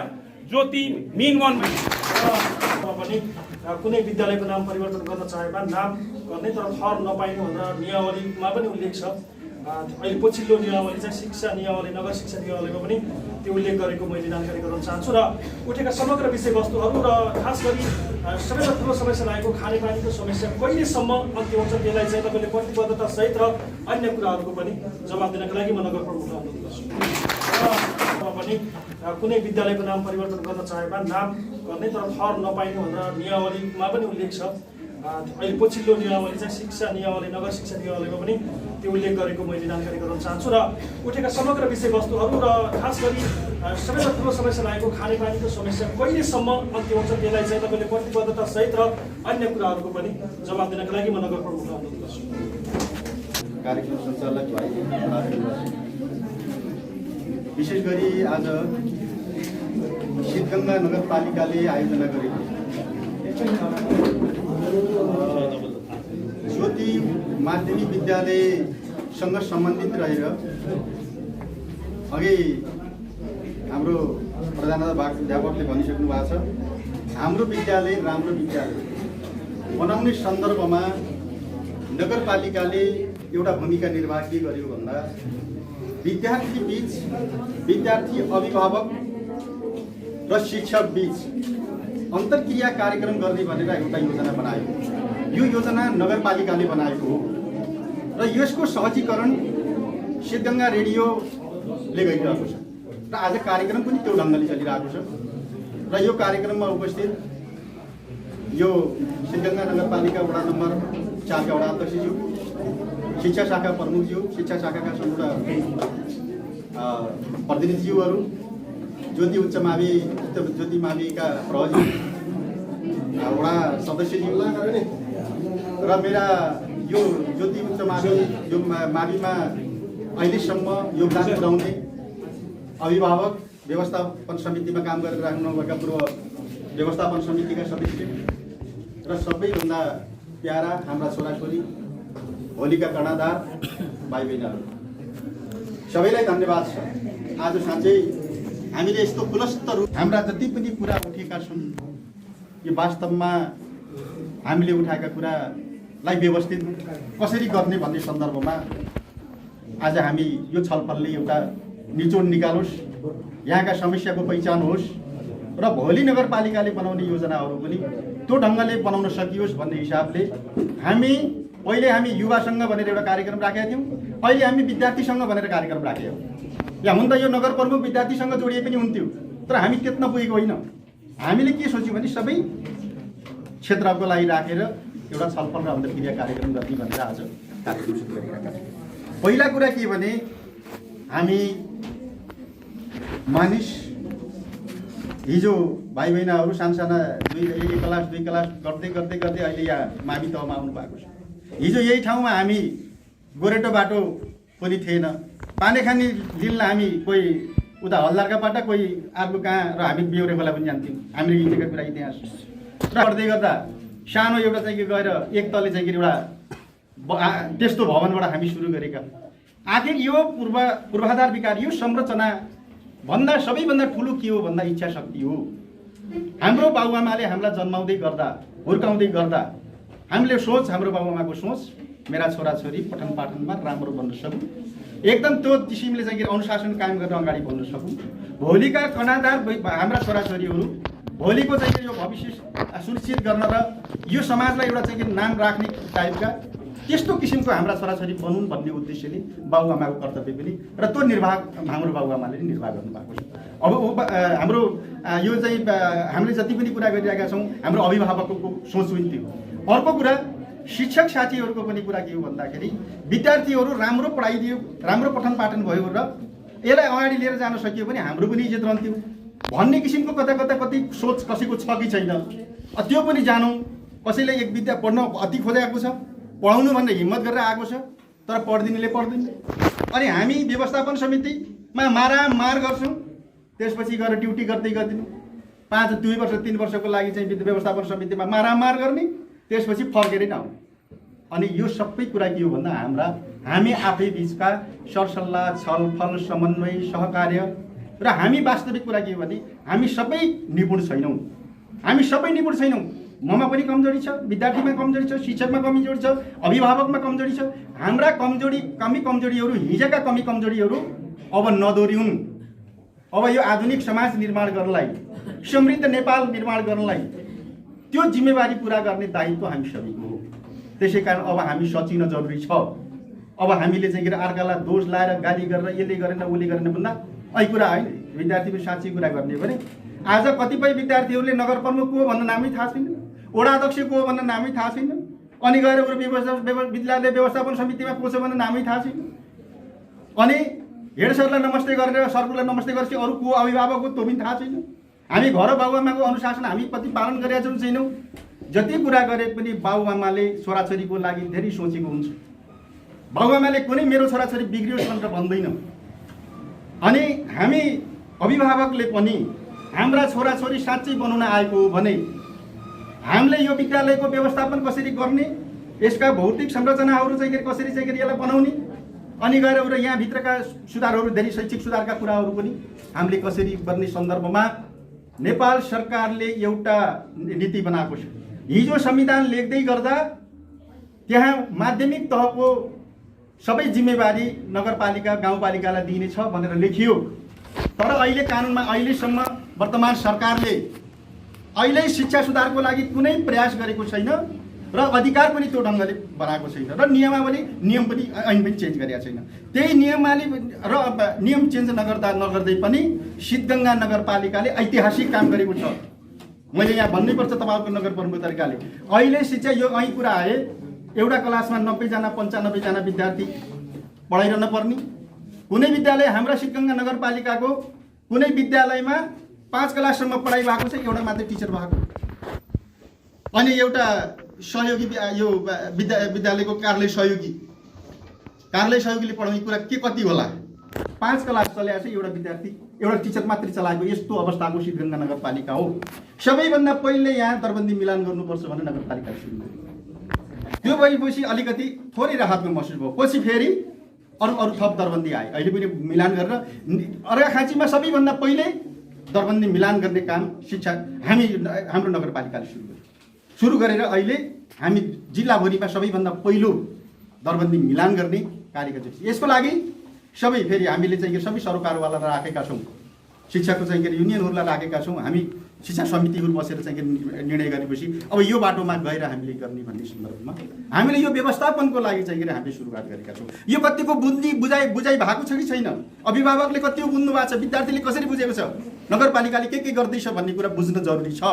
ज्योति मीन मोहन पनि कुनै विद्यालयको नाम परिवर्तन गर्न चाहेमा नाम गर्ने तर थर नपाइने भनेर नियावलीमा पनि उल्लेख छ। अहिले पछिल्लो नियावली चाहिँ शिक्षा नियावली, नगर शिक्षा नियावलीमा पनि त्यो उल्लेख गरेको मैले जानकारी गराउन चाहन्छु। र उठेका समग्र विषयवस्तुहरू र खास गरी सबैभन्दा ठुलो समस्या लागेको खानेपानीको समस्या कहिलेसम्म अन्त्य हुन्छ त्यसलाई चाहिँ तपाईँले प्रतिबद्धतासहित र अन्य कुराहरूको पनि जवाब दिनको लागि म नगर प्रमुखलाई अनुरोध गर्छु। पनि कुनै विद्यालयको नाम परिवर्तन गर्न चाहेमा नाम गर्ने तर थर नपाइने भनेर नियमावलीमा पनि उल्लेख छ। अहिले पछिल्लो नियमावली चाहिँ शिक्षा नियमावली, नगर शिक्षा नियमावलीमा पनि त्यो उल्लेख गरेको मैले जानकारी गराउन चाहन्छु। र उठेका समग्र विषयवस्तुहरू र खास गरी सबैभन्दा ठुलो समस्या लागेको खानेपानीको समस्या कहिलेसम्म अन्त्य हुन्छ त्यसलाई चाहिँ तपाईँले प्रतिबद्धता सहित र अन्य कुराहरूको पनि जवाब दिनको लागि म नगर प्रमुखलाई अनुरोध गर्छु। कार्यक्रम सञ्चालक भाइ, विशेष गरी आज सिद्धगङ्गा नगरपालिकाले आयोजना गरेको ज्योति माध्यमिक विद्यालयसँग सम्बन्धित रहेर अघि हाम्रो प्रधानाध्यापकले भनिसक्नु भएको छ, हाम्रो विद्यालय राम्रो विद्यालय बनाउने सन्दर्भमा नगरपालिकाले एउटा भूमिका निर्वाह के गर्यो भन्दा विद्यार्थी बीच, विद्यार्थी अभिभावक र शिक्षक बीच अन्तर्क्रिया कार्यक्रम गर्ने भनेर एउटा योजना बनायो। यो योजना नगरपालिकाले बनाएको हो र यसको सहजीकरण सिद्धगङ्गा रेडियोले गरिरहेको छ र आज कार्यक्रम पनि त्यो ढङ्गले चलिरहेको छ। र यो कार्यक्रममा उपस्थित यो सिद्धगङ्गा नगरपालिका वडा नम्बर 4 का वडा अध्यक्षज्यू, शिक्षा शाखा प्रमुखज्यू, शिक्षा शाखाका सम्पूर्ण प्रतिनिधिज्यूहरू, ज्योति माविका प्रहरी वडा सदस्यज्यू र मेरा यो ज्योति उच्च माविमा अहिलेसम्म योगदान पुर्याउने अभिभावक, व्यवस्थापन समितिमा काम गरेर राख्नुभएका पूर्व व्यवस्थापन समितिका सदस्य र सबैभन्दा प्यारा हाम्रा छोराछोरी, भोलिका कर्णाधार भाइ बहिनीहरू, सबैलाई धन्यवाद छ। आज साँच्चै हामीले यस्तो कुलस्थ रूप हाम्रा जति पनि कुरा उठेका छन्, यो वास्तवमा हामीले उठाएका कुरालाई व्यवस्थित कसरी गर्ने भन्ने सन्दर्भमा आज हामी यो छलफलले एउटा निचोड निकालोस्, यहाँका समस्याको पहिचान होस् र भोलि नगरपालिकाले बनाउने योजनाहरू पनि त्यो ढङ्गले बनाउन सकियोस् भन्ने हिसाबले पहिले हामी युवासँग भनेर एउटा कार्यक्रम राखेका थियौँ, अहिले हामी विद्यार्थीसँग भनेर कार्यक्रम राखेका हौँ। या हुन त यो नगर प्रमुख विद्यार्थीसँग जोडिए पनि हुन्थ्यो, तर हामी त्यत्न पुगेको होइन। हामीले के सोच्यौँ भने सबै क्षेत्रको लागि राखेर एउटा छलफल र अन्तर्क्रिया कार्यक्रम गर्ने भनेर आज कार्यक्रम सुरु गरिरहेका छौँ। पहिला कुरा के भने हामी मानिस हिजो भाइ बहिनीहरू सानसाना 1 क्लास 2 क्लास गर्दै गर्दै गर्दै अहिले यहाँ मावि तहमा आउनु भएको छ। हिजो यही ठाउँमा हामी गोरेटो बाटो पनि थिएन, पानीखानी लिनलाई हामी कोही उता हल्दारका बाटा, कोही अर्को कहाँ, र हामी बेहोरे खोला पनि जान्थ्यौँ। हामीले हिँडेका कुरा इतिहास र गर्दै गर्दा सानो एउटा चाहिँ गएर एक तले चाहिँ एउटा त्यस्तो भवनबाट हामी सुरु गरेका। आखिर यो पूर्वाधार विकार, यो संरचना भन्दा सबैभन्दा ठुलो के हो भन्दा इच्छा शक्ति हो। हाम्रो बाबुआमाले हामीलाई जन्माउँदै गर्दा, हुर्काउँदै गर्दा हामीले सोच, हाम्रो बाबुआमाको सोच, मेरा छोराछोरी पठन पाठनमा राम्रो बन्न सकौँ, एकदम त्यो किसिमले चाहिँ अनुशासन कायम गरेर अगाडि बढ्न सकौँ। भोलिका कणादार हाम्रा छोराछोरीहरू भोलिको चाहिँ यो भविष्य सुनिश्चित गर्न र यो समाजलाई एउटा चाहिँ नाम राख्ने टाइपका त्यस्तो किसिमको हाम्रा छोराछोरी बनुन् भन्ने उद्देश्यले बाबुआमाको कर्तव्य पनि र त्यो निर्वाह हाम्रो बाबुआमाले निर्वाह गर्नुभएको छ। अब हाम्रो यो चाहिँ हामीले जति पनि कुरा गरिरहेका छौँ, हाम्रो अभिभावकको सोच पनि थियो। अर्को कुरा शिक्षक साथीहरूको पनि कुरा के हो भन्दाखेरि विद्यार्थीहरू राम्रो पढाइदियो, राम्रो पठन पाठन भयो र यसलाई अगाडि लिएर जान सकियो भने हाम्रो पनि इज्जत रहन्थ्यो भन्ने किसिमको कति सोच कसैको छ कि छैन, त्यो पनि जानौँ। कसैले एक विद्या पढ्न अति खोजेको छ, पढाउनु भन्ने हिम्मत गरेर आएको छ, तर पढ्दिनेले पढ्दैन। अनि हामी व्यवस्थापन समितिमा मारामार गर्छौँ, त्यसपछि गएर ड्युटी गर्दै गर्दैनौँ। 2 वर्ष 3 वर्षको लागि चाहिँ व्यवस्थापन समितिमा मारामार गर्ने, त्यसपछि फर्केरै नआउने। अनि यो सबै कुरा के हो भन्दा हामी आफै बिचका सरसल्लाह, छलफल, समन्वय, सहकार्य र हामी वास्तविक कुरा के हो भने हामी सबै निपुण छैनौँ। हामी सबै निपुण छैनौँ। ममा पनि कमजोरी छ, विद्यार्थीमा कमजोरी छ, शिक्षकमा कमजोरी छ, अभिभावकमा कमजोरी छ। हाम्रा कमजोरीहरू, हिजोका कमजोरीहरू अब नदोहोरिउन्। अब यो आधुनिक समाज निर्माण गर्नलाई, समृद्ध नेपाल निर्माण गर्नलाई त्यो जिम्मेवारी पुरा गर्ने दायित्व हामी सबैको हो। त्यसै कारण अब हामी सचिन जरुरी छ। अब हामीले चाहिँ अर्कालाई दोष लाएर गाली गरेर यसले गरेन उसले गरेन भन्दा अहिले कुरा होइन। विद्यार्थी पनि साँच्चै कुरा गर्ने भने आज कतिपय विद्यार्थीहरूले नगर प्रमुख को भन्न नामै थाहा छैन, वडा अध्यक्ष को भन्न नामै थाहा छैन, अनि गएर विद्यालय व्यवस्थापन समितिमा को छ भन्न नामै थाहा छैन, अनि हेड सरलाई नमस्ते गरेर सरलाई नमस्ते गरेपछि अरू को अभिभावक हो त्यो पनि थाहा छैन। हामी घर बाबुआमाको अनुशासन हामी कति पालन गरेका छैनौँ। जति कुरा गरे पनि बाबुआमाले छोराछोरीको लागि धेरै सोचेको हुन्छ। बाबुआमाले कुनै मेरो छोराछोरी बिग्रियोस् भनेर भन्दैन। अनि हामी अभिभावकले पनि हाम्रा छोराछोरी साँच्चै बनाउन आएको हो भने हामीले यो विद्यालयको व्यवस्थापन कसरी गर्ने, यसका भौतिक संरचनाहरू चाहिँ कसरी यसलाई बनाउने, अनि गएर उनीहरू यहाँभित्रका सुधारहरू धेरै शैक्षिक सुधारका कुराहरू पनि हामीले कसरी गर्ने सन्दर्भमा नेपाल सरकारले एउटा नीति बनाएको छ। हिजो संविधान लेख्दै गर्दा त्यहाँ माध्यमिक तहको सबै जिम्मेवारी नगरपालिका गाउँपालिकालाई दिइनेछ भनेर लेखियो। तर अहिले कानुनमा अहिलेसम्म वर्तमान सरकारले अहिले शिक्षा सुधारको लागि कुनै प्रयास गरेको छैन र अधिकार पनि त्यो ढङ्गले बनाएको छैन र नियम पनि ऐन पनि चेन्ज गरेका छैन। त्यही नियम चेन्ज नगर्दै पनि सिद्धगङ्गा नगरपालिकाले ऐतिहासिक काम गरेको छ। मैले यहाँ भन्नैपर्छ तपाईँको नगर प्रमुख तरिकाले अहिले शिक्षा यो ऐ कुरा आए एउटा क्लासमा 90 जना 95 जना विद्यार्थी पढाइरहन पर्ने। कुनै विद्यालय हाम्रा सिद्धगङ्गा नगरपालिकाको कुनै विद्यालयमा 5 क्लाससम्म पढाइ भएको छ, एउटा मात्रै टिचर भएको, अनि एउटा सहयोगी यो विद्यालयको कार्यालय सहयोगीले पढाउने कुरा के कति होला। 5 क्लास चलेको छ, एउटा टिचर मात्रै चलाएको यस्तो अवस्थाको सिद्धगङ्गा नगरपालिका हो। सबैभन्दा पहिले यहाँ दरबन्दी मिलान गर्नुपर्छ भनेर नगरपालिका सुरु गर्यो। त्यो भएपछि अलिकति थोरै राहतको महसुस भयो। पछि फेरि अरू थप दरबन्दी आयो। अहिले पनि मिलान गरेर अर्घाखाँचीमा सबैभन्दा पहिले दरबन्दी मिलान गर्ने काम हाम्रो नगरपालिकाले सुरु गरेर अहिले हामी जिल्लाभरिमा सबैभन्दा पहिलो दरबन्दी मिलान गर्ने कार्य गर्छौँ। यसको लागि फेरि हामीले चाहिँ सबै सरकारवालालाई राखेका छौँ, शिक्षाको चाहिँ युनियनहरूलाई राखेका छौँ। हामी शिक्षा समितिहरू बसेर चाहिँ निर्णय गरेपछि अब यो बाटोमा गएर हामीले गर्ने भन्ने सन्दर्भमा हामीले यो व्यवस्थापनको लागि चाहिँ हामीले सुरुवात गरेका छौँ। यो कतिको बुझाइ भएको छ कि छैन, अभिभावकले कतिको बुझ्नु भएको छ, विद्यार्थीले कसरी बुझेको छ, नगरपालिकाले के गर्दैछ भन्ने कुरा बुझ्न जरुरी छ।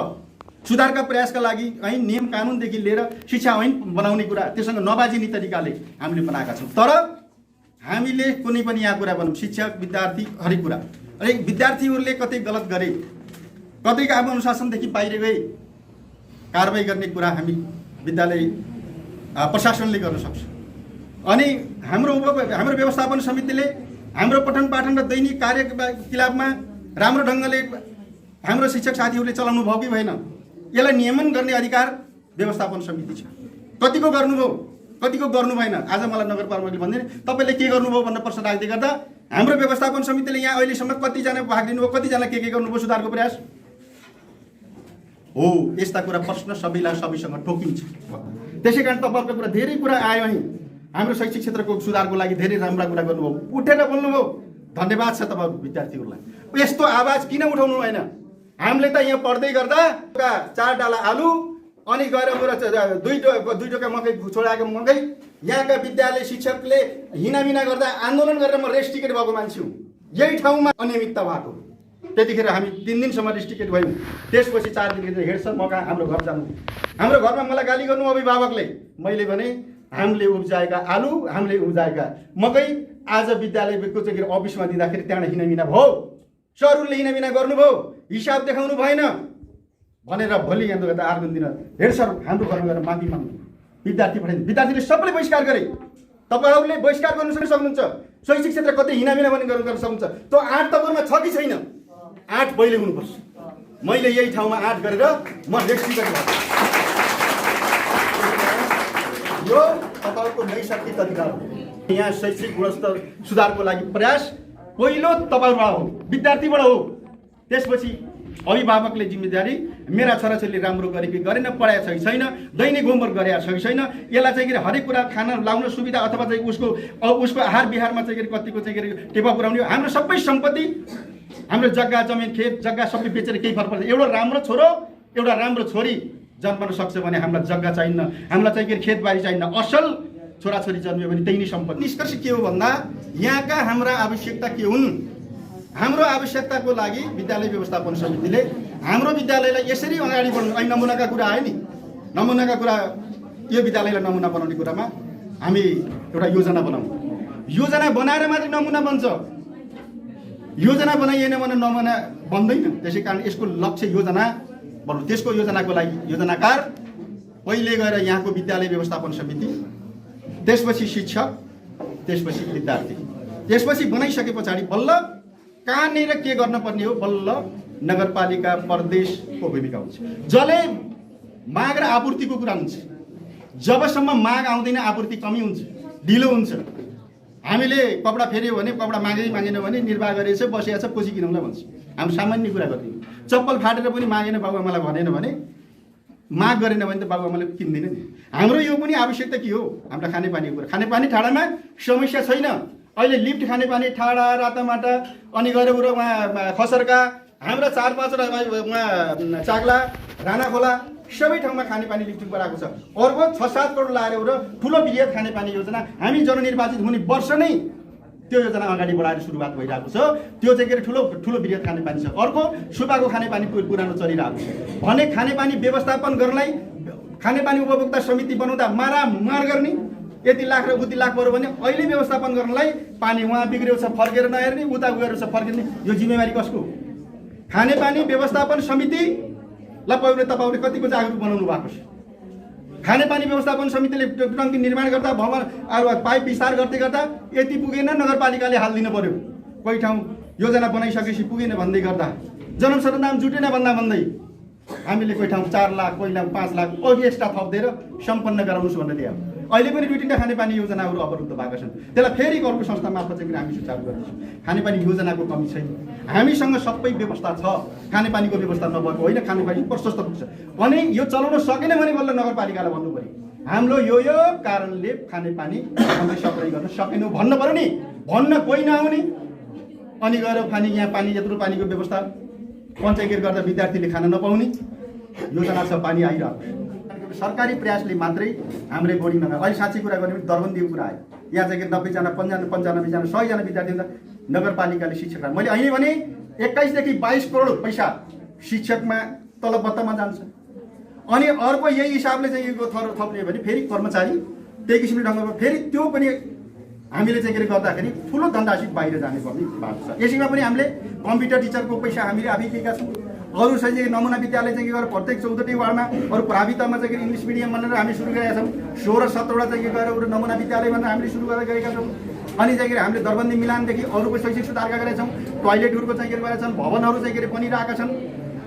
सुधारका प्रयासका लागि ऐन नियम कानुनदेखि लिएर शिक्षा ऐन बनाउने कुरा त्यससँग नबाजिने तरिकाले हामीले बनाएका छौँ। तर हामीले कुनै पनि यहाँ कुरा भनौँ शिक्षक विद्यार्थी हरेक कुरा विद्यार्थीहरूले कतै गलत गरे, कतै काम अनुशासनदेखि बाहिर गए कारबाही गर्ने कुरा हामी विद्यालय प्रशासनले गर्न सक्छ। अनि हाम्रो व्यवस्थापन समितिले हाम्रो पठन पाठन र दैनिक कार्यकलापमा राम्रो ढङ्गले हाम्रो शिक्षक साथीहरूले चलाउनु भयो कि भएन, यसलाई नियमन गर्ने अधिकार व्यवस्थापन समिति छ। कतिको गर्नुभयो, कतिको गर्नु भएन। आज मलाई नगर प्रमुखले भन्दैन तपाईँले के गर्नुभयो भनेर प्रश्न राख्दै गर्दा हाम्रो व्यवस्थापन समितिले यहाँ अहिलेसम्म कतिजना भाग लिनुभयो, कतिजना के गर्नुभयो सुधारको प्रयास हो। यस्ता कुरा प्रश्न सबैसँग ठोकिन्छ। त्यसै कारण तपाईँहरूको कुरा धेरै कुरा आयो। अनि हाम्रो शैक्षिक क्षेत्रको सुधारको लागि धेरै राम्रा कुरा गर्नुभयो, उठेर बोल्नुभयो, धन्यवाद छ तपाईँहरू विद्यार्थीहरूलाई। यस्तो आवाज किन उठाउनु भएन? हामीले त यहाँ पढ्दै गर्दा 4 डाला आलु अनि गएर दुई टोका मकै छोडाएको मकै यहाँका विद्यालय शिक्षकले हिनामिना गर्दा आन्दोलन गरेर म रेस्ट टिकट भएको मान्छे हुँ। यही ठाउँमा अनियमितता भएको, त्यतिखेर हामी 3 दिनसम्म रेस्ट टिकट भयौँ। त्यसपछि 4 दिन हेड सर मका हाम्रो घर जानु, हाम्रो घरमा मलाई गाली गर्नु अभिभावकले। मैले भने हामीले उब्जाएका आलु, हामीले उब्जाएका मकै आज विद्यालयको चाहिँ अफिसमा दिँदाखेरि त्यहाँ हिनामिना भयो, सरहरूले हिनामिना गर्नुभयो, हिसाब देखाउनु भएन भनेर भोलि यहाँ गर्दा 8 दिन हेड सर हाम्रो घरमा गएर माफी माग्नु, विद्यार्थी पठाइदिनु। विद्यार्थीले सबैले बहिष्कार गरे। तपाईँहरूले बहिष्कार गर्न सक्नुहुन्छ, शैक्षिक क्षेत्र कतै हिनामिना पनि गर्न सक्नुहुन्छ। त्यो 8 तपाईँमा छ कि छैन? 8 पहिले हुनुपर्छ। मैले यही ठाउँमा 8 गरेर म रेस्ट्रिक्ट गरेँ। यो तपाईँको नैसर्गिक अधिकार हो। यहाँ शैक्षिक गुणस्तर सुधारको लागि प्रयास पहिलो तपाईँबाट हो, विद्यार्थीबाट हो। त्यसपछि अभिभावकले जिम्मेदारी मेरा छोराछोरीले राम्रो गरे कि गरेन, पढाएको छ कि छैन, दैनिक होमवर्क गरेको छ कि छैन, यसलाई चाहिँ हरेक कुरा खाना लाउन सुविधा अथवा चाहिँ उसको आहार विहारमा चाहिँ कतिको चाहिँ टेपा पुर्याउने। हाम्रो सबै सम्पत्ति, हाम्रो जग्गा जमिन खेत जग्गा सबै बेचेर केही फरक पर्दैन। एउटा राम्रो छोरो एउटा राम्रो छोरी जन्मन सक्छ भने हामीलाई जग्गा चाहिन्न, हामीलाई चाहिँ खेतबारी चाहिन्न। असल छोराछोरी जन्मियो भने त्यही नै सम्पत्ति। निष्कर्ष के हो भन्दा यहाँका हाम्रा आवश्यकता के हुन्? हाम्रो आवश्यकताको लागि विद्यालय व्यवस्थापन समितिले हाम्रो विद्यालयलाई यसरी अगाडि बढाउनु, अहिले नमुनाका कुरा आयो नि, नमुनाका कुरा, यो विद्यालयलाई नमुना बनाउने कुरामा हामी एउटा योजना बनाउँ। योजना बनाएर मात्रै नमुना बन्छ, योजना बनाइएन भने नमुना बन्दैन। त्यसै कारण यसको लक्ष्य योजना बनाउँ। त्यसको योजनाको लागि योजनाकार पहिले गएर यहाँको विद्यालय व्यवस्थापन समिति, त्यसपछि शिक्षक, त्यसपछि विद्यार्थी, त्यसपछि बनाइसके पछाडि बल्ल कहाँनिर के गर्न पर्ने हो बल्ल नगरपालिका प्रदेशको भूमिका हुन्छ। जसले माग र आपूर्तिको कुरा हुन्छ, जबसम्म माग आउँदैन आपूर्ति कमी हुन्छ, ढिलो हुन्छ। हामीले कपडा फेर्यो भने कपडा मागेन भने निर्वाह गरेछ बसेको छ पछि किनौँला भन्छ। हामी सामान्य कुरा गर्दैनौँ। चप्पल फाटेर पनि मागेन बाबुआमालाई भनेन भने, माग गरेन भने त बाबुआमाले किन्दैन नि। हाम्रो यो पनि आवश्यकता के हो? हाम्रो खानेपानीको कुरा। खानेपानी ठाडामा समस्या छैन। अहिले लिफ्ट खानेपानी ठाडा, रातामाटा, अनि गएर उहाँ खसरका, हाम्रा 4-5 उहाँ चाग्ला, राणा खोला सबै ठाउँमा खानेपानी लिफ्टिङ गराएको छ। अर्को 6-7 करोड लाएर एउटा ठुलो वृहत खानेपानी योजना हामी जननिर्वाचित हुने वर्ष नै त्यो योजना अगाडि बढाएर सुरुवात भइरहेको छ। त्यो चाहिँ के अरे ठुलो ठुलो वृहत खानेपानी छ। अर्को सुबाको खानेपानी पुरानो चलिरहेको छ भने खानेपानी व्यवस्थापन गर्नलाई खानेपानी उपभोक्ता समिति बनाउँदा मारामार गर्ने, यति लाख र उति लाख पऱ्यो भने अहिले व्यवस्थापन गर्नलाई पानी उहाँ बिग्रियो छ फर्केर नहेर्ने, उता गएर छ फर्किने, यो जिम्मेवारी कसको? खानेपानी व्यवस्थापन समिति ल पाउने तपाईले कतिको जागरुक बनाउनु भएको छ? खानेपानी व्यवस्थापन समितिले टङ्की निर्माण गर्दा भवन पाइप विस्तार गर्दै गर्दा यति पुगेन, नगरपालिकाले हालिदिनु पर्यो। कोही ठाउँ योजना बनाइसकेपछि पुगेन भन्दै गर्दा, जनसरञ्जाम जुटेन भन्दै हामीले कोही ठाउँ 4 लाख, कोही ठाउँ 5 लाख अघि एक्स्ट्रा थप्दिएर सम्पन्न गराउनुहोस् भनेर दियो। अहिले पनि 2-3 खानेपानी योजनाहरू अवरुद्ध भएको छन्। त्यसलाई फेरि अर्को संस्था मार्फत चाहिँ हामी सुचारू गर्दैछौँ। खानेपानी योजनाको कमी छैन, हामीसँग सबै व्यवस्था छ। खानेपानीको व्यवस्था नभएको होइन, खानेपानी प्रशस्त पुग्छ भने यो चलाउन सकेन भने बल्ल नगरपालिकालाई भन्नु पर्यो हाम्रो यो कारणले खानेपानी हामीले सप्लाई गर्न सकेनौँ भन्नु पर्यो नि। भन्न कोही नआउने अनि गएर यहाँ पानी यत्रो पानीको व्यवस्था पञ्चायत गर्दा विद्यार्थीले खान नपाउने योजना छ। पानी आइरहेको सरकारी प्रयासले मात्रै हाम्रै बोर्डिङ नगर। अहिले साँच्चै कुरा गर्ने भने दरबन्दीको कुरा आयो। यहाँ चाहिँ 90जना 95जना 100जना विद्यार्थी हुँदा नगरपालिकाले शिक्षक मैले अहिले भने 21 देखि 22 करोड पैसा शिक्षकमा तलब भत्तामा जान्छ। अनि अर्को यही हिसाबले चाहिँ यो थप्ने भने फेरि कर्मचारी त्यही किसिमले ढङ्गमा फेरि त्यो पनि हामीले चाहिँ के गर्दाखेरि ठुलो धनराशि बाहिर जाने पर्ने भएको छ। यसैमा पनि हामीले कम्प्युटर टिचरको पैसा हामीले आफै दिएका छौँ। अरू चाहिँ नमुना विद्यालय चाहिँ के गरेर प्रत्येक 14 वार्डमा अरू प्रावि तहमा चाहिँ इङ्ग्लिस मिडियम भनेर हामी सुरु गरेका छौँ। 16-17वटा चाहिँ के गरेर नमुना विद्यालय भनेर हामीले सुरु गरेर गएका छौँ। अनि चाहिँ हामीले दरबन्दी मिलानदेखि अरूको शैक्षिक सुधारका गरेका छौँ। टोयलेटहरूको चाहिँ के गरेका छन्, भवनहरू चाहिँ के बनिरहेका छन्।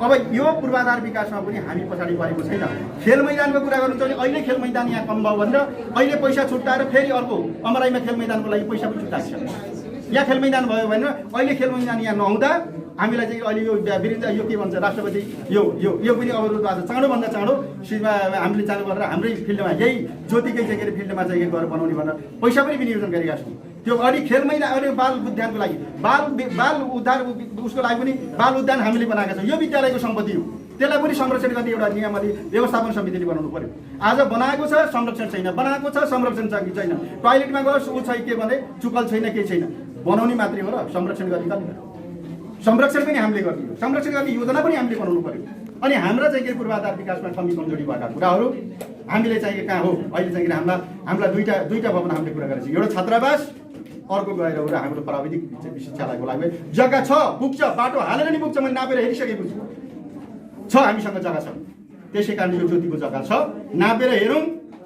अब यो पूर्वाधार विकासमा पनि हामी पछाडि परेको छैन। खेल मैदानको कुरा गर्नुहुन्छ भने अहिले खेल मैदान यहाँ कम भयो भनेर अहिले पैसा छुट्याएर फेरि अर्को अमराईमा खेल मैदानको लागि पैसा पनि छुट्याएको छ। यहाँ खेल मैदान भयो भने अहिले खेल मैदान यहाँ नहुँदा हामीलाई चाहिँ अहिले यो विरुद्ध यो के भन्छ राष्ट्रपति यो पनि अवरोध आज चाँडोभन्दा चाँडो हामीले चालु गरेर हाम्रै फिल्डमा यही ज्योतिकै चाहिँ के अरे फिल्डमा चाहिँ गरेर बनाउने भनेर पैसा पनि विनियोजन गरेका छौँ। त्यो अलि खेल मैदान अहिले बाल उद्यानको लागि बाल उद्धार उसको लागि पनि बाल उद्यान हामीले बनाएका छौँ। यो विद्यालयको सम्पत्ति हो, त्यसलाई पनि संरक्षण गर्ने एउटा नियमले व्यवस्थापन समितिले बनाउनु पर्यो। आज बनाएको छ संरक्षण छैन, बनाएको छ संरक्षण छैन, टोयलेटमा गयो ऊ छैन के भने चुकल छैन केही छैन, बनाउने मात्रै हो र संरक्षण गर्ने कति संरक्षण पनि हामीले गर्ने हो। संरक्षण गर्ने योजना पनि हामीले बनाउनु पर्यो। अनि हाम्रा चाहिँ के पूर्वाधार विकासमा कमी कमजोरी भएका कुराहरू हामीले चाहिँ कहाँ हो? अहिले चाहिँ हाम्रा दुईटा भवन हामीले कुरा गरेको छ। एउटा छात्रावास, अर्को गएर एउटा हाम्रो प्राविधिक शिक्षालयको लागि जग्गा छ, पुग्छ, बाटो हालेर नि पुग्छ। मैले नापेर हेरिसकेको छु, हामीसँग जग्गा छ। त्यसै कारण यो ज्योतिको जग्गा छ, नापेर हेरौँ।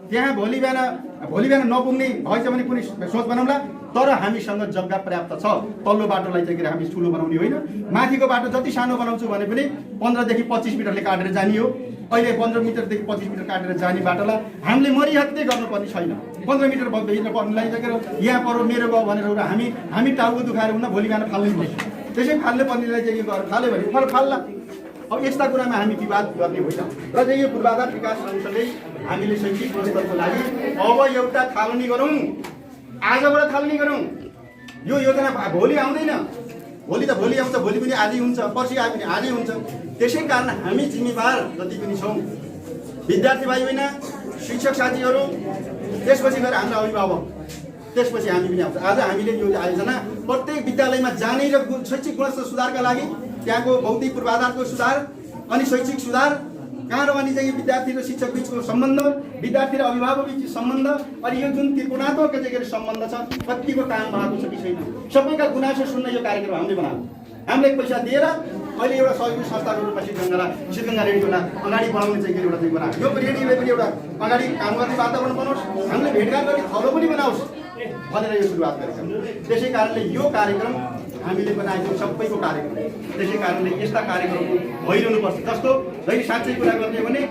त्यहाँ भोलि बिहान नपुग्ने भएछ भने कुनै सोच बनाउँला, तर हामीसँग जग्गा पर्याप्त छ। तल्लो बाटोलाई चाहिँ हामी ठुलो बनाउने होइन, माथिको बाटो जति सानो बनाउँछु भने पनि 15 देखि 25 मिटरले काटेर जाने हो। अहिले 15 मिटरदेखि 25 मिटर काटेर जाने बाटोलाई हामीले मरिहत्तै गर्नुपर्ने छैन। 15 मिटर भित्र पर्नेलाई चाहिँ यहाँ परो मेरो गाउँ भनेर हामी टाउको दुखाएर हुन भोलि बिहान फाल्नै पर्छ। त्यसै फाल्ने पर्नेलाई चाहिँ गरेर फाल्यो भने फाल्ला। अब यस्ता कुरामा हामी विवाद गर्ने होइन। र चाहिँ यो पूर्वाधार विकास सँगसँगै हामीले शैक्षिक गुणस्तरको लागि अब एउटा थालनी गरौँ, आजबाट थालनी गरौँ। यो योजना भोलि आउँदैन, भोलि त भोलि आउँछ, भोलि पनि आजै हुन्छ, पर्सि आयो भने आजै हुन्छ। त्यसै कारण हामी जिम्मेवार जति पनि छौँ, विद्यार्थी भाइ बहिनी, शिक्षक साथीहरू, त्यसपछि गएर हाम्रा अभिभावक, त्यसपछि हामी पनि आउँछ। आज हामीले यो आयोजना प्रत्येक विद्यालयमा जाने र शैक्षिक गुणस्तर सुधारका लागि त्यहाँको भौतिक पूर्वाधारको सुधार अनि शैक्षिक सुधार, कहाँ र अनि चाहिँ विद्यार्थी र शिक्षक बिचको सम्बन्ध, विद्यार्थी र अभिभावक बिचको सम्बन्ध, अनि यो जुन त्रिकोणात्मक चाहिँ सम्बन्ध छ कतिको काम भएको छ कि छैन, सबैका गुनासो सुन्न यो कार्यक्रम हामीले बनाएको। हामीले पैसा दिएर अहिले एउटा सहयोगी संस्थाको रूपमा सिद्धगङ्गा रेडियोलाई अगाडि बढाउने चाहिँ एउटा चाहिँ बनायो। यो रेडियोले पनि एउटा अगाडि काम गर्ने वातावरण बनाओस्, हामीले भेटघाट गर्ने थलो पनि बनाओस् भनेर यो सुरुवात गरेका छौँ। त्यसै कारणले यो कार्यक्रम हामीले बनाएको सबैको कार्यक्रम। त्यसै कारणले यस्ता कार्यक्रमहरू भइरहनुपर्छ। जस्तो जहिले साँच्चै कुरा गर्ने भने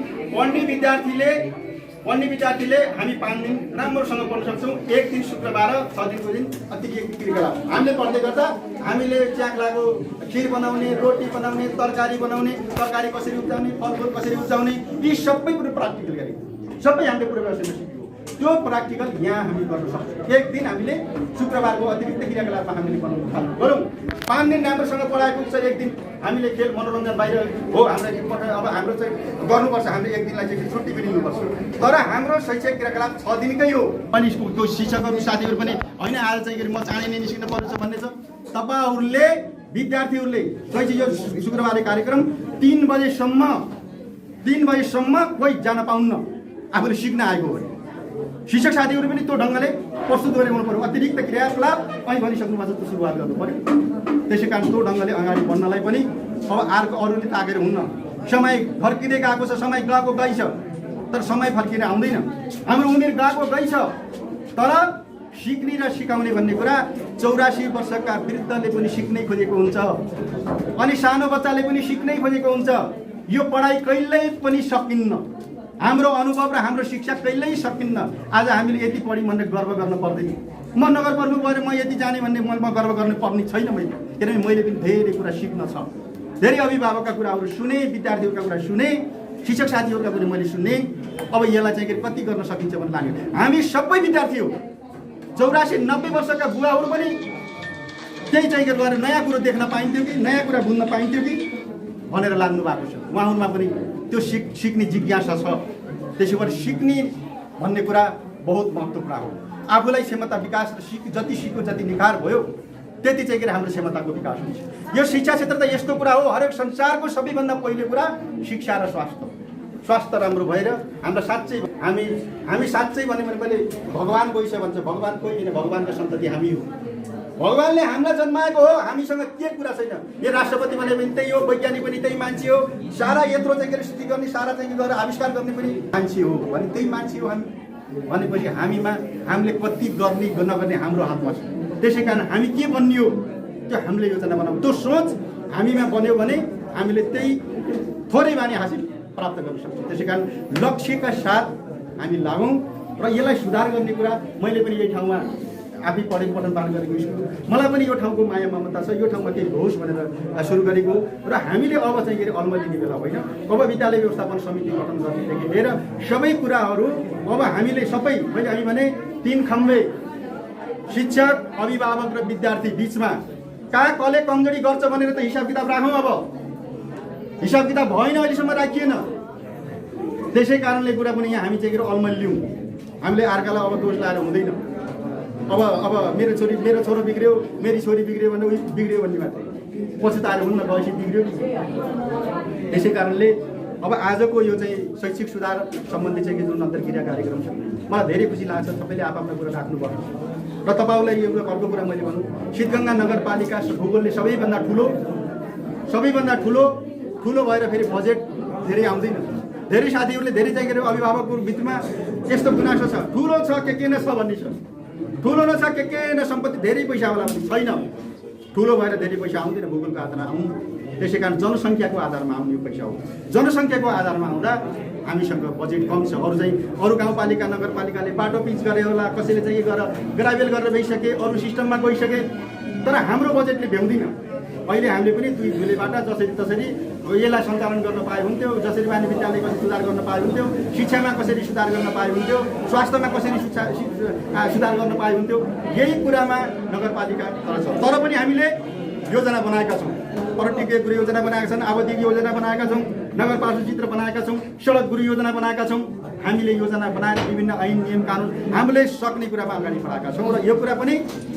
पढ्ने विद्यार्थीले हामी 5 दिन राम्रोसँग पढ्न सक्छौँ। 1 दिन शुक्रबार, 6 दिनको दिन अतिरिक्त क्रियाकलाप हामीले पढ्दै गर्दा हामीले च्याक्लाको खिर बनाउने, रोटी बनाउने, तरकारी बनाउने, तरकारी कसरी उब्जाउने, फलफुल कसरी उब्जाउने, यी सबै कुरो प्र्याक्टिकल गरेको सबै हामीले पूर्वजले सिक्यौँ। त्यो प्र्याक्टिकल यहाँ हामी गर्न सक्छौँ। 1 दिन हामीले शुक्रबारको अतिरिक्त क्रियाकलापमा हामीले बनाउनु थाल्नु गरौँ। 5 दिन राम्रोसँग पढाएको छ, 1 दिन हामीले खेल मनोरञ्जन बाहिर हो हाम्रो अब हाम्रो चाहिँ गर्नुपर्छ। हामीले 1 दिनलाई चाहिँ छुट्टी पनि लिनुपर्छ। तर हाम्रो शैक्षिक क्रियाकलाप 6 दिनकै हो। अनि स्कुलको शिक्षकहरू साथीहरू पनि होइन आज चाहिँ म चाँडै नै निस्किनु पर्छ भन्ने छ। तपाईँहरूले विद्यार्थीहरूले चाहिँ यो शुक्रबारे कार्यक्रम 3 बजेसम्म कोही जान पाउन्न आफूले सिक्न आएको हो। शिक्षक साथीहरू पनि त्यो ढङ्गले प्रस्तुत गरेर हुनु पर्यो। अतिरिक्त क्रियाकलाप अहिले भनिसक्नु भएको त्यो सुरुवात गर्नु पर्यो। त्यसै कारण त्यो ढङ्गले अगाडि बढ्नलाई पनि अब अरूले ताकेर हुन्न। समय फर्किँदै गएको छ, समय गएको गइ छ, तर समय फर्किएर आउँदैन। हाम्रो उमेर गएको गइ छ, तर सिक्ने र सिकाउने भन्ने कुरा 84 वर्षका वृद्धले पनि सिक्नै खोजेको हुन्छ, अनि सानो बच्चाले पनि सिक्नै खोजेको हुन्छ। यो पढाइ कहिल्यै पनि सकिन्न, हाम्रो अनुभव र हाम्रो शिक्षा कहिल्यै सकिन्न। आज हामीले यति पढ्यौँ भनेर गर्व गर्न पर्दैन। म नगर प्रमुख भएर म यति जाने भन्ने म गर्व गर्नु पर्ने छैन मैले, किनभने मैले पनि धेरै कुरा सिक्न छ। धेरै अभिभावकका कुराहरू सुने, विद्यार्थीहरूका कुरा सुने, शिक्षक साथीहरूका पनि मैले सुने। अब यसलाई चाहिँ कति गर्न सकिन्छ भन्ने लाग्यो। हामी सबै विद्यार्थी हो, 84-90 वर्षका बुवाहरू पनि केही चाहिँ गरेर नयाँ कुरो देख्न पाइन्थ्यो कि नयाँ कुरा बुझ्न पाइन्थ्यो कि भनेर लाग्नु भएको छ। उहाँहरूमा पनि त्यो सिक्ने जिज्ञासा छ। त्यसै गरी सिक्ने भन्ने कुरा बहुत महत्त्वपूर्ण कुरा हो। आफूलाई क्षमता विकास र जति सिक्यो जति निखार भयो त्यति चाहिँ हाम्रो क्षमताको विकास हुन्छ। यो शिक्षा क्षेत्र त यस्तो कुरा हो, हरेक संसारको सबैभन्दा पहिलो कुरा शिक्षा र स्वास्थ्य राम्रो भएर हाम्रो साँच्चै हामी साँच्चै भन्यो भने मैले भगवान कोही छ भन्छ। भगवान कोही होइन, भगवानको सन्तति हामी हो। भगवानले हामीलाई जन्माएको हो, हामीसँग के कुरा छैन। यो राष्ट्रपति भने पनि त्यही हो, वैज्ञानिक पनि त्यही मान्छे हो, सारा यत्रो चाहिँ स्थिति गर्ने, सारा चाहिँ गरेर आविष्कार गर्ने पनि मान्छे हो भने त्यही मान्छे हो हामी भनेपछि हामीले कति गर्ने नगर्ने हाम्रो हातमा छ। त्यसै कारण हामी के बन्ने हो त्यो हामीले योजना बनाऊ। त्यो सोच हामीमा बन्यो भने हामीले त्यही थोरै बानी हासिल प्राप्त गर्न सक्छौँ। त्यसै कारण लक्ष्यका साथ हामी लागौँ र यसलाई सुधार गर्ने कुरा मैले पनि यही ठाउँमा आफै पढेको पठन पालन गरेको स्कुल, मलाई पनि यो ठाउँको माया ममता छ, यो ठाउँमा केही होस् भनेर सुरु गरेको र हामीले अब चाहिँ अलमा लिने बेला होइन। अब विद्यालय व्यवस्थापन समिति गठन गर्नेदेखि लिएर सबै कुराहरू अब हामीले सबै हामी भने 3 खम्बे शिक्षक, अभिभावक र विद्यार्थी बिचमा कहाँ कसले कमजोरी गर्छ भनेर त हिसाब किताब राखौँ। अब हिसाब किताब भएन, अहिलेसम्म राखिएन। त्यसै कारणले कुरा पनि यहाँ हामी चाहिँ अलमल्यौँ। हामीले अर्कालाई अब दोष लाएर हुँदैन। अब मेरो छोरो बिग्रियो, मेरी छोरी बिग्रियो भने उही बिग्रियो भन्ने मात्रै, पछि त आएर हुन्न गएपछि बिग्रियो। त्यसै कारणले अब आजको यो चाहिँ शैक्षिक सुधार सम्बन्धी चाहिँ जुन अन्तर्क्रिया कार्यक्रम छ, मलाई धेरै खुसी लाग्छ। सबैले आफ्नो कुरा राख्नुपर्छ र तपाईँलाई यो अर्को कुरा मैले भनौँ, सिद्धगङ्गा नगरपालिका भूगोलले सबैभन्दा ठुलो भएर फेरि बजेट धेरै आउँदैन। धेरै साथीहरूले धेरै चाहिँ अभिभावकको बिचमा यस्तो गुनासो छ, ठुलो छ के न छ भन्ने छ, ठुलो न छ के न सम्पत्ति धेरै पैसा होला भने छैन। ठुलो भएर धेरै पैसा आउँदैन, भूगोलको आधारमा आउनु। त्यसै कारण जनसङ्ख्याको आधारमा आउने पैसा हो। जनसङ्ख्याको आधारमा आउँदा हामीसँग बजेट कम छ। अरू गाउँपालिका नगरपालिकाले बाटो पिच गरे होला, कसैले चाहिँ ग्राभेल गरेर गइसके, अरू सिस्टममा गइसके, तर हाम्रो बजेटले भ्याउँदैन। अहिले हामीले पनि 2 झुलेबाट जसरी तसरी यसलाई सञ्चालन गर्न पाए हुन्थ्यो, जसरी माने विद्यालय कसरी सुधार गर्न पाए हुन्थ्यो, शिक्षामा कसरी सुधार गर्न पाए हुन्थ्यो, स्वास्थ्यमा कसरी सुधार गर्न पाए हुन्थ्यो, यही कुरामा नगरपालिका तर पनि हामीले योजना बनाएका छौँ। पर्यटकीय गृह योजना बनाएका छन्, आवधिक योजना बनाएका छौँ, नगरपालिका चित्र बनाएका छौँ, सडक गृह योजना बनाएका छौँ। हामीले योजना बनाएर विभिन्न ऐन नियम कानुन हामीले सक्ने कुरामा अगाडि बढाएका छौँ र यो कुरा पनि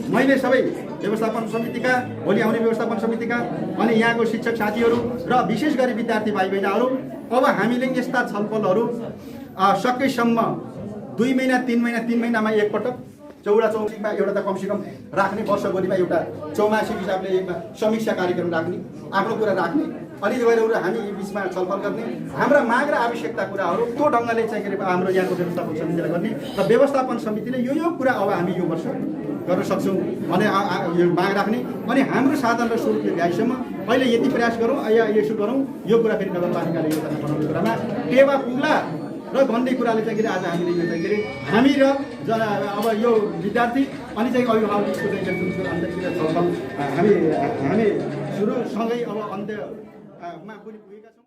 मैले सबै व्यवस्थापन समितिका, भोलि आउने व्यवस्थापन समितिका अनि यहाँको शिक्षक साथीहरू र विशेष गरी विद्यार्थी भाइ बहिनीहरू अब हामीले यस्ता छलफलहरू सकेसम्म 2 महिना 3 महिनामा एकपटक चौडा चौकीमा एउटा त कमसेकम राख्ने, वर्षभरिमा एउटा चौमासिक हिसाबले एकमा समीक्षा कार्यक्रम राख्ने, आफ्नो कुरा राख्ने, अनि गएर हामी यी बिचमा छलफल गर्ने, हाम्रा माग र आवश्यकता कुराहरू त्यो ढङ्गले चाहिँ के अरे हाम्रो यहाँको व्यवस्थापन समितिले गर्ने र व्यवस्थापन समितिले यो कुरा अब हामी यो वर्ष गर्न सक्छौँ भने यो माग राख्ने। अनि हाम्रो साधन र स्रोतले भ्याइसम्म अहिले यति प्रयास गरौँ या यसो गरौँ, यो कुरा फेरि नगरपालिकाले योजना बनाउने कुरामा टेवा पुग्ला र भन्ने कुराले चाहिँ के अरे आज हामीले यो चाहिँ के अरे हामी र अब यो विद्यार्थी अनि चाहिँ अभिभावकको चाहिँ अन्तर्क्रिया छलफल हामी सुरुसँगै अब अन्त्यमा पुगेका छौँ।